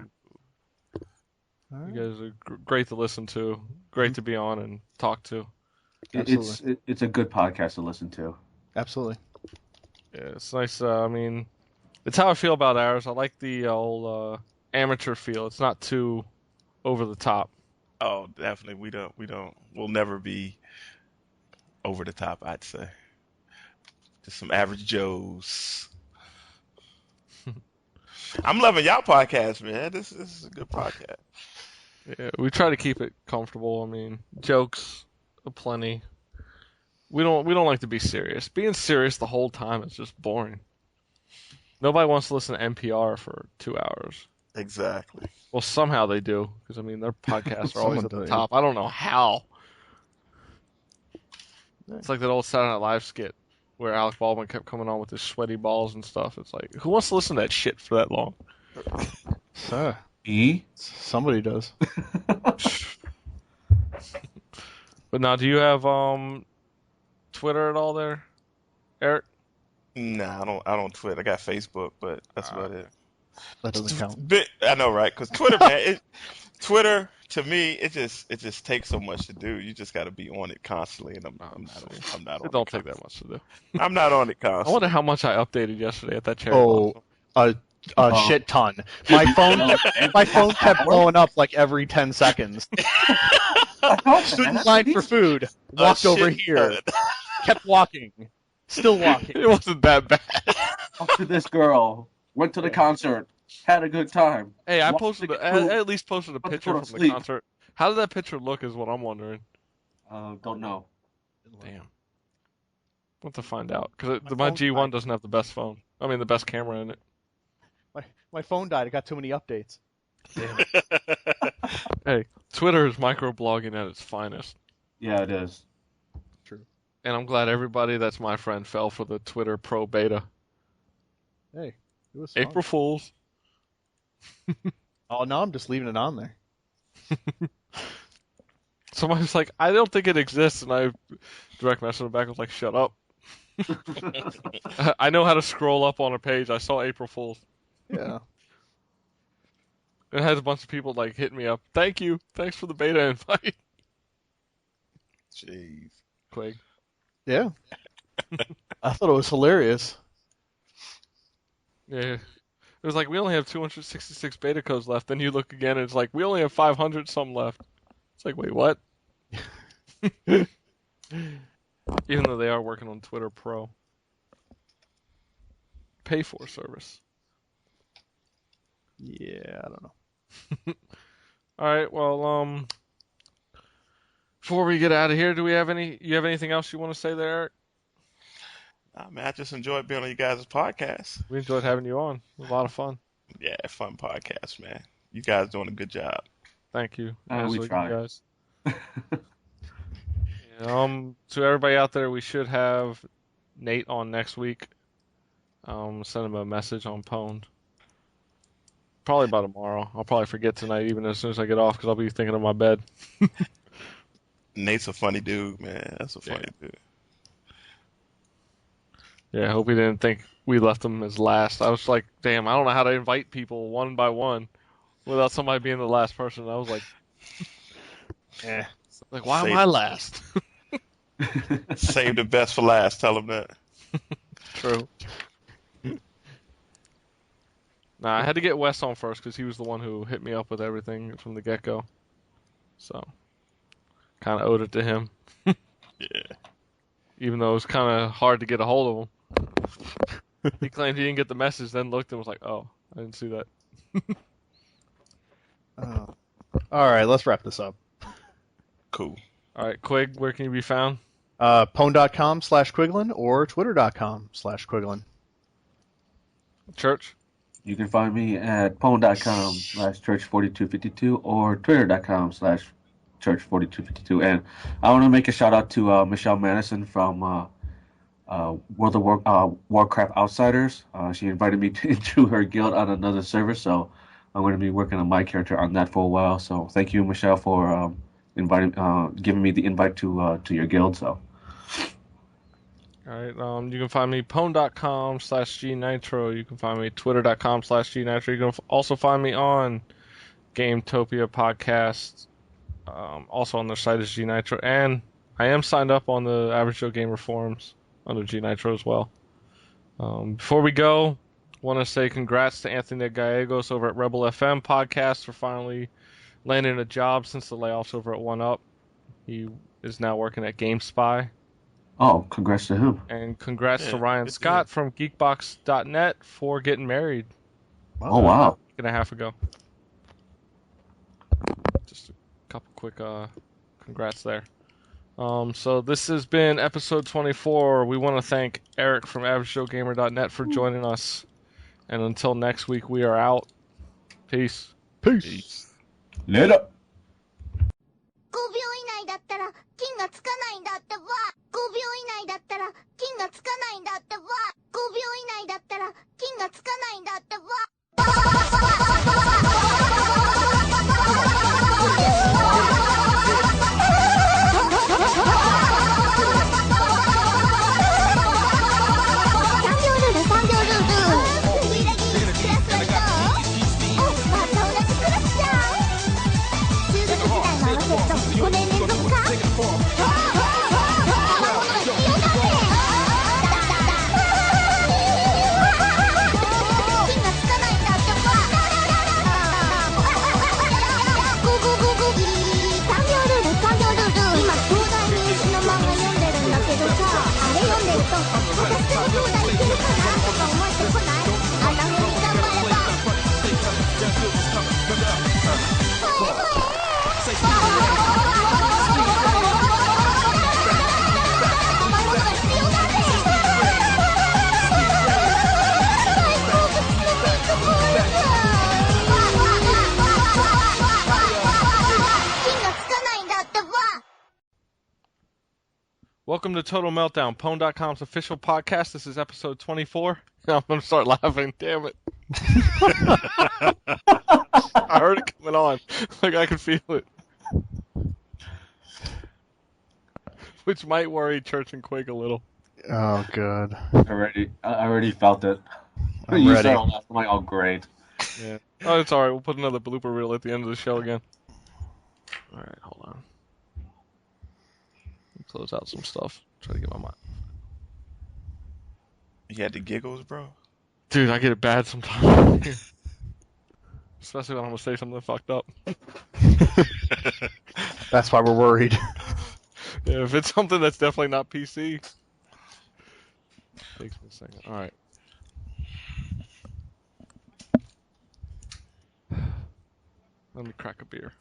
you right. guys are great to listen to, great to be on and talk to. It's a good podcast to listen to. Absolutely. Yeah, it's nice. I mean, it's how I feel about ours. I like the old amateur feel. It's not too over the top. Oh, definitely. We'll never be over the top, I'd say. Just some average Joes. I'm loving y'all podcast, man. This is a good podcast. Yeah, we try to keep it comfortable. I mean, jokes aplenty. We don't like to be serious. Being serious the whole time is just boring. Nobody wants to listen to NPR for 2 hours. Exactly. Well, somehow they do, because I mean their podcasts are always Someone at the does. top. I don't know how. It's like that old Saturday Night Live skit where Alec Baldwin kept coming on with his sweaty balls and stuff. It's like, who wants to listen to that shit for that long? Somebody does. But now, do you have Twitter at all there, Eric? Nah, I don't Twitter. I got Facebook, but that's about it. That doesn't count. I know, right? Because Twitter, man, Twitter to me, it just takes so much to do. You just got to be on it constantly, and I'm not on It it. don't take that much to do. I'm not on it I constantly. wonder how much I updated yesterday at that charity. Oh, a shit ton. My phone kept blowing up like every 10 seconds. Stood in line for food. Walked over here. Kept walking. Still walking. It wasn't that bad. Talk to this girl. Went to the concert. Had a good time. Hey, I Watched posted. the I crew. at least posted a About to picture go to from the sleep. concert. How did that picture look? Is what I'm wondering. Don't know. Damn. We'll have to find out because My my phone G1 died. doesn't have the best phone. I mean, the best camera in it. My phone died. It got too many updates. Damn. Hey, Twitter is microblogging at its finest, Yeah, it is. True. and I'm glad everybody that's my friend fell for the Twitter pro beta. Hey, it was fun. April Fools. Oh, no, I'm just leaving it on there. Somebody's like, I don't think it exists, and I direct messaged them back. I was like, shut up. I know how to scroll up on a page. I saw April Fools. Yeah. It has a bunch of people like hitting me up. Thank you. Thanks for the beta invite. Jeez. Quig. Yeah. I thought it was hilarious. Yeah. It was like, we only have 266 beta codes left. Then you look again, and it's like, we only have 500 some left. It's like, wait, what? Even though they are working on Twitter Pro. Pay for service. Yeah, I don't know. All right, well, before we get out of here, you have anything else you want to say there, Eric? Nah, man, I just enjoyed being on you guys' podcast. We enjoyed having you on. It was a lot of fun. Yeah, fun podcast, man. You guys doing a good job. Thank you. We As you tried. guys. To everybody out there, we should have Nate on next week. Send him a message on Pwned. Probably by tomorrow. I'll probably forget tonight, even as soon as I get off, because I'll be thinking of my bed. Nate's a funny dude, man. That's a funny dude. Yeah, I hope he didn't think we left him as last. I was like, damn, I don't know how to invite people one by one without somebody being the last person. I was like, why am I last? Save the best for last. Tell him that. True. Nah, I had to get Wes on first because he was the one who hit me up with everything from the get-go. So, kind of owed it to him. Yeah. Even though it was kind of hard to get a hold of him. He claimed he didn't get the message, then looked and was like, oh, I didn't see that. All right, let's wrap this up. Cool. All right, Quig, where can you be found? Pwn.com/Quiglin or Twitter.com/Quiglin. Church? You can find me at pwn.com/church4252 or twitter.com/church4252. And I want to make a shout out to Michelle Madison from World of Warcraft Outsiders. She invited me into her guild on another server, so I'm going to be working on my character on that for a while. So thank you, Michelle, for giving me the invite to your guild. So. All right, you can find me pwn.com/GNitro. You can find me twitter.com/GNitro. You can also find me on Gametopia Podcast. Also on their site is GNitro. And I am signed up on the Average Joe Gamer forums under GNitro as well. Before we go, want to say congrats to Anthony Gallegos over at Rebel FM Podcast for finally landing a job since the layoffs over at 1UP. He is now working at GameSpy. Oh, congrats to him. And congrats to Yeah, Ryan good to Scott from Geekbox.net for getting married Oh, wow. a week and a half ago. Just a couple quick congrats there. So this has been episode 24. We want to thank Eric from AverageJoeGamer.net for joining us. And until next week, we are out. Peace. Peace. Later. 5秒以内だったら金がつかないんだってば。5秒以内だったら金がつかないんだってば。5秒以内だったら金がつかないんだって5年連続か金がつかないんだってば Welcome to Total Meltdown, Pwned.com's official podcast. This is episode 24. I'm going to start laughing. Damn it. I heard it coming on. Like, I could feel it. Which might worry Church and Quake a little. Oh, good. I already felt it. I'm You ready. started laughing. I'm like, oh, great. Yeah. Oh, it's alright. We'll put another blooper reel at the end of the show again. Alright, hold on. Close out some stuff. Try to get my mind. You had the giggles, bro? Dude, I get it bad sometimes. Especially when I'm going to say something fucked up. That's why we're worried. Yeah, if it's something that's definitely not PC. Takes me a second. Alright. Let me crack a beer.